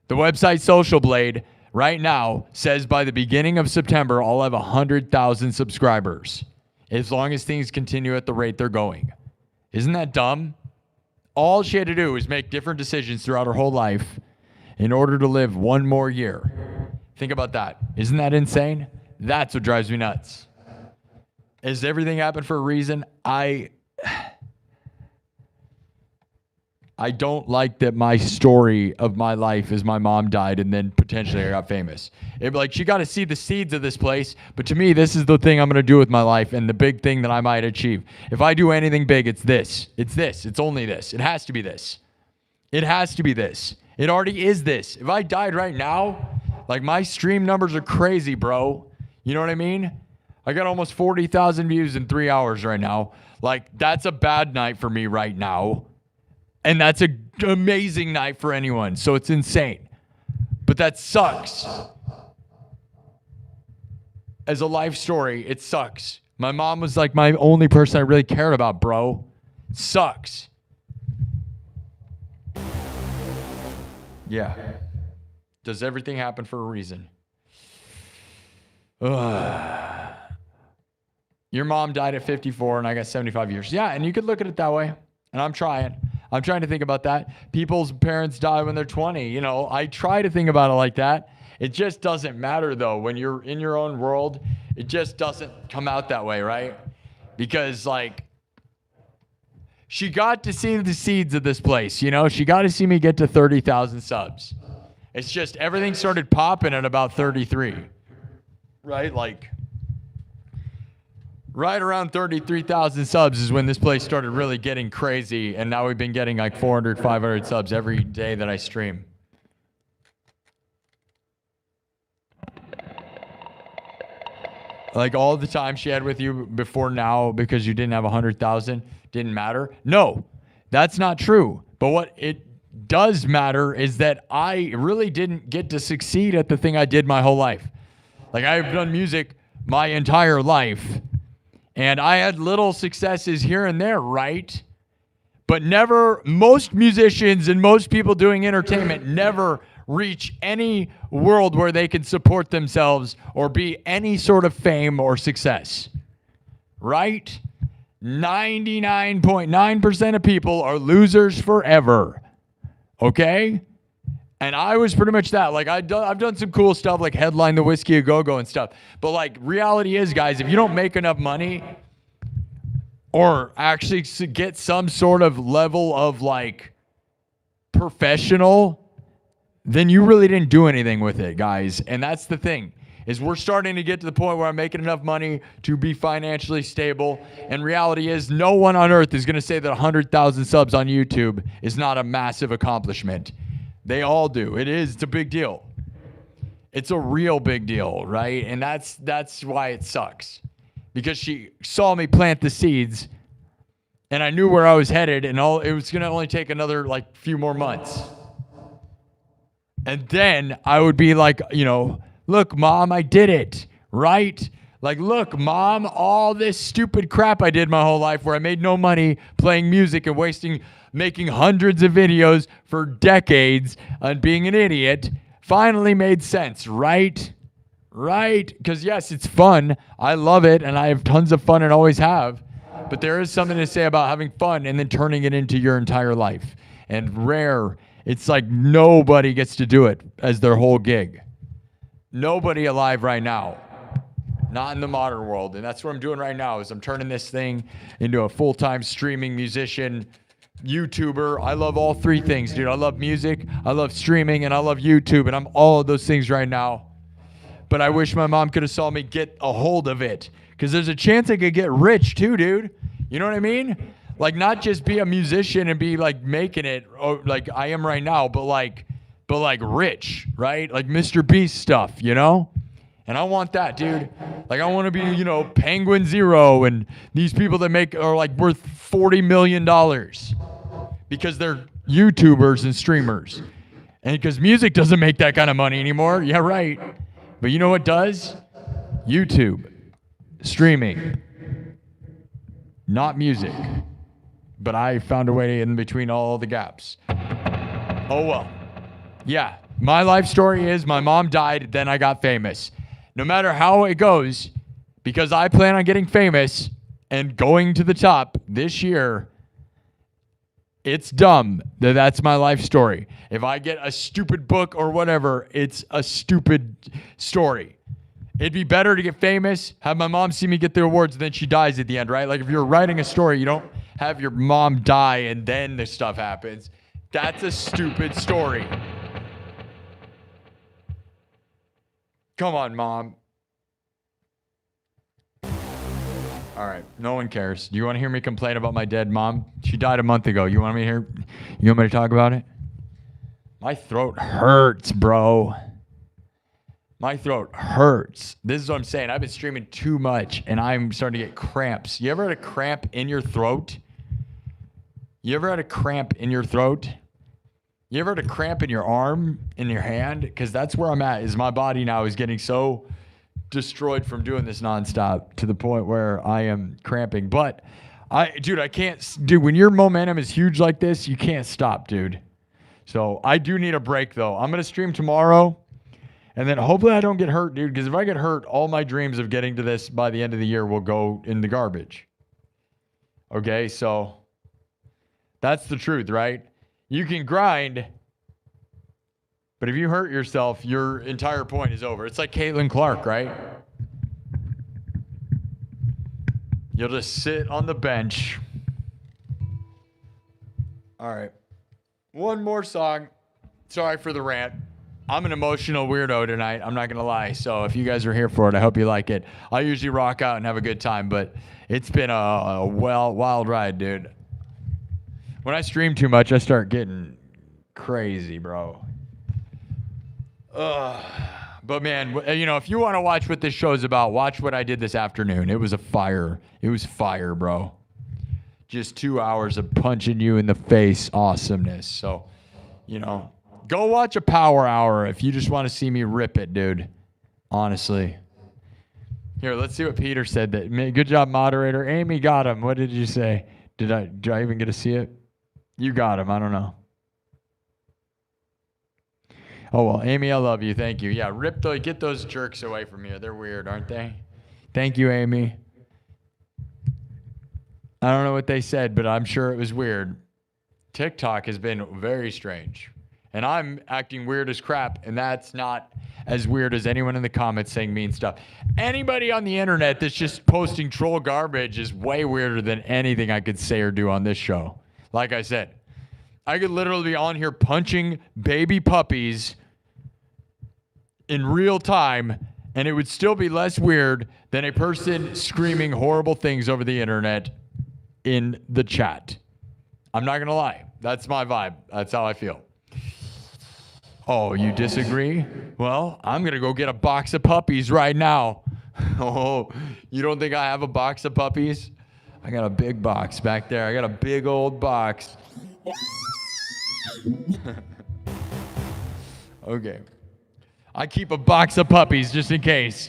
Speaker 1: The website Social Blade right now says by the beginning of September, I'll have 100,000 subscribers. As long as things continue at the rate they're going. Isn't that dumb? All she had to do was make different decisions throughout her whole life in order to live one more year. Think about that. Isn't that insane? That's what drives me nuts. Does everything happen for a reason? I don't like that my story of my life is my mom died and then potentially I got famous. She got to see the seeds of this place, but to me, this is the thing I'm going to do with my life and the big thing that I might achieve. If I do anything big, it's this. It's this. It's only this. It has to be this. It has to be this. It already is this. If I died right now, my stream numbers are crazy, bro. You know what I mean? I got almost 40,000 views in 3 hours right now. That's a bad night for me right now. And that's an amazing night for anyone. So it's insane. But that sucks. As a life story, it sucks. My mom was my only person I really cared about, bro. It sucks. Yeah. Does everything happen for a reason? Ugh. Your mom died at 54 and I got 75 years. Yeah, and you could look at it that way. And I'm trying to think about that. People's parents die when they're 20. I try to think about it like that. It just doesn't matter, though. When you're in your own world, it just doesn't come out that way, right? Because, she got to see the seeds of this place, She got to see me get to 30,000 subs. It's just everything started popping at about 33, right? Right around 33,000 subs is when this place started really getting crazy. And now we've been getting 400, 500 subs every day that I stream. All the time she had with you before now because you didn't have 100,000 didn't matter. No, that's not true. But what it does matter is that I really didn't get to succeed at the thing I did my whole life. I've done music my entire life. And I had little successes here and there, right? But never, most musicians and most people doing entertainment never reach any world where they can support themselves or be any sort of fame or success, right? 99.9% of people are losers forever, okay? And I was pretty much that. I've done some cool stuff headline the Whiskey A Go-Go and stuff. But reality is, guys, if you don't make enough money or actually get some sort of level of professional, then you really didn't do anything with it, guys. And that's the thing, is we're starting to get to the point where I'm making enough money to be financially stable. And reality is, no one on earth is going to say that 100,000 subs on YouTube is not a massive accomplishment. They all do. It's a big deal. It's a real big deal, right? And that's why it sucks. Because she saw me plant the seeds And I knew where I was headed, and it was going to only take another like few more months. And then I would be like, look, Mom, I did it, right? Like, look, Mom, all this stupid crap I did my whole life where I made no money playing music and making hundreds of videos for decades and being an idiot finally made sense, right? Right? Because yes, it's fun. I love it, and I have tons of fun and always have. But there is something to say about having fun and then turning it into your entire life. And it's like nobody gets to do it as their whole gig. Nobody alive right now. Not in the modern world. And that's what I'm doing right now is I'm turning this thing into a full-time streaming musician, YouTuber. I love all three things, dude. I love music, I love streaming, and I love YouTube. And I'm all of those things right now. But I wish my mom could have saw me get a hold of it. Because there's a chance I could get rich too, dude. You know what I mean? Like, not just be a musician and be like making it like I am right now, but like rich, right? Like Mr. Beast stuff, And I want that, dude. Like, I want to be, Penguin Zero and these people that are like worth $40 million because they're YouTubers and streamers. And because music doesn't make that kind of money anymore. Yeah, right. But you know what does? YouTube. Streaming. Not music. But I found a way in between all the gaps. Oh, well. Yeah. My life story is my mom died, then I got famous. No matter how it goes, because I plan on getting famous and going to the top this year, it's dumb that that's my life story. If I get a stupid book or whatever, it's a stupid story. It'd be better to get famous, have my mom see me get the awards, and then she dies at the end, right? Like if you're writing a story, you don't have your mom die and then this stuff happens. That's a stupid story. Come on, Mom. All right, no one cares. Do you want to hear me complain about my dead mom? She died a month ago. You want me to talk about it? My throat hurts, bro. My throat hurts. This is what I'm saying. I've been streaming too much, and I'm starting to get cramps. You ever had a cramp in your throat? You ever had a cramp in your throat? You ever had a cramp in your arm, in your hand? Because that's where I'm at, is my body now is getting so destroyed from doing this nonstop to the point where I am cramping. But, I can't, when your momentum is huge like this, you can't stop, dude. So I do need a break, though. I'm going to stream tomorrow, and then hopefully I don't get hurt, dude, because if I get hurt, all my dreams of getting to this by the end of the year will go in the garbage. Okay, so that's the truth, right? You can grind, but if you hurt yourself, your entire point is over. It's like Caitlin Clark, right? You'll just sit on the bench. All right. One more song. Sorry for the rant. I'm an emotional weirdo tonight. I'm not going to lie. So if you guys are here for it, I hope you like it. I usually rock out and have a good time, but it's been a wild ride, dude. When I stream too much, I start getting crazy, bro. But man, if you want to watch what this show's about, watch what I did this afternoon. It was a fire. It was fire, bro. Just 2 hours of punching you in the face awesomeness. So, go watch a Power Hour if you just want to see me rip it, dude. Honestly. Here, let's see what Peter said. Good job, moderator. Amy got him. What did you say? Did I even get to see it? You got him. I don't know. Oh, well, Amy, I love you. Thank you. Yeah, get those jerks away from here. They're weird, aren't they? Thank you, Amy. I don't know what they said, but I'm sure it was weird. TikTok has been very strange. And I'm acting weird as crap, and that's not as weird as anyone in the comments saying mean stuff. Anybody on the internet that's just posting troll garbage is way weirder than anything I could say or do on this show. Like I said, I could literally be on here punching baby puppies in real time, and it would still be less weird than a person screaming horrible things over the internet in the chat. I'm not going to lie. That's my vibe. That's how I feel. Oh, you disagree? Well, I'm going to go get a box of puppies right now. Oh, you don't think I have a box of puppies? I got a big box back there. I got a big old box. Okay. I keep a box of puppies just in case.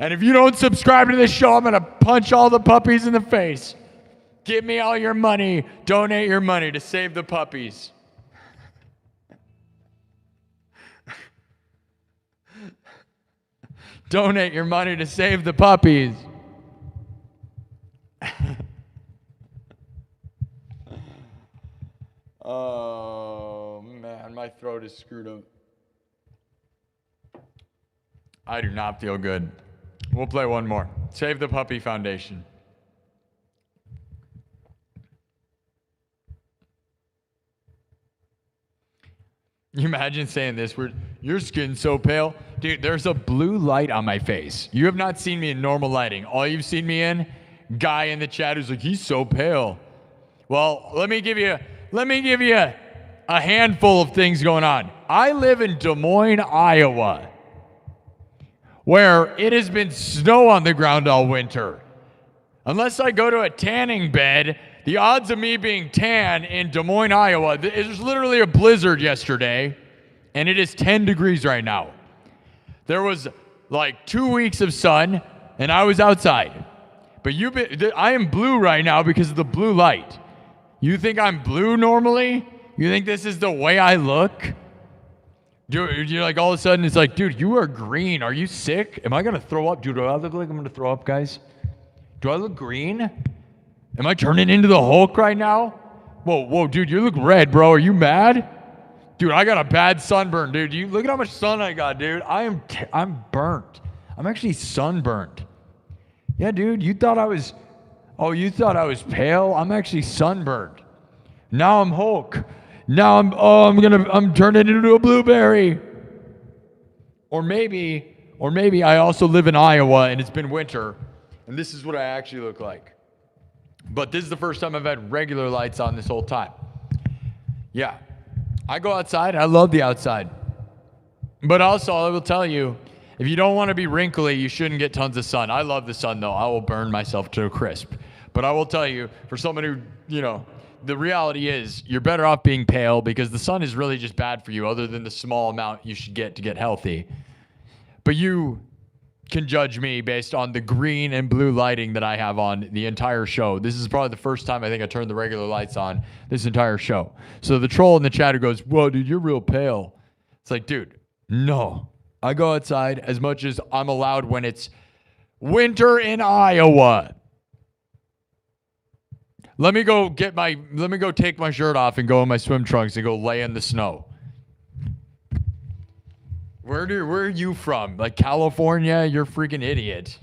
Speaker 1: And if you don't subscribe to this show, I'm going to punch all the puppies in the face. Give me all your money. Donate your money to save the puppies. Donate your money to save the puppies. Oh, man, my throat is screwed up. I do not feel good. We'll play one more. Save the Puppy Foundation. You imagine saying this, your skin's so pale. Dude, there's a blue light on my face. You have not seen me in normal lighting. All you've seen me in, guy in the chat who's like, he's so pale. Well, let me give you a handful of things going on. I live in Des Moines, Iowa, where it has been snow on the ground all winter. Unless I go to a tanning bed, the odds of me being tan in Des Moines, Iowa, it was literally a blizzard yesterday, and it is 10 degrees right now. There was like 2 weeks of sun, and I was outside. But I am blue right now because of the blue light. You think I'm blue normally? You think this is the way I look? You're like, all of a sudden, it's like, dude, you are green. Are you sick? Am I going to throw up? Dude, do I look like I'm going to throw up, guys? Do I look green? Am I turning into the Hulk right now? Whoa, dude, you look red, bro. Are you mad? Dude, I got a bad sunburn, dude. You look at how much sun I got, dude. I'm burnt. I'm actually sunburnt. Yeah, dude, you thought I was pale? I'm actually sunburned. Now I'm Hulk. Now I'm turning into a blueberry. Or maybe I also live in Iowa and it's been winter, and this is what I actually look like. But this is the first time I've had regular lights on this whole time. Yeah. I go outside. I love the outside. But also, I will tell you, if you don't want to be wrinkly, you shouldn't get tons of sun. I love the sun, though. I will burn myself to a crisp. But I will tell you, for someone who, the reality is you're better off being pale because the sun is really just bad for you other than the small amount you should get to get healthy. But you can judge me based on the green and blue lighting that I have on the entire show. This is probably the first time I think I turned the regular lights on this entire show. So the troll in the chat who goes, whoa, dude, you're real pale. It's like, dude, no. I go outside as much as I'm allowed when it's winter in Iowa. Let me go take my shirt off and go in my swim trunks and go lay in the snow. Where are you from? Like California? You're a freaking idiot.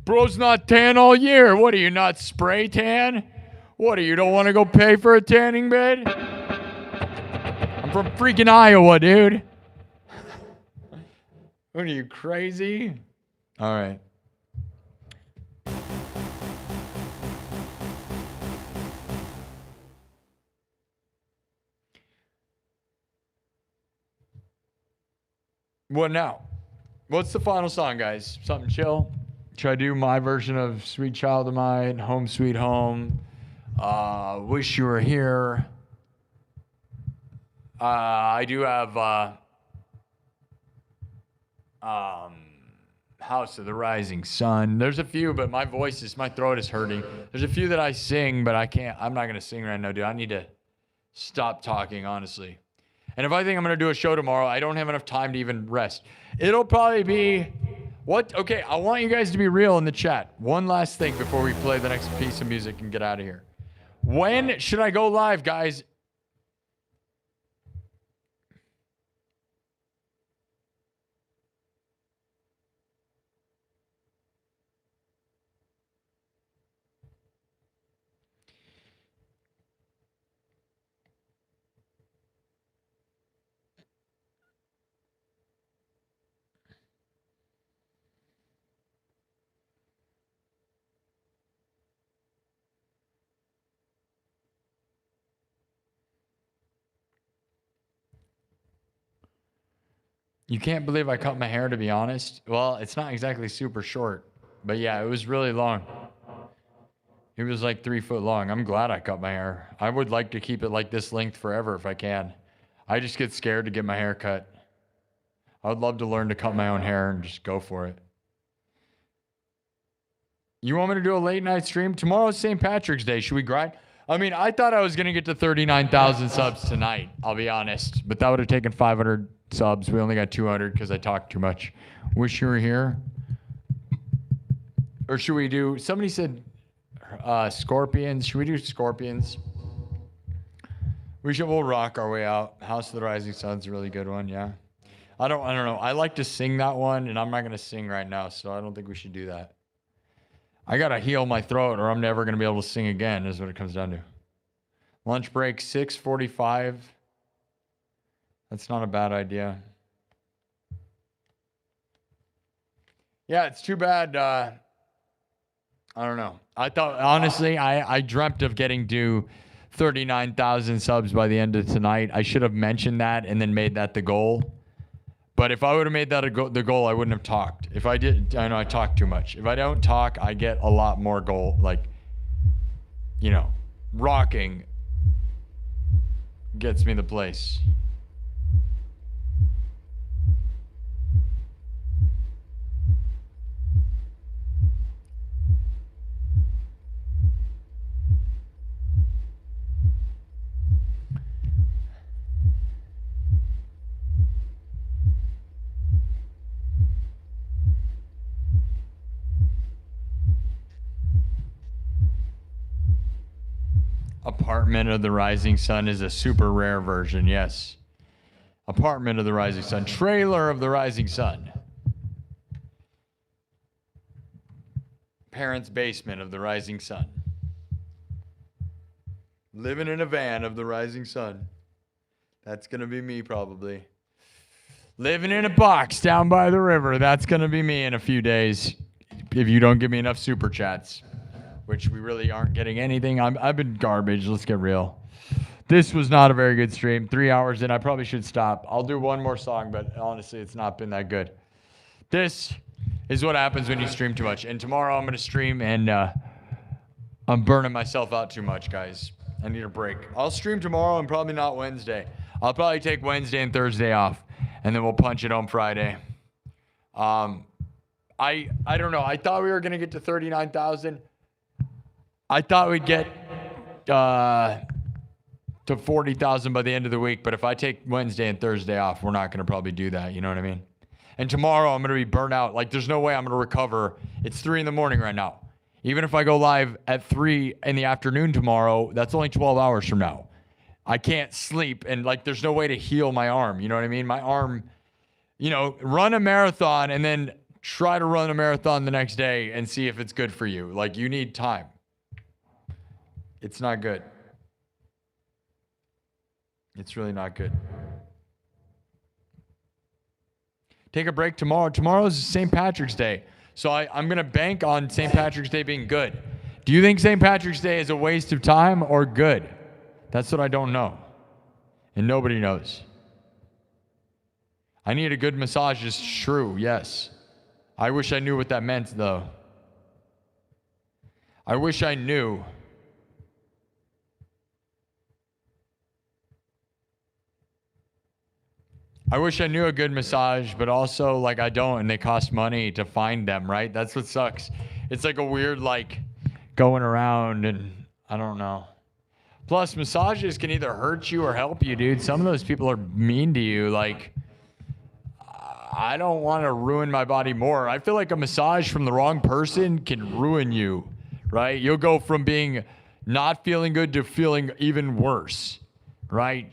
Speaker 1: Bro's not tan all year. What are you, not spray tan? What are you, don't want to go pay for a tanning bed? I'm from freaking Iowa, dude. What are you, crazy? All right. What now? What's the final song, guys? Something chill? Should I do my version of Sweet Child of Mine, Home Sweet Home, Wish You Were Here? I do have House of the Rising Sun. There's a few, but my throat is hurting. There's a few that I sing, but I'm not going to sing right now, dude. I need to stop talking, honestly. And if I think I'm going to do a show tomorrow, I don't have enough time to even rest. It'll probably be... What? Okay, I want you guys to be real in the chat. One last thing before we play the next piece of music and get out of here. When should I go live, guys? You can't believe I cut my hair, to be honest. Well, it's not exactly super short, but yeah, it was really long. It was like 3 foot long. I'm glad I cut my hair. I would like to keep it like this length forever if I can. I just get scared to get my hair cut. I would love to learn to cut my own hair and just go for it. You want me to do a late night stream? Tomorrow's St. Patrick's Day. Should we grind? I mean, I thought I was going to get to 39,000 subs tonight, I'll be honest. But that would have taken 500 subs. We only got 200 because I talked too much. Wish you were here. Or should we do, somebody said Scorpions. Should we do Scorpions? We'll rock our way out. House of the Rising Sun's a really good one, yeah. I don't know. I like to sing that one, and I'm not going to sing right now, so I don't think we should do that. I got to heal my throat, or I'm never going to be able to sing again, is what it comes down to. Lunch break, 6:45. That's not a bad idea. Yeah, it's too bad. I don't know. I thought, honestly, I dreamt of getting to 39,000 subs by the end of tonight. I should have mentioned that and then made that the goal. But if I would have made that the goal, I wouldn't have talked. If I did, I know I talk too much. If I don't talk, I get a lot more goal. Like, you know, rocking gets me the place. Apartment of the Rising Sun is a super rare version, yes. Apartment of the Rising Sun. Trailer of the Rising Sun. Parents' basement of the Rising Sun. Living in a van of the Rising Sun. That's going to be me probably. Living in a box down by the river. That's going to be me in a few days. If you don't give me enough super chats. Which we really aren't getting anything. I've been garbage. Let's get real. This was not a very good stream. 3 hours in. I probably should stop. I'll do one more song, but honestly, it's not been that good. This is what happens when you stream too much. And tomorrow I'm going to stream, and I'm burning myself out too much, guys. I need a break. I'll stream tomorrow and probably not Wednesday. I'll probably take Wednesday and Thursday off, and then we'll punch it on Friday. I don't know. I thought we were going to get to 39,000. I thought we'd get to 40,000 by the end of the week, but if I take Wednesday and Thursday off, we're not going to probably do that. You know what I mean? And tomorrow I'm going to be burnt out. Like, there's no way I'm going to recover. It's 3 in the morning right now. Even if I go live at 3 in the afternoon tomorrow, that's only 12 hours from now. I can't sleep, and like, there's no way to heal my arm. You know what I mean? My arm, you know, run a marathon and then try to run a marathon the next day and see if it's good for you. Like, you need time. It's not good. It's really not good. Take a break tomorrow. Tomorrow's St. Patrick's Day. So I'm going to bank on St. Patrick's Day being good. Do you think St. Patrick's Day is a waste of time or good? That's what I don't know. And nobody knows. I need a good massage is true, yes. I wish I knew what that meant, though. I wish I knew. I wish I knew a good massage, but also, like, I don't, and they cost money to find them, right? That's what sucks. It's like a weird, like, going around, and I don't know. Plus, massages can either hurt you or help you, dude. Some of those people are mean to you. Like, I don't want to ruin my body more. I feel like a massage from the wrong person can ruin you, right? You'll go from being not feeling good to feeling even worse, right?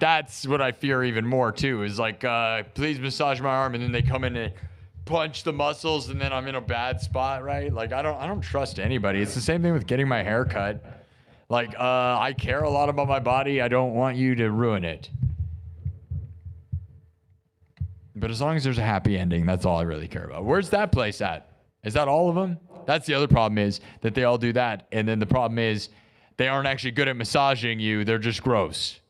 Speaker 1: That's what I fear even more too, is like, please massage my arm, and then they come in and punch the muscles, and then I'm in a bad spot, right? Like, I don't trust anybody. It's the same thing with getting my hair cut. Like, I care a lot about my body. I don't want you to ruin it. But as long as there's a happy ending, that's all I really care about. Where's that place at? Is that all of them? That's the other problem, is that they all do that. And then the problem is they aren't actually good at massaging you. They're just gross.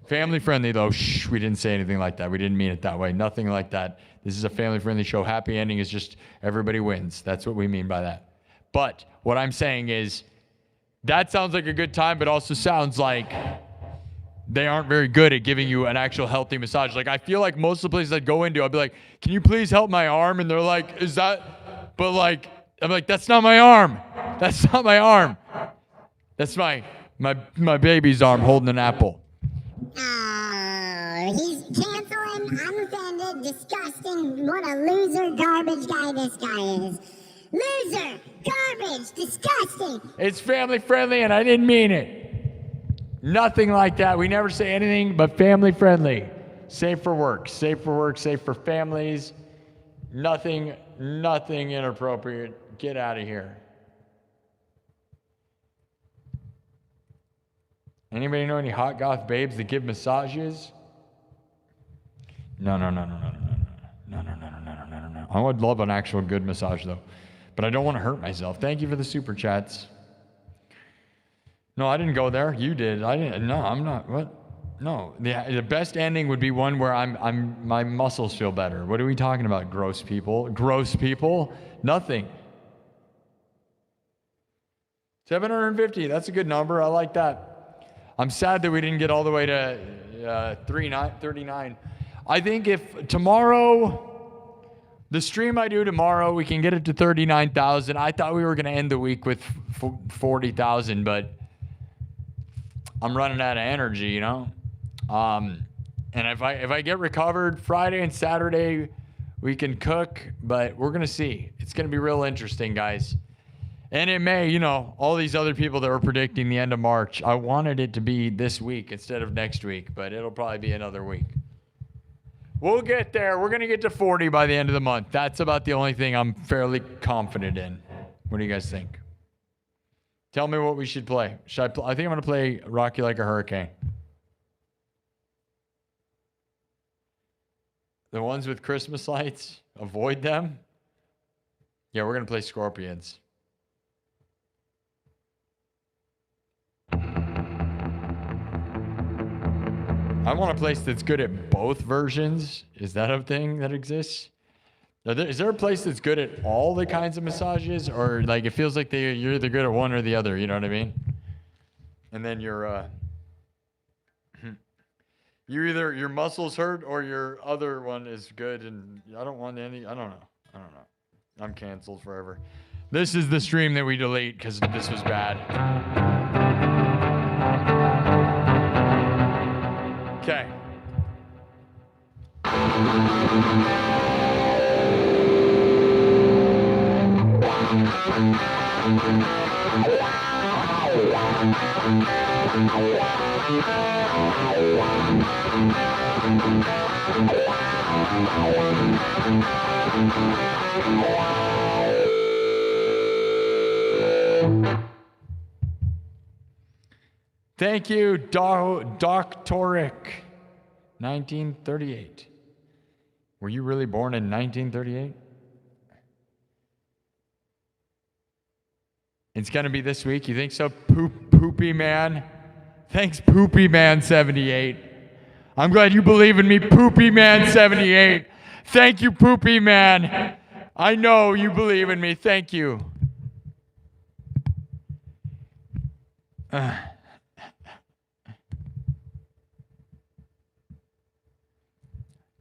Speaker 1: Family friendly, though. Shh, we didn't say anything like that. We didn't mean it that way. Nothing like that. This is a family friendly show. Happy ending is just everybody wins. That's what we mean by that. But what I'm saying is, That sounds like a good time, but also sounds like they aren't very good at giving you an actual healthy massage. Like, I feel like most of the places I go into, I'll be like, can you please help my arm? And they're like, is that, but like, I'm like, that's not my arm. That's not my arm. That's my baby's arm holding an apple.
Speaker 3: Oh, he's canceling. I'm offended. Disgusting. What a loser, garbage guy this guy is. Loser, garbage, disgusting.
Speaker 1: It's family friendly and I didn't mean it. Nothing like that. We never say anything but family friendly. Safe for work, safe for families. Nothing inappropriate. Get out of here. Anybody know any hot goth babes that give massages? No. I would love an actual good massage though, but I don't want to hurt myself. Thank you for the super chats. No, I didn't go there. You did. I didn't. No, I'm not. What? No. The best ending would be one where my muscles feel better. What are we talking about? Gross people. Gross people. Nothing. 750. That's a good number. I like that. I'm sad that we didn't get all the way to 39. I think if tomorrow, the stream I do tomorrow, we can get it to 39,000. I thought we were going to end the week with 40,000, but I'm running out of energy, you know? And if I get recovered Friday and Saturday, we can cook, but we're going to see. It's going to be real interesting, guys. And it may, you know, all these other people that were predicting the end of March, I wanted it to be this week instead of next week, but it'll probably be another week. We'll get there. We're going to get to 40 by the end of the month. That's about the only thing I'm fairly confident in. What do you guys think? Tell me what we should play. I think I'm going to play Rock You Like a Hurricane. The ones with Christmas lights, avoid them. Yeah, we're going to play Scorpions. I want a place that's good at both versions. Is that a thing that exists? Is there a place that's good at all the kinds of massages, or like it feels like you're either good at one or the other? You know what I mean? And then your your muscles hurt or your other one is good, and I don't want any. I don't know. I'm canceled forever. This is the stream that we delete because this was bad. Okay. Thank you, Doctoric. 1938. Were you really born in 1938? It's going to be this week. You think so? Poopy Man. Thanks, Poopy Man 78. I'm glad you believe in me, Poopy Man 78. Thank you, Poopy Man. I know you believe in me. Thank you.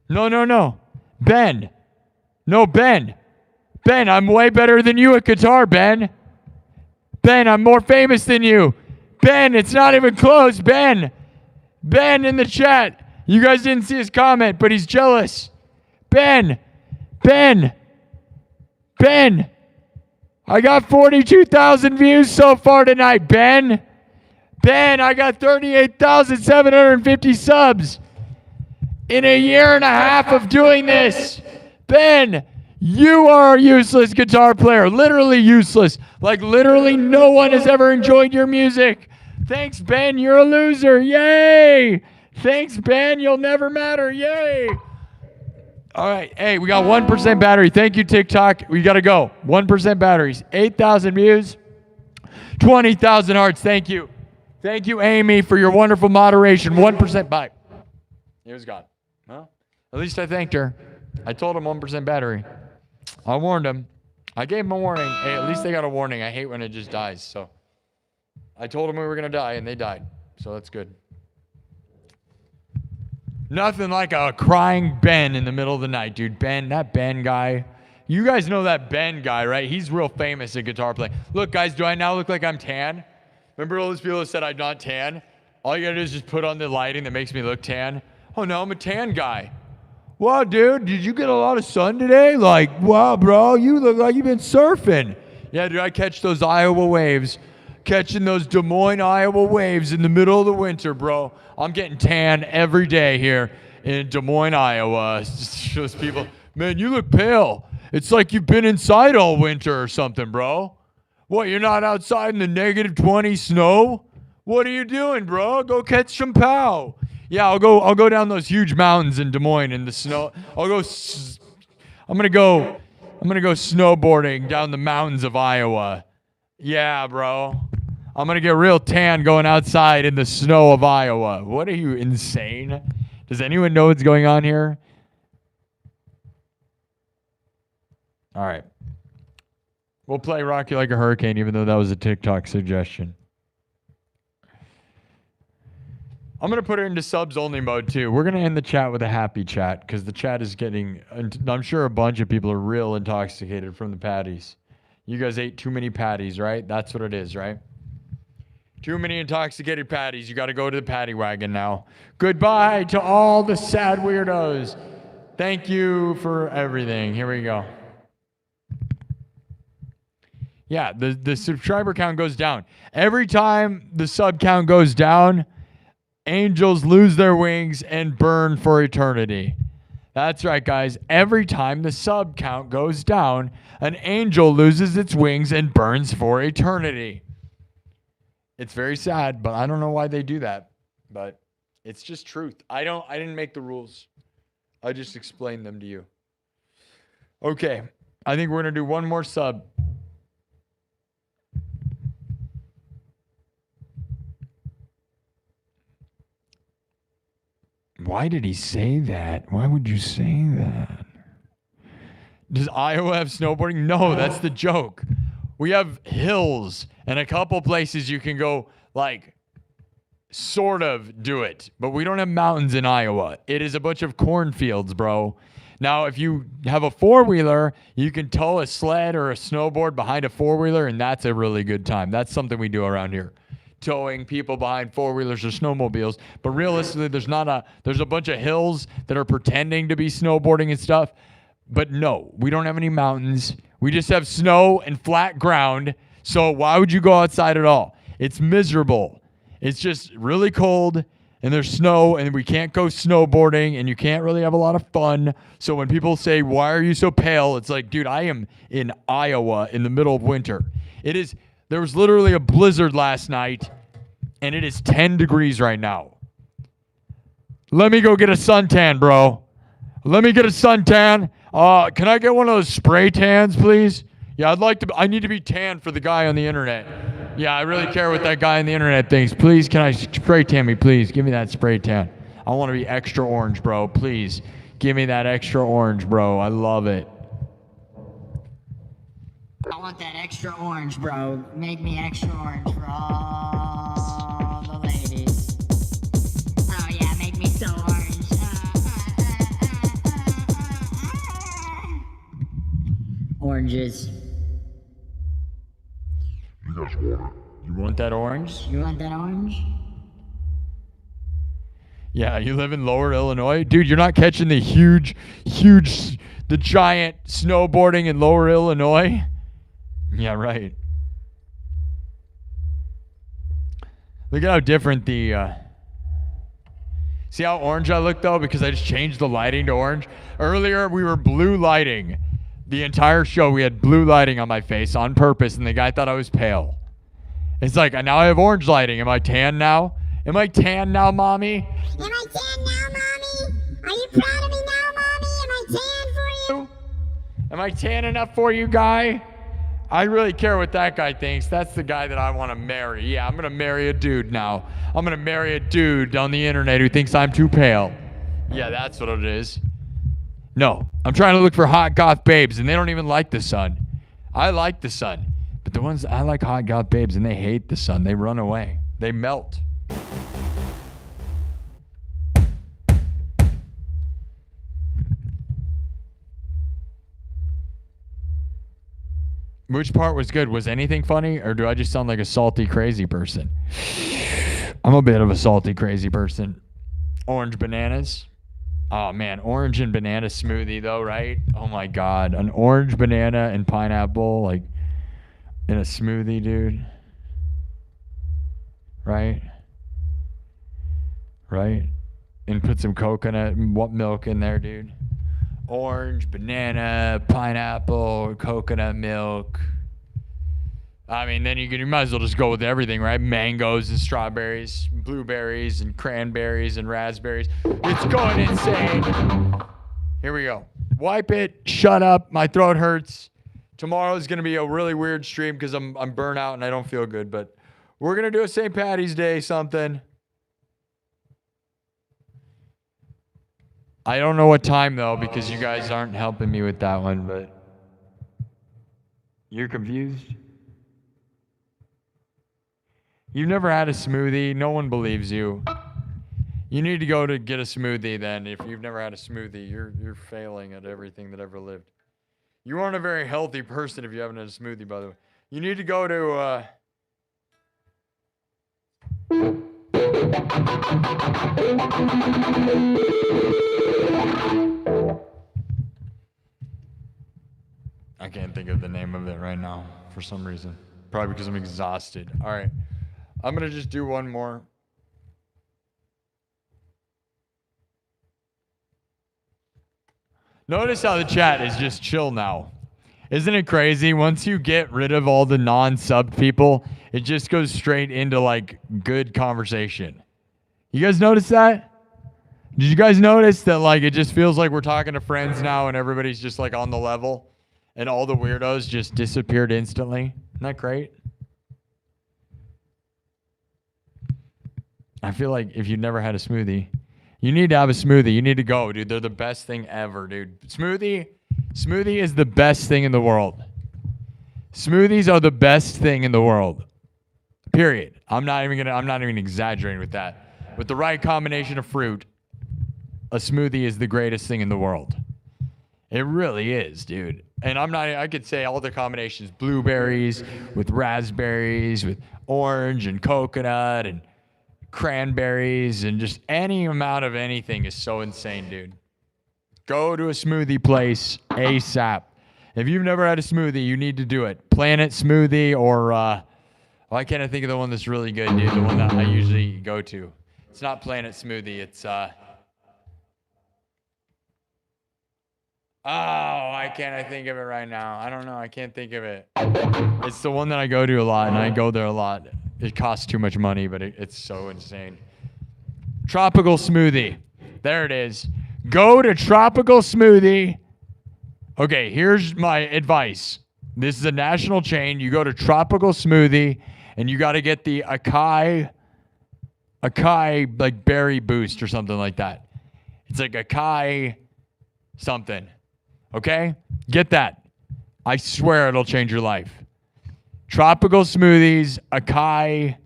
Speaker 1: No. Ben. No, Ben. Ben, I'm way better than you at guitar, Ben. Ben, I'm more famous than you. Ben, it's not even close, Ben. Ben in the chat. You guys didn't see his comment, but he's jealous. Ben. I got 42,000 views so far tonight, Ben. I got 38,750 subs in a year and a half of doing this. Ben, you are a useless guitar player. Literally useless. Like literally no one has ever enjoyed your music. Thanks, Ben. You're a loser. Yay. Thanks, Ben. You'll never matter. Yay. All right. Hey, we got 1% battery. Thank you, TikTok. We got to go. 1% batteries. 8,000 views. 20,000 hearts. Thank you. Thank you, Amy, for your wonderful moderation. 1%. Bye. He was gone. Well, at least I thanked her. I told him 1% battery. I warned him. I gave him a warning. Hey, at least they got a warning. I hate when it just dies. So I told them we were going to die, and they died. So that's good. Nothing like a crying Ben in the middle of the night, dude. That Ben guy. You guys know that Ben guy, right? He's real famous at guitar playing. Look, guys, do I now look like I'm tan? Remember all those people that said I'm not tan? All you got to do is just put on the lighting that makes me look tan. Oh, no, I'm a tan guy. Wow, dude, did you get a lot of sun today? Like, wow, bro, you look like you've been surfing. Yeah, dude, I catch those Iowa waves. Catching those Des Moines, Iowa waves in the middle of the winter, bro. I'm getting tan every day here in Des Moines, Iowa. It just shows people, man, you look pale. It's like you've been inside all winter or something, bro. What, you're not outside in the negative 20 snow? What are you doing, bro? Go catch some pow. Yeah, I'll go down those huge mountains in Des Moines in the snow. I'm gonna go snowboarding down the mountains of Iowa. Yeah, bro. I'm going to get real tan going outside in the snow of Iowa. What are you, insane? Does anyone know what's going on here? All right. We'll play Rock You Like a Hurricane, even though that was a TikTok suggestion. I'm going to put it into subs only mode, too. We're going to end the chat with a happy chat, because the chat is getting, I'm sure a bunch of people are real intoxicated from the patties. You guys ate too many patties, right? That's what it is, right? Too many intoxicated patties. You got to go to the patty wagon now. Goodbye to all the sad weirdos. Thank you for everything. Here we go. Yeah, the subscriber count goes down. Every time the sub count goes down, angels lose their wings and burn for eternity. That's right, guys. Every time the sub count goes down, an angel loses its wings and burns for eternity. It's very sad, but I don't know why they do that. But it's just truth. I didn't make the rules. I just explained them to you. Okay. I think we're going to do one more sub. Why did he say that? Why would you say that? Does Iowa have snowboarding? No, that's the joke. We have hills and a couple places you can go, like, sort of do it. But we don't have mountains in Iowa. It is a bunch of cornfields, bro. Now, if you have a four-wheeler, you can tow a sled or a snowboard behind a four-wheeler, and that's a really good time. That's something we do around here. Towing people behind four-wheelers or snowmobiles. But realistically, there's a bunch of hills that are pretending to be snowboarding and stuff. But no, we don't have any mountains. We just have snow and flat ground. So why would you go outside at all? It's miserable. It's just really cold and there's snow and we can't go snowboarding and you can't really have a lot of fun. So when people say, why are you so pale? It's like, dude, I am in Iowa in the middle of winter. There was literally a blizzard last night and it is 10 degrees right now. Let me go get a suntan, bro. Let me get a suntan. Can I get one of those spray tans, please? Yeah, I need to be tan for the guy on the internet. Yeah, I really care what that guy on the internet thinks. Please, can I spray tan me, please? Give me that spray tan. I want to be extra orange, bro. Please, give me that extra orange, bro. I love it.
Speaker 4: I want that extra orange, bro. Make me extra orange for all the ladies. Oh, yeah, make me so orange. Oranges.
Speaker 2: You guys want it?
Speaker 1: You want that orange?
Speaker 4: You want that orange?
Speaker 1: Yeah, you live in Lower Illinois? Dude, you're not catching the giant snowboarding in Lower Illinois? Yeah, right. Look at how different see how orange I look, though? Because I just changed the lighting to orange. Earlier, we were blue lighting. The entire show, we had blue lighting on my face on purpose, and the guy thought I was pale. It's like, now I have orange lighting. Am I tan now? Am I tan now, Mommy?
Speaker 3: Am I tan now, Mommy? Are you proud of me now, Mommy? Am I tan for you?
Speaker 1: Am I tan enough for you, guy? I really care what that guy thinks. That's the guy that I want to marry. Yeah, I'm going to marry a dude now. I'm going to marry a dude on the internet who thinks I'm too pale. Yeah, that's what it is. No, I'm trying to look for hot goth babes, and they don't even like the sun. I like the sun, but the ones I like hot goth babes and they hate the sun. They run away. They melt. Which part was good? Was anything funny, or do I just sound like a salty, crazy person? I'm a bit of a salty, crazy person. Orange bananas. Oh, man. Orange and banana smoothie, though, right? Oh, my God. An orange, banana, and pineapple, like, in a smoothie, dude. Right? Right? And put some coconut milk in there, dude. Orange, banana, pineapple, coconut milk. I mean, then you might as well just go with everything, right? Mangoes and strawberries, blueberries and cranberries and raspberries. It's going insane. Here we go. Wipe it. Shut up. My throat hurts. Tomorrow is going to be a really weird stream because I'm burnt out and I don't feel good. But we're going to do a St. Patty's Day something. I don't know what time, though, because you guys aren't helping me with that one, but you're confused? You've never had a smoothie. No one believes you. You need to go to get a smoothie, then. If you've never had a smoothie, you're failing at everything that ever lived. You aren't a very healthy person if you haven't had a smoothie, by the way. You need to go to... I can't think of the name of it right now for some reason. Probably because I'm exhausted. All right. I'm going to just do one more. Notice how the chat is just chill now. Isn't it crazy? Once you get rid of all the non-sub people, it just goes straight into like good conversation. You guys notice that? Did you guys notice that like it just feels like we're talking to friends now and everybody's just like on the level and all the weirdos just disappeared instantly? Isn't that great? I feel like if you've never had a smoothie, you need to have a smoothie. You need to go, dude. They're the best thing ever, dude. Smoothie is the best thing in the world. Smoothies are the best thing in the world. Period. I'm not even exaggerating with that. With the right combination of fruit, a smoothie is the greatest thing in the world. It really is, dude. And I could say all the combinations, blueberries with raspberries, with orange and coconut and cranberries, and just any amount of anything is so insane, dude. Go to a smoothie place ASAP. If you've never had a smoothie, you need to do it. Planet Smoothie or, why can't I think of the one that's really good, dude? The one that I usually go to. It's not Planet Smoothie. It's, why can't I think of it right now? I don't know. I can't think of it. It's the one that I go to a lot, and I go there a lot. It costs too much money, but it's so insane. Tropical Smoothie. There it is. Go to Tropical Smoothie. Okay, here's my advice. This is a national chain. You go to Tropical Smoothie, and you got to get the acai like berry boost or something like that. It's like acai something. Okay? Get that. I swear it'll change your life. Tropical Smoothies, acai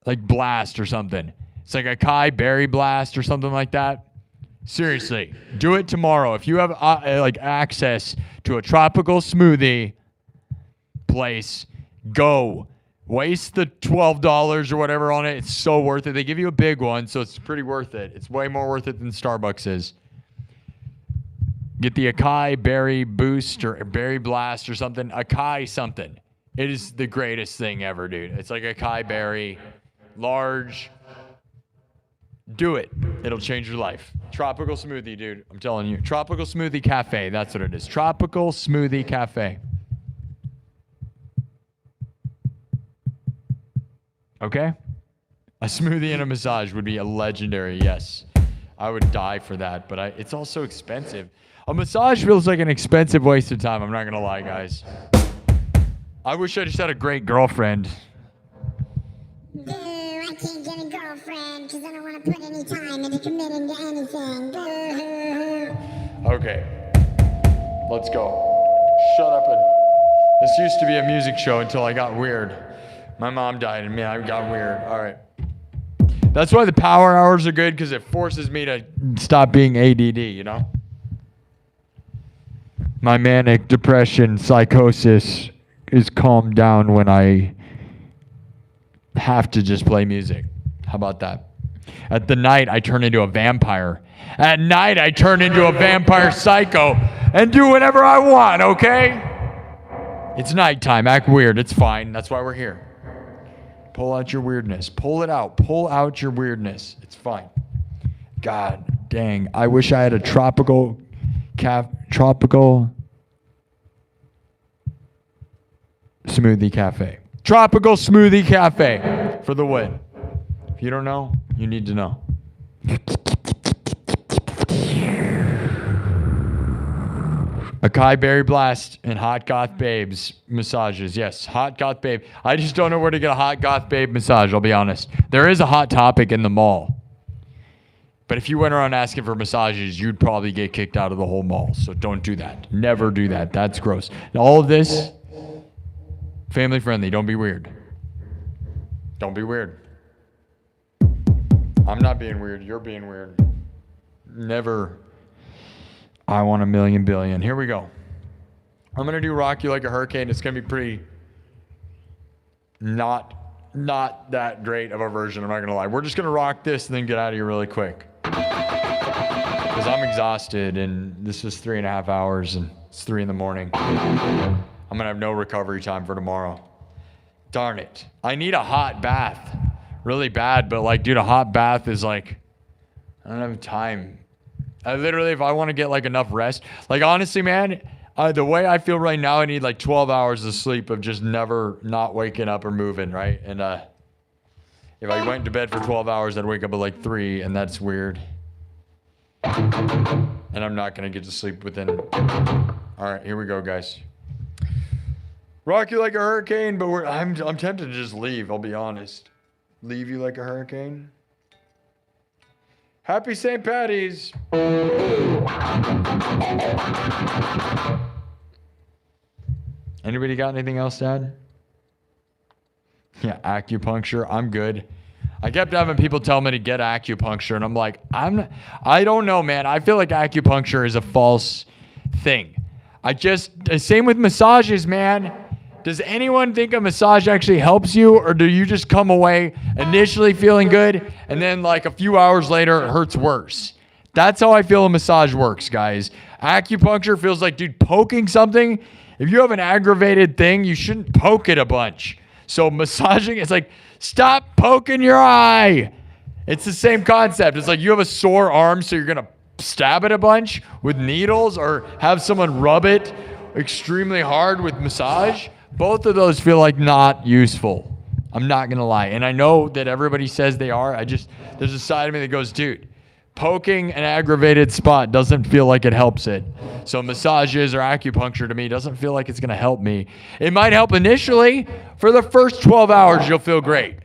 Speaker 1: like blast or something. It's like acai berry blast or something like that. Seriously, do it tomorrow. If you have like access to a tropical smoothie place, go. Waste the $12 or whatever on it. It's so worth it. They give you a big one, so it's pretty worth it. It's way more worth it than Starbucks is. Get the acai berry boost or berry blast or something. Acai something. It is the greatest thing ever, dude. It's like acai berry, large. Do it. It'll change your life. Tropical smoothie, dude. I'm telling you. Tropical Smoothie Cafe. That's what it is. Tropical Smoothie Cafe. Okay? A smoothie and a massage would be a legendary, yes. I would die for that, but it's also expensive. A massage feels like an expensive waste of time. I'm not going to lie, guys. I wish I just had a great girlfriend.
Speaker 3: Boo, I can't get a girlfriend because I don't want to put any time into committing to anything. Boo.
Speaker 1: Okay. Let's go. Shut up and... This used to be a music show until I got weird. My mom died and I got weird. All right. That's why the power hours are good, because it forces me to stop being ADD, you know? My manic depression psychosis is calmed down when I have to just play music. How about that? At the night, I turn into a vampire. At night, I turn into a vampire psycho and do whatever I want, okay? It's nighttime. Act weird. It's fine. That's why we're here. Pull out your weirdness. Pull it out. Pull out your weirdness. It's fine. God dang. I wish I had a tropical smoothie cafe. Tropical smoothie cafe for the win. If you don't know, you need to know. Acai Berry Blast and Hot Goth Babes massages. Yes, Hot Goth Babe. I just don't know where to get a Hot Goth Babe massage, I'll be honest. There is a Hot Topic in the mall. But if you went around asking for massages, you'd probably get kicked out of the whole mall. So don't do that. Never do that. That's gross. And all of this, family friendly. Don't be weird. Don't be weird. I'm not being weird. You're being weird. Never. I want a million billion. Here we go. I'm going to do Rock You Like a Hurricane. It's going to be pretty not that great of a version. I'm not going to lie. We're just going to rock this and then get out of here really quick. Because I'm exhausted and this is 3.5 hours and it's 3 a.m. I'm going to have no recovery time for tomorrow. Darn it. I need a hot bath really bad, but like, dude, a hot bath is like, I don't have time. I literally, if I want to get like enough rest, like honestly, man, the way I feel right now, I need like 12 hours of sleep of just never not waking up or moving, right? And if I went to bed for 12 hours, I'd wake up at like 3, and that's weird. And I'm not going to get to sleep within. All right, here we go, guys. Rock you like a hurricane, but I'm tempted to just leave, I'll be honest. Leave you like a hurricane. Happy St. Patty's. Anybody got anything else to add? Yeah, acupuncture. I'm good. I kept having people tell me to get acupuncture, and I'm like, I don't know, man. I feel like acupuncture is a false thing. Same with massages, man. Does anyone think a massage actually helps you, or do you just come away initially feeling good and then like a few hours later it hurts worse? That's how I feel a massage works, guys. Acupuncture feels like, dude, poking something. If you have an aggravated thing, you shouldn't poke it a bunch. So massaging, it's like, stop poking your eye. It's the same concept. It's like you have a sore arm, so you're going to stab it a bunch with needles or have someone rub it extremely hard with massage. Both of those feel like not useful. I'm not going to lie. And I know that everybody says they are. There's a side of me that goes, dude, poking an aggravated spot doesn't feel like it helps it. So massages or acupuncture to me doesn't feel like it's going to help me. It might help initially. For the first 12 hours, you'll feel great.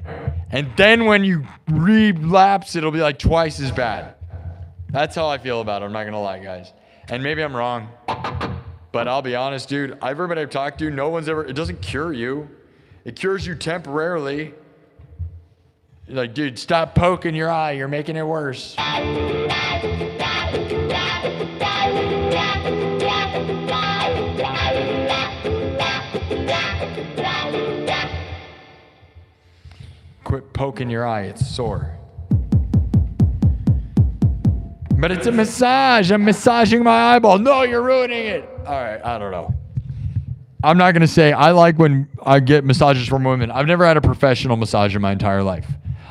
Speaker 1: And then when you relapse, it'll be like twice as bad. That's how I feel about it. I'm not going to lie, guys. And maybe I'm wrong. But I'll be honest, dude, everybody I've talked to, it doesn't cure you. It cures you temporarily. You're like, dude, stop poking your eye. You're making it worse. Quit poking your eye. It's sore. But it's a massage. I'm massaging my eyeball. No, you're ruining it. All right, I don't know. I'm not going to say I like when I get massages from women. I've never had a professional massage in my entire life.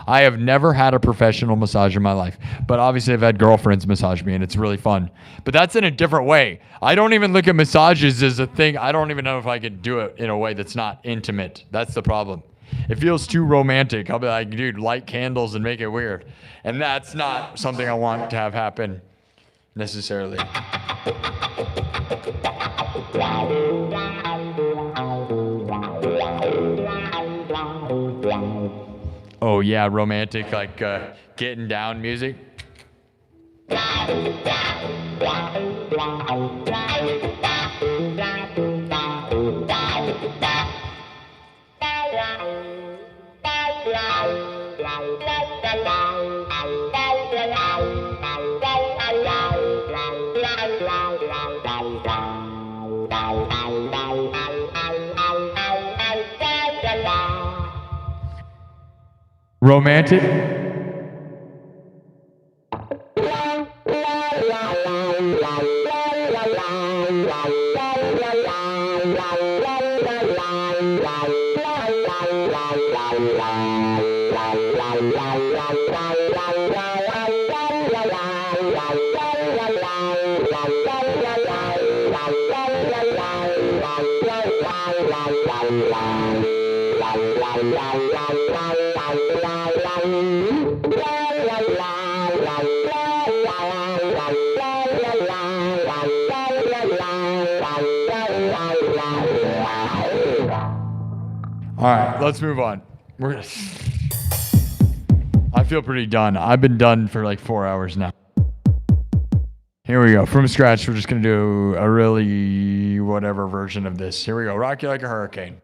Speaker 1: I have never had a professional massage in my life. But obviously I've had girlfriends massage me, and it's really fun. But that's in a different way. I don't even look at massages as a thing. I don't even know if I could do it in a way that's not intimate. That's the problem. It feels too romantic. I'll be like, dude, light candles and make it weird. And that's not something I want to have happen necessarily. Oh yeah, romantic, like getting down music. Romantic? All right, let's move on. I feel pretty done. I've been done for like 4 hours now. Here we go. From scratch, we're just going to do a really whatever version of this. Here we go. Rock You Like a Hurricane.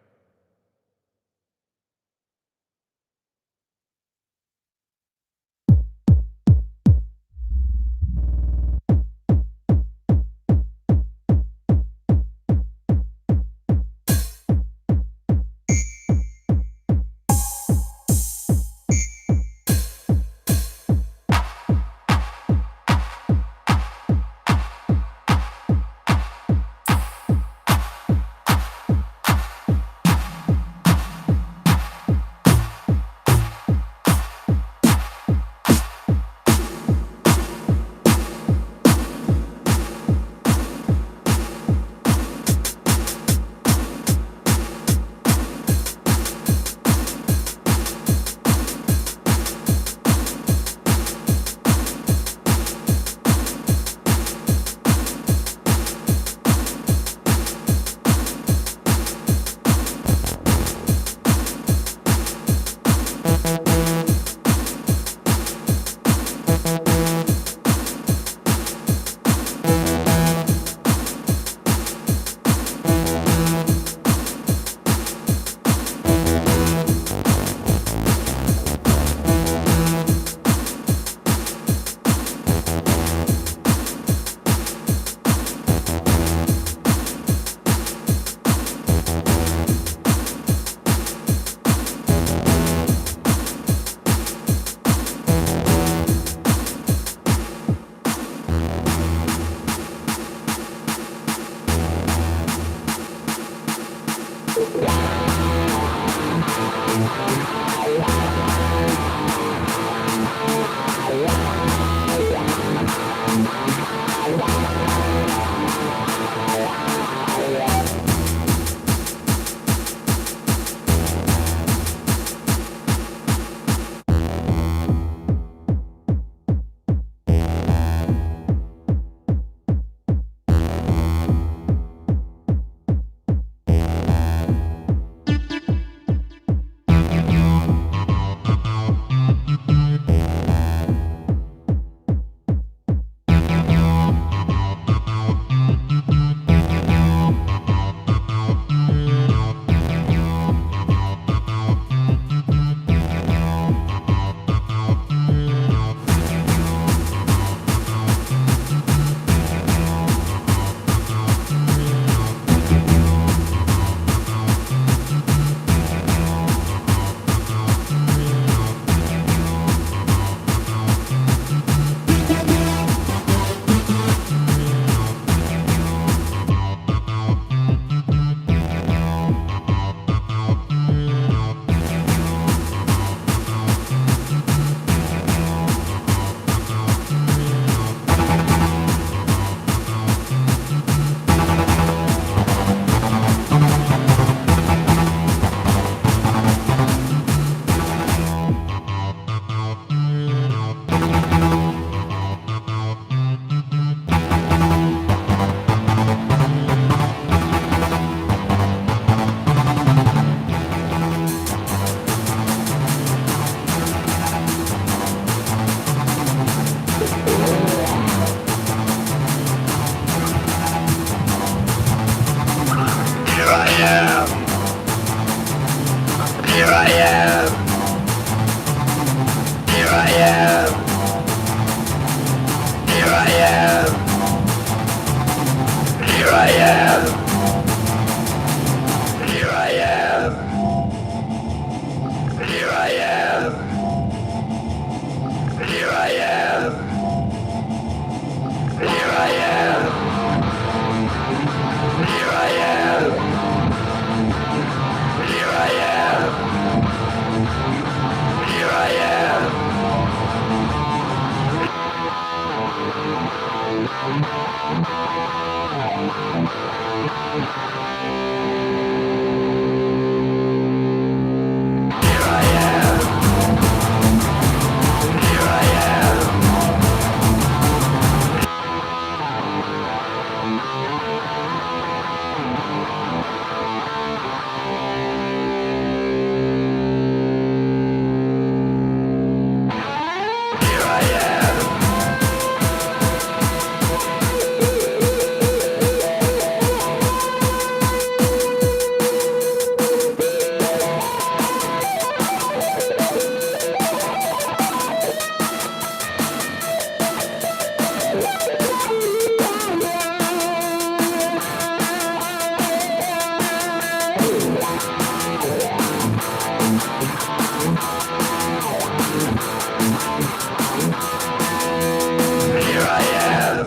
Speaker 1: Here I am.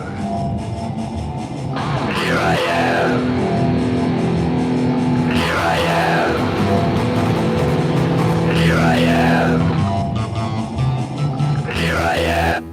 Speaker 1: Here I am. Here I am. Here I am. Here I am.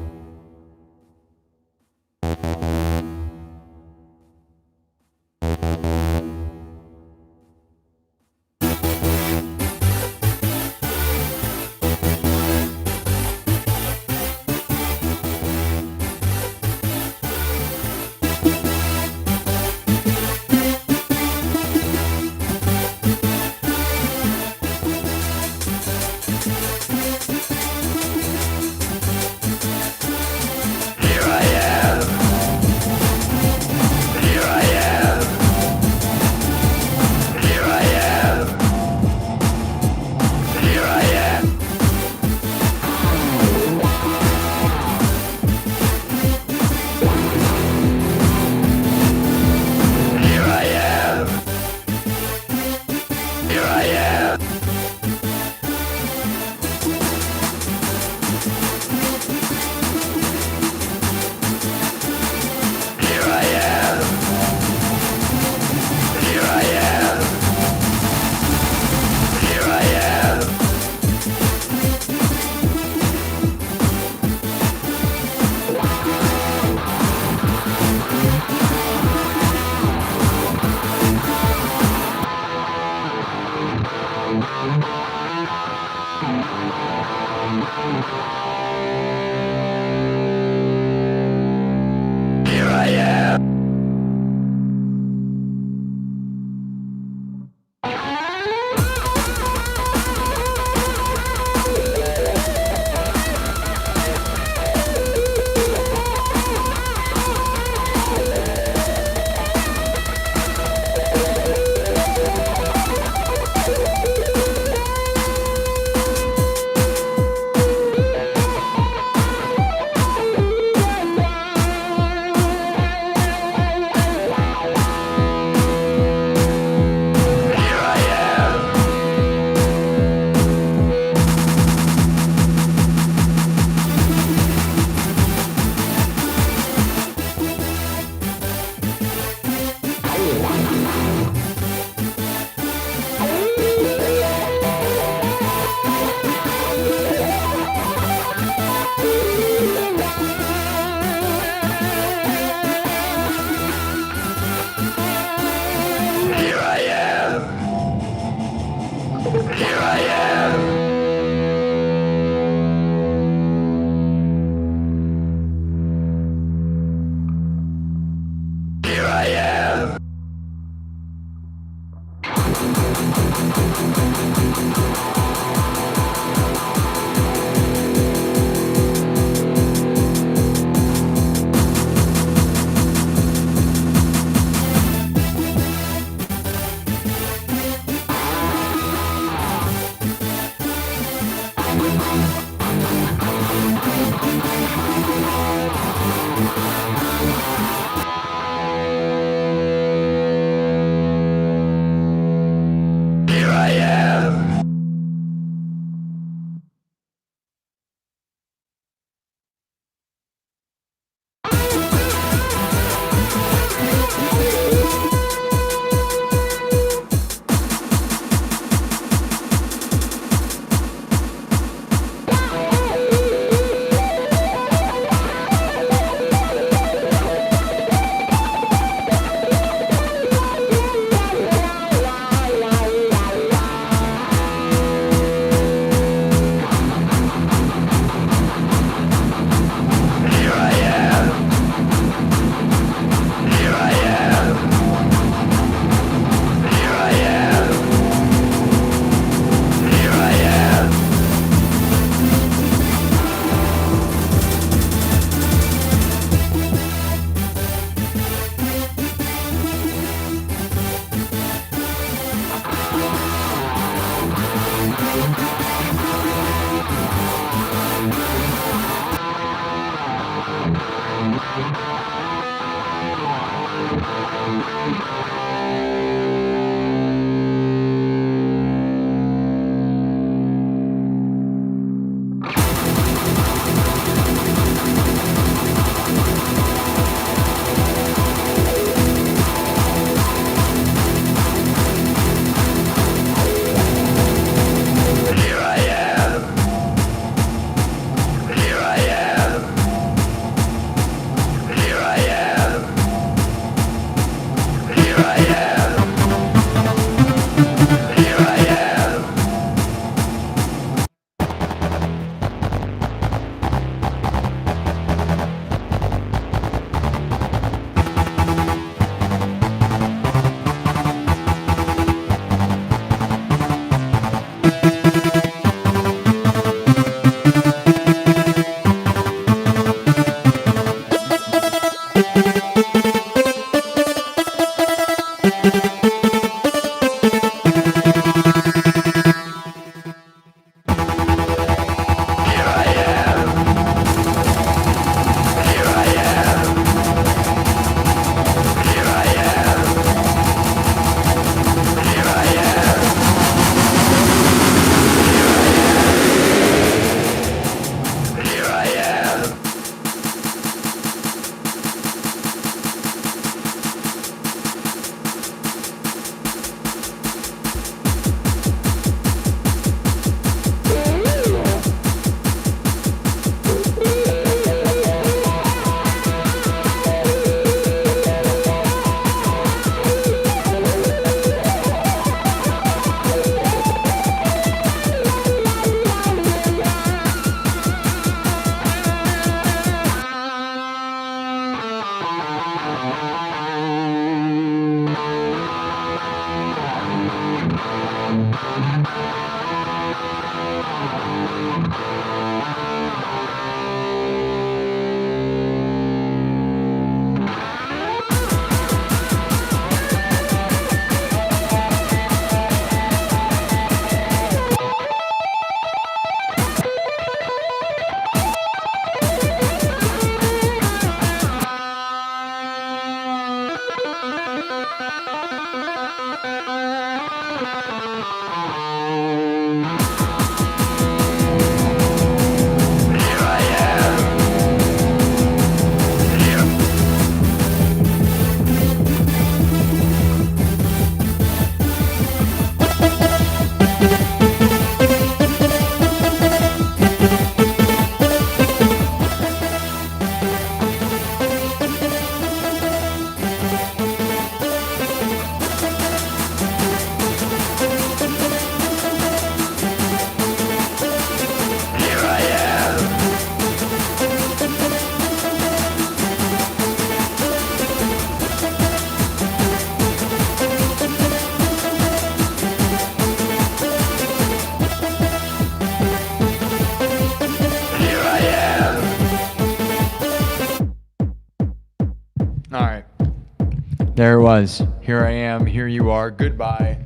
Speaker 1: There it was. Here I am. Here you are. Goodbye.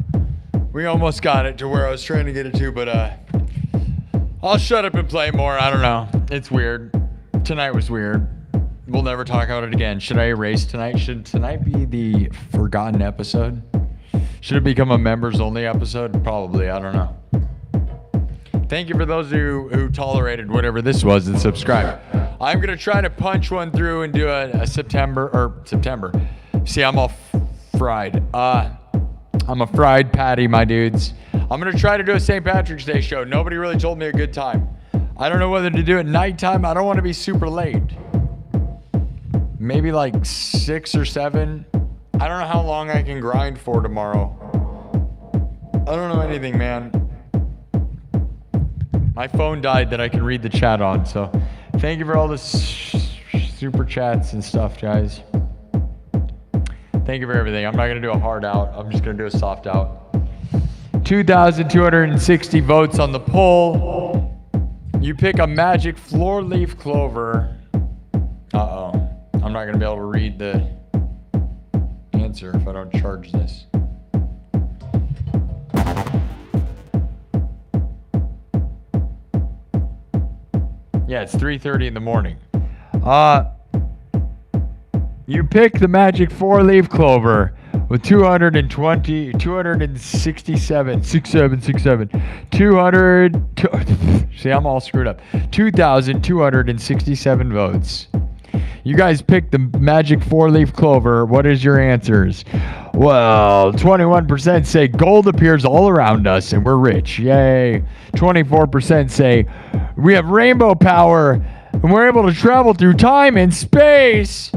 Speaker 1: We almost got it to where I was trying to get it to, but I'll shut up and play more. I don't know. It's weird. Tonight was weird. We'll never talk about it again. Should I erase tonight? Should tonight be the forgotten episode? Should it become a members only episode? Probably. I don't know. Thank you for those who tolerated whatever this was and subscribed. I'm going to try to punch one through and do a September. See, I'm all fried. I'm a fried patty, my dudes. I'm going to try to do a St. Patrick's Day show. Nobody really told me a good time. I don't know whether to do it nighttime. I don't want to be super late. Maybe like 6 or 7. I don't know how long I can grind for tomorrow. I don't know anything, man. My phone died that I can read the chat on, so thank you for all the super chats and stuff, guys. Thank you for everything. I'm not going to do a hard out. I'm just going to do a soft out. 2,260 votes on the poll. You pick a magic floor leaf clover. Uh-oh. I'm not going to be able to read the answer if I don't charge this. Yeah, it's 3:30 in the morning. You pick the magic four-leaf clover with 267, 200, see, I'm all screwed up. 2,267 votes. You guys picked the magic four-leaf clover. What is your answers? Well, 21% say gold appears all around us and we're rich. Yay. 24% say we have rainbow power and we're able to travel through time and space.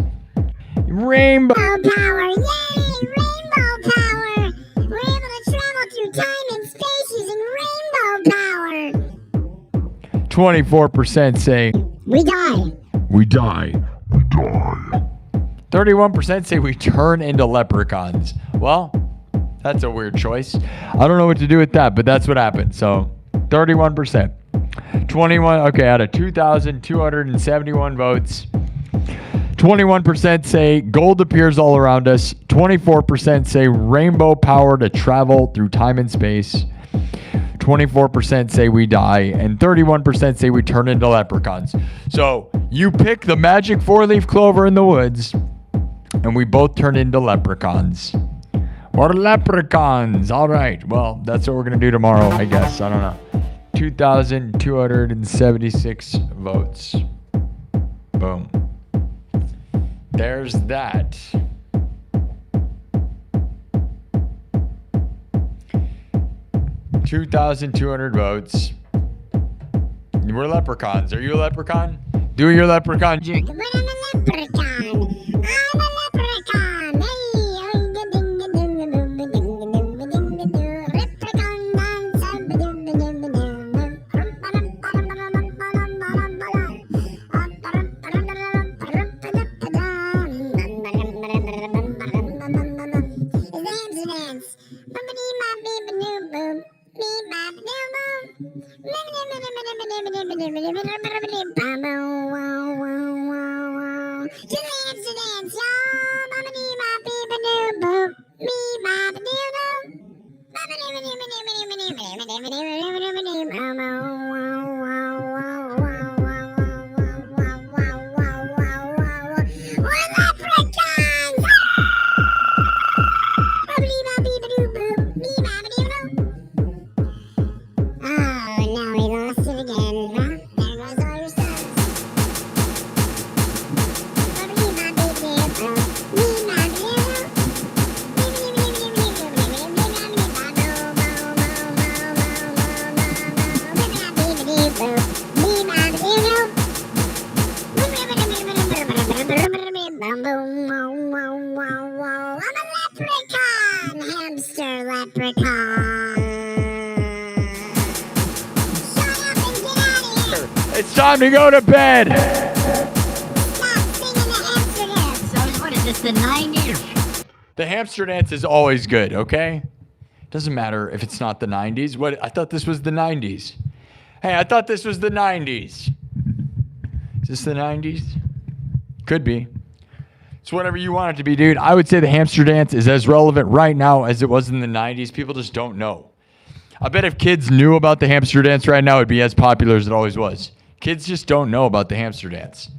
Speaker 1: Rainbow
Speaker 3: power, yay! Rainbow power! We're able to travel through time and space using rainbow power.
Speaker 1: 24% say
Speaker 3: we die.
Speaker 1: We die. 31% say we turn into leprechauns. Well, that's a weird choice. I don't know what to do with that, but that's what happened. So 31%. 21, okay, out of 2,271 votes, 21% say gold appears all around us. 24% say rainbow power to travel through time and space. 24% say we die, and 31% say we turn into leprechauns. So you pick the magic four-leaf clover in the woods, and we both turn into leprechauns. We're leprechauns. All right. Well, that's what we're going to do tomorrow, I guess. I don't know. 2,276 votes. Boom. There's that. $2,200 votes. We're leprechauns. Are you a leprechaun? Do your leprechaun.
Speaker 3: But I'm a leprechaun. I'm a leprechaun. Hey,
Speaker 1: It's time to go to bed.
Speaker 4: So what is this, the 90s?
Speaker 1: The hamster dance is always good, okay? Doesn't matter if it's not the 90s. What? I thought this was the 90s. Hey, I thought this was the 90s. Is this the 90s? Could be. It's whatever you want it to be, dude. I would say the hamster dance is as relevant right now as it was in the 90s. People just don't know. I bet if kids knew about the hamster dance right now, it'd be as popular as it always was. Kids just don't know about the hamster dance.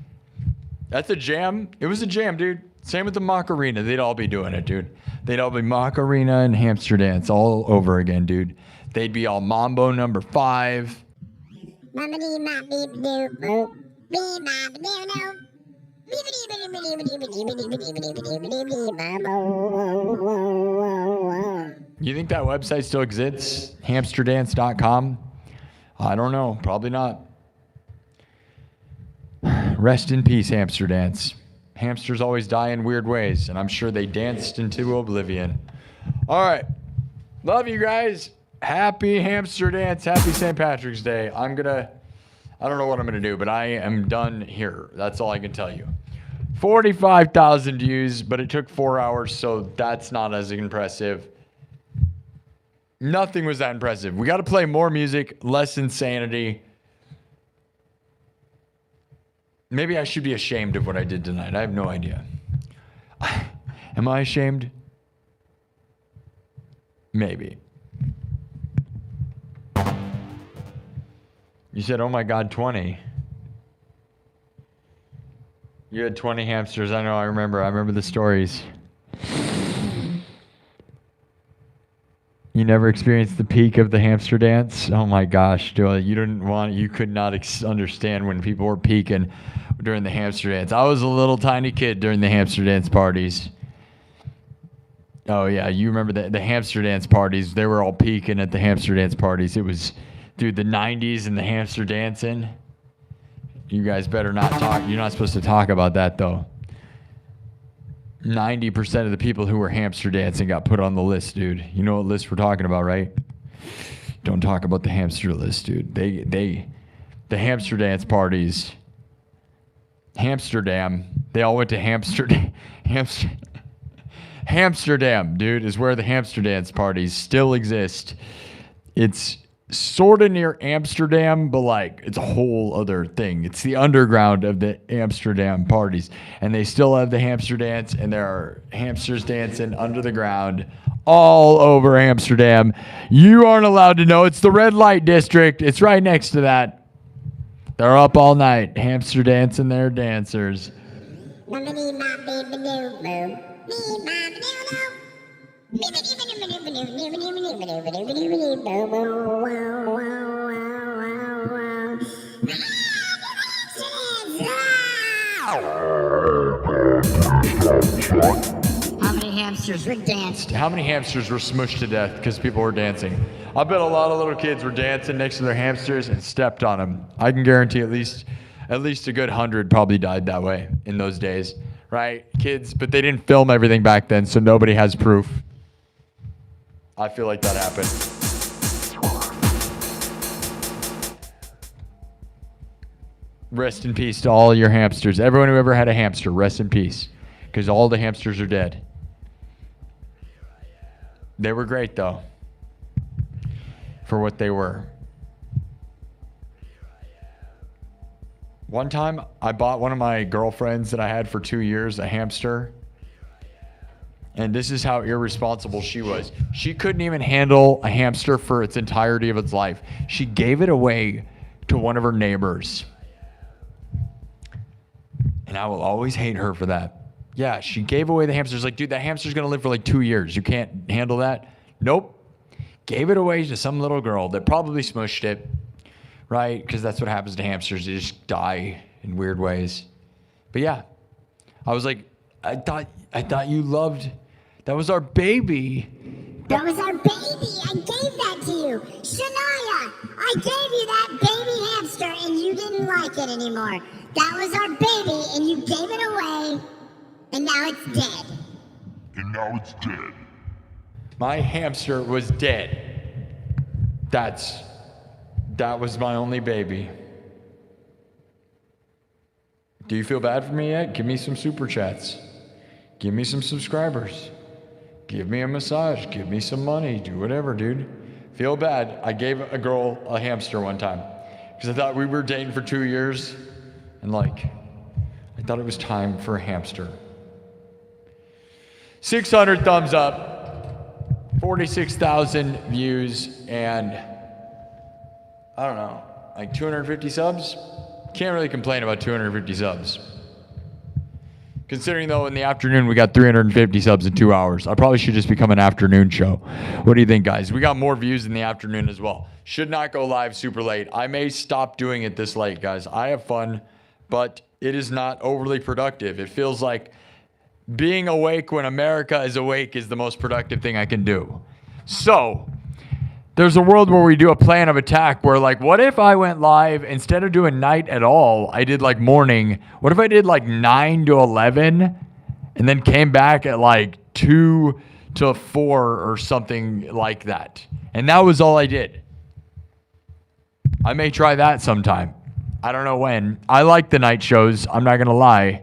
Speaker 1: That's a jam. It was a jam, dude. Same with the Macarena. They'd all be doing it, dude. They'd all be Macarena and hamster dance all over again, dude. They'd be all Mambo number 5. You think that website still exists? Hamsterdance.com? I don't know. Probably not. Rest in peace, hamster dance. Hamsters always die in weird ways, and I'm sure they danced into oblivion. All right. Love you guys. Happy hamster dance. Happy St. Patrick's Day. I don't know what I'm going to do, but I am done here. That's all I can tell you. 45,000 views, but it took 4 hours, so that's not as impressive. Nothing was that impressive. We got to play more music, less insanity. Maybe I should be ashamed of what I did tonight. I have no idea. Am I ashamed? Maybe. You said, oh my God, 20. You had 20 hamsters. I know, I remember the stories. You never experienced the peak of the hamster dance? Oh my gosh, Joel, you could not understand when people were peaking during the hamster dance. I was a little tiny kid during the hamster dance parties. Oh yeah, you remember the hamster dance parties. They were all peaking at the hamster dance parties. It was, dude, the 90s and the hamster dancing. You guys better not talk. You're not supposed to talk about that though. 90% of the people who were hamster dancing got put on the list, dude. You know what list we're talking about, right? Don't talk about the hamster list, dude. The hamster dance parties. Amsterdam. They all went to Amsterdam, dude, is where the hamster dance parties still exist. It's sort of near Amsterdam, but like it's a whole other thing. It's the underground of the Amsterdam parties, and they still have the hamster dance, and there are hamsters dancing under the ground all over Amsterdam. You aren't allowed to know. It's the red light district. It's right next to that. They're up all night, hamster dancing their dancers.
Speaker 4: How many hamsters were danced?
Speaker 1: How many hamsters were smushed to death because people were dancing? I bet a lot of little kids were dancing next to their hamsters and stepped on them. I can guarantee at least a good 100 probably died that way in those days, right? Kids, but they didn't film everything back then, so nobody has proof. I feel like that happened. Rest in peace to all your hamsters. Everyone who ever had a hamster, rest in peace. Because all the hamsters are dead. They were great, though. For what they were. One time, I bought one of my girlfriends that I had for 2 years a hamster. And this is how irresponsible she was. She couldn't even handle a hamster for its entirety of its life. She gave it away to one of her neighbors. And I will always hate her for that. Yeah, she gave away the hamsters. Like, dude, that hamster's going to live for like 2 years. You can't handle that? Nope. Gave it away to some little girl that probably smushed it, right? Because that's what happens to hamsters. They just die in weird ways. But yeah, I was like, I thought you loved... That was our baby.
Speaker 3: That was our baby. I gave that to you. Shania, I gave you that baby hamster and you didn't like it anymore. That was our baby and you gave it away and now it's dead.
Speaker 1: My hamster was dead. That was my only baby. Do you feel bad for me yet? Give me some super chats. Give me some subscribers. Give me a massage. Give me some money. Do whatever, dude. Feel bad. I gave a girl a hamster one time because I thought we were dating for 2 years, and like, I thought it was time for a hamster. 600 thumbs up, 46,000 views, and I don't know, like 250 subs? Can't really complain about 250 subs. Considering though in the afternoon we got 350 subs in 2 hours. I probably should just become an afternoon show. What do you think, guys? We got more views in the afternoon as well. Should not go live super late. I may stop doing it this late, guys. I have fun, but it is not overly productive. It feels like being awake when America is awake is the most productive thing I can do. So there's a world where we do a plan of attack where, like, what if I went live instead of doing night at all, I did like morning. What if I did like 9 to 11 and then came back at like 2 to 4 or something like that? And that was all I did. I may try that sometime. I don't know when. I like the night shows. I'm not going to lie.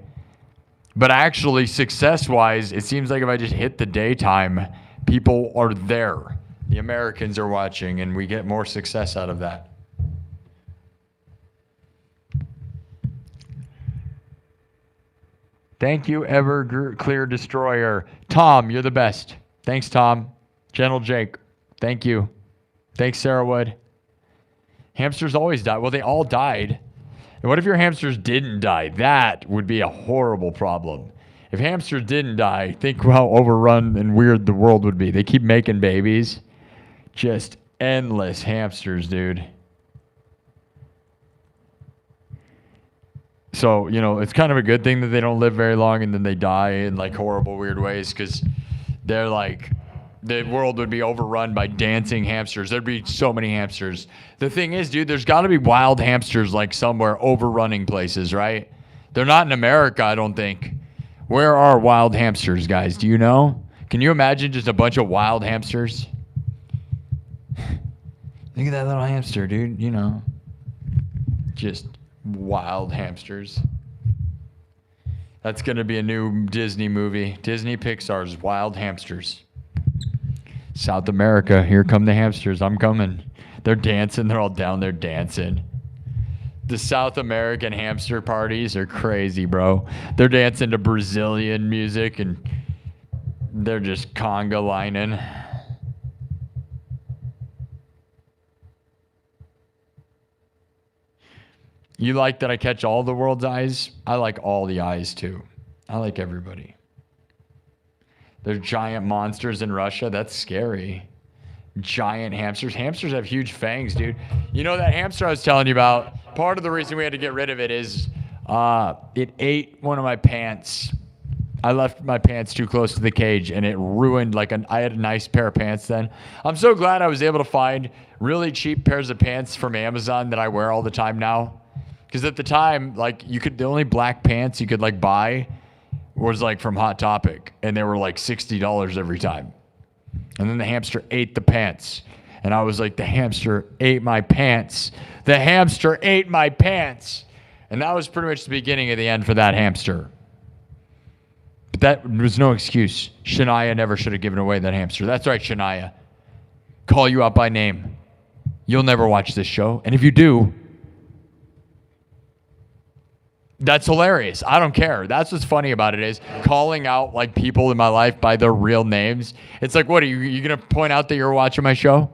Speaker 1: But actually, success-wise, it seems like if I just hit the daytime, people are there. The Americans are watching, and we get more success out of that. Thank you, Everclear Destroyer. Tom, you're the best. Thanks, Tom. Gentle Jake, thank you. Thanks, Sarah Wood. Hamsters always die. Well, they all died. And what if your hamsters didn't die? That would be a horrible problem. If hamsters didn't die, think how overrun and weird the world would be. They keep making babies. Just endless hamsters, dude. So, you know, it's kind of a good thing that they don't live very long and then they die in like horrible, weird ways because they're like, the world would be overrun by dancing hamsters. There'd be so many hamsters. The thing is, dude, there's got to be wild hamsters like somewhere overrunning places, right? They're not in America, I don't think. Where are wild hamsters, guys? Do you know? Can you imagine just a bunch of wild hamsters? Look at that little hamster, dude. You know, just wild hamsters. That's going to be a new Disney movie. Disney Pixar's Wild Hamsters. South America, here come the hamsters. I'm coming. They're dancing. They're all down there dancing. The South American hamster parties are crazy, bro. They're dancing to Brazilian music and they're just conga lining. You like that I catch all the world's eyes? I like all the eyes too. I like everybody. There's giant monsters in Russia. That's scary. Giant hamsters. Hamsters have huge fangs, dude. You know that hamster I was telling you about? Part of the reason we had to get rid of it is it ate one of my pants. I left my pants too close to the cage and it ruined I had a nice pair of pants then. I'm so glad I was able to find really cheap pairs of pants from Amazon that I wear all the time now. Because at the time, like the only black pants you could like buy was like from Hot Topic and they were like $60 every time. And then the hamster ate the pants. And I was like, the hamster ate my pants. The hamster ate my pants. And that was pretty much the beginning of the end for that hamster. But that was no excuse. Shania never should have given away that hamster. That's right, Shania. Call you out by name. You'll never watch this show. And if you do, that's hilarious. I don't care. That's what's funny about it is calling out like people in my life by their real names. It's like, what are you going to point out that you're watching my show?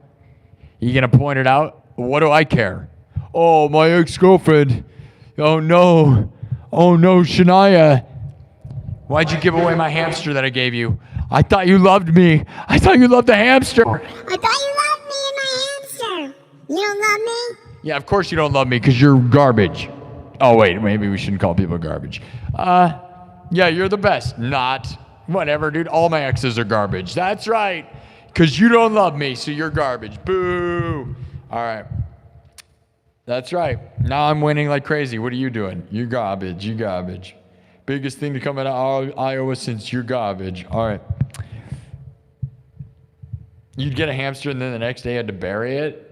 Speaker 1: You going to point it out? What do I care? Oh, my ex-girlfriend. Oh no, Shania. Why'd you give away my hamster that I gave you? I thought you loved me. I thought you loved the hamster.
Speaker 3: I thought you loved me and my hamster. You don't love me?
Speaker 1: Yeah, of course you don't love me because you're garbage. Oh, wait, maybe we shouldn't call people garbage. Yeah, you're the best. Not. Whatever, dude. All my exes are garbage. That's right. Because you don't love me, so you're garbage. Boo. All right. That's right. Now I'm winning like crazy. What are you doing? You're garbage. You garbage. Biggest thing to come out of Iowa since you're garbage. All right. You'd get a hamster and then the next day you had to bury it?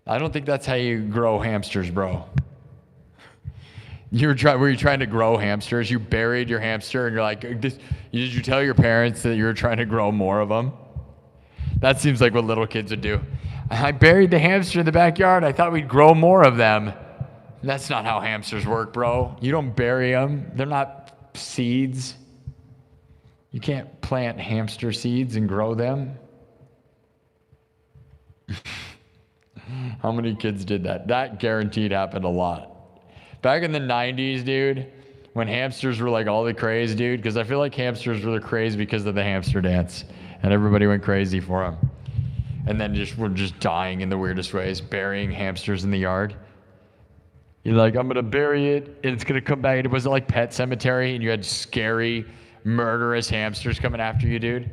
Speaker 1: I don't think that's how you grow hamsters, bro. Were you trying to grow hamsters? You buried your hamster and you're like, did you tell your parents that you were trying to grow more of them? That seems like what little kids would do. I buried the hamster in the backyard. I thought we'd grow more of them. That's not how hamsters work, bro. You don't bury them. They're not seeds. You can't plant hamster seeds and grow them. How many kids did that? That guaranteed happened a lot. Back in the 90s, dude, when hamsters were like all the craze, dude, because I feel like hamsters were the craze because of the hamster dance, and everybody went crazy for them. And then were just dying in the weirdest ways, burying hamsters in the yard. You're like, I'm gonna bury it, and it's gonna come back. It wasn't like Pet Cemetery, and you had scary, murderous hamsters coming after you, dude.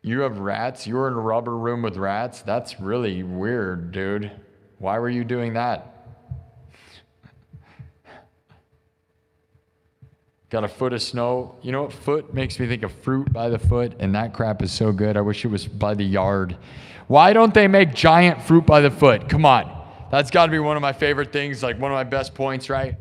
Speaker 1: You have rats? You were in a rubber room with rats? That's really weird, dude. Why were you doing that? Got a foot of snow. You know what? Foot makes me think of Fruit by the Foot, and that crap is so good. I wish it was by the yard. Why don't they make giant Fruit by the Foot? Come on. That's got to be one of my favorite things, like one of my best points, right?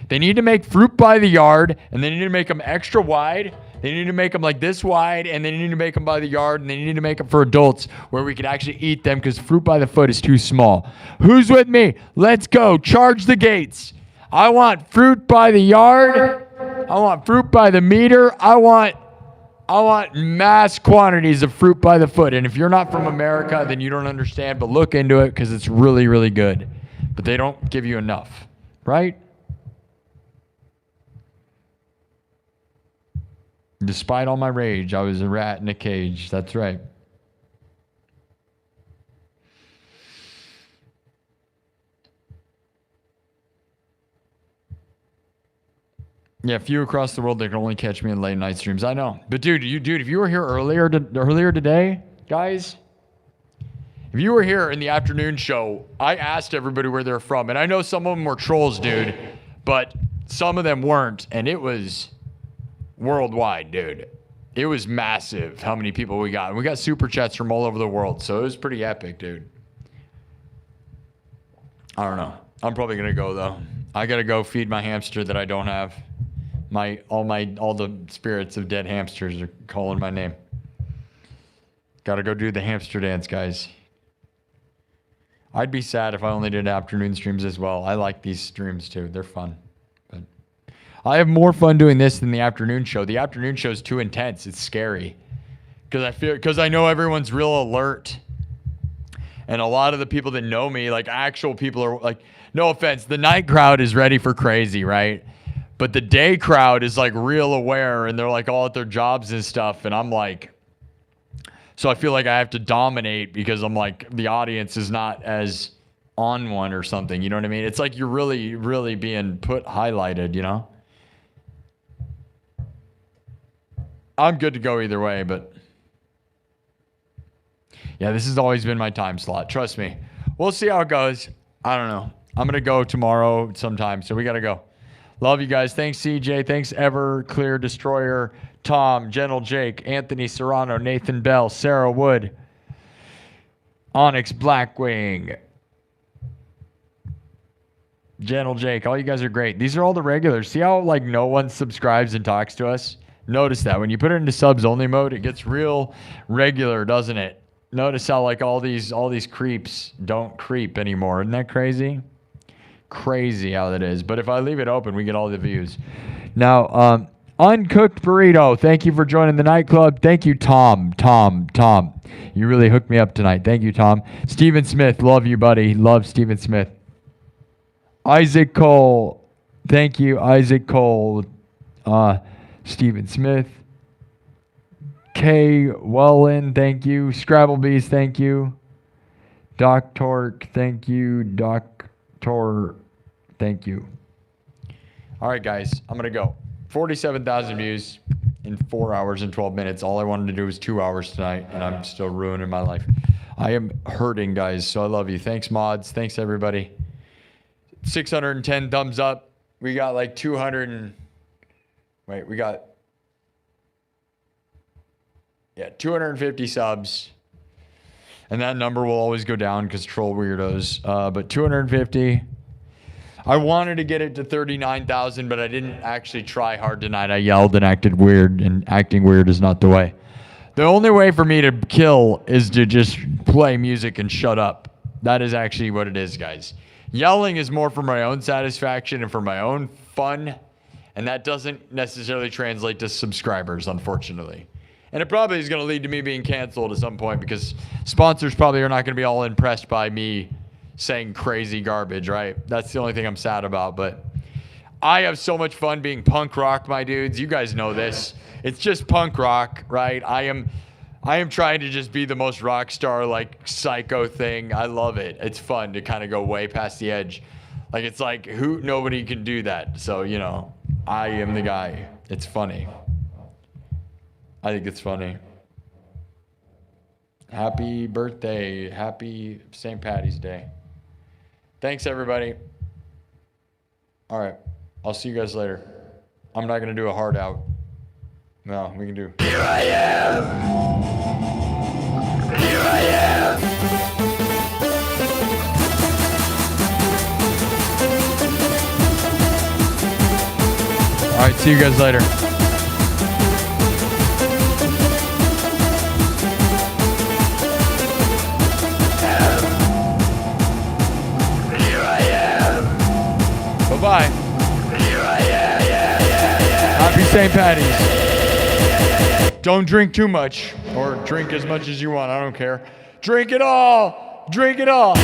Speaker 1: They need to make Fruit by the yard, and they need to make them extra wide. They need to make them like this wide, and they need to make them by the yard, and they need to make them for adults where we can actually eat them because Fruit by the Foot is too small. Who's with me? Let's go. Charge the gates. I want Fruit by the yard. I want Fruit by the meter. I want mass quantities of Fruit by the Foot. And if you're not from America, then you don't understand, but look into it because it's really, really good. But they don't give you enough, right? Despite all my rage, I was a rat in a cage. That's right. Yeah, few across the world that can only catch me in late night streams. I know. But dude, if you were here earlier today, guys, if you were here in the afternoon show, I asked everybody where they're from. And I know some of them were trolls, dude, but some of them weren't. And it was worldwide, dude. It was massive how many people we got. And we got super chats from all over the world, so it was pretty epic, dude. I don't know. I'm probably gonna go though. I gotta go feed my hamster that I don't have. All the spirits of dead hamsters are calling my name. Gotta go do the hamster dance, guys. I'd be sad if I only did afternoon streams as well. I like these streams too. They're fun. I have more fun doing this than the afternoon show. The afternoon show is too intense. It's scary because I know everyone's real alert, and a lot of the people that know me, like actual people, are like, no offense, the night crowd is ready for crazy, right? But the day crowd is like real aware, and they're like all at their jobs and stuff, and I'm like, so I feel like I have to dominate because I'm like the audience is not as on one or something. You know what I mean? It's like you're really, really being highlighted, you know? I'm good to go either way, but yeah, this has always been my time slot. Trust me. We'll see how it goes. I don't know. I'm going to go tomorrow sometime, so we got to go. Love you guys. Thanks, CJ. Thanks, Everclear Destroyer, Tom, Gentle Jake, Anthony Serrano, Nathan Bell, Sarah Wood, Onyx Blackwing, Gentle Jake. All you guys are great. These are all the regulars. See how like no one subscribes and talks to us? Notice that when you put it into subs only mode, it gets real regular, doesn't it? Notice how like all these creeps don't creep anymore. Isn't that crazy? Crazy how that is. But if I leave it open, we get all the views. Now, Uncooked Burrito, thank you for joining the nightclub. Thank you, Tom. You really hooked me up tonight. Thank you, Tom. Stephen Smith, love you, buddy. Love Stephen Smith. Isaac Cole, thank you, Isaac Cole. Stephen Smith. Kay Wellen, thank you. Scrabblebees, thank you. Doc Torque, thank you. Doctor, thank you. All right, guys, I'm going to go. 47,000 views in 4 hours and 12 minutes. All I wanted to do was 2 hours tonight, and I'm still ruining my life. I am hurting, guys, so I love you. Thanks, mods. Thanks, everybody. 610 thumbs up. We got like 200 and... Wait, we got 250 subs. And that number will always go down because troll weirdos. But 250. I wanted to get it to 39,000, but I didn't actually try hard tonight. I yelled and acted weird, and acting weird is not the way. The only way for me to kill is to just play music and shut up. That is actually what it is, guys. Yelling is more for my own satisfaction and for my own fun And that doesn't necessarily translate to subscribers, unfortunately. And it probably is going to lead to me being canceled at some point because sponsors probably are not going to be all impressed by me saying crazy garbage, right? That's the only thing I'm sad about. But I have so much fun being punk rock, my dudes. You guys know this. It's just punk rock, right? I am trying to just be the most rock star, like, psycho thing. I love it. It's fun to kind of go way past the edge. Like, it's like, nobody can do that. So, you know, I am the guy. It's funny. I think it's funny. Happy birthday. Happy St. Patty's Day. Thanks, everybody. All right. I'll see you guys later. I'm not going to do a hard out. No, we can do. Here I am. Here I am. All right, see you guys later. Here I am. Bye-bye. Here I am. Happy St. Patty's. Don't drink too much, or drink as much as you want. I don't care. Drink it all. Drink it all.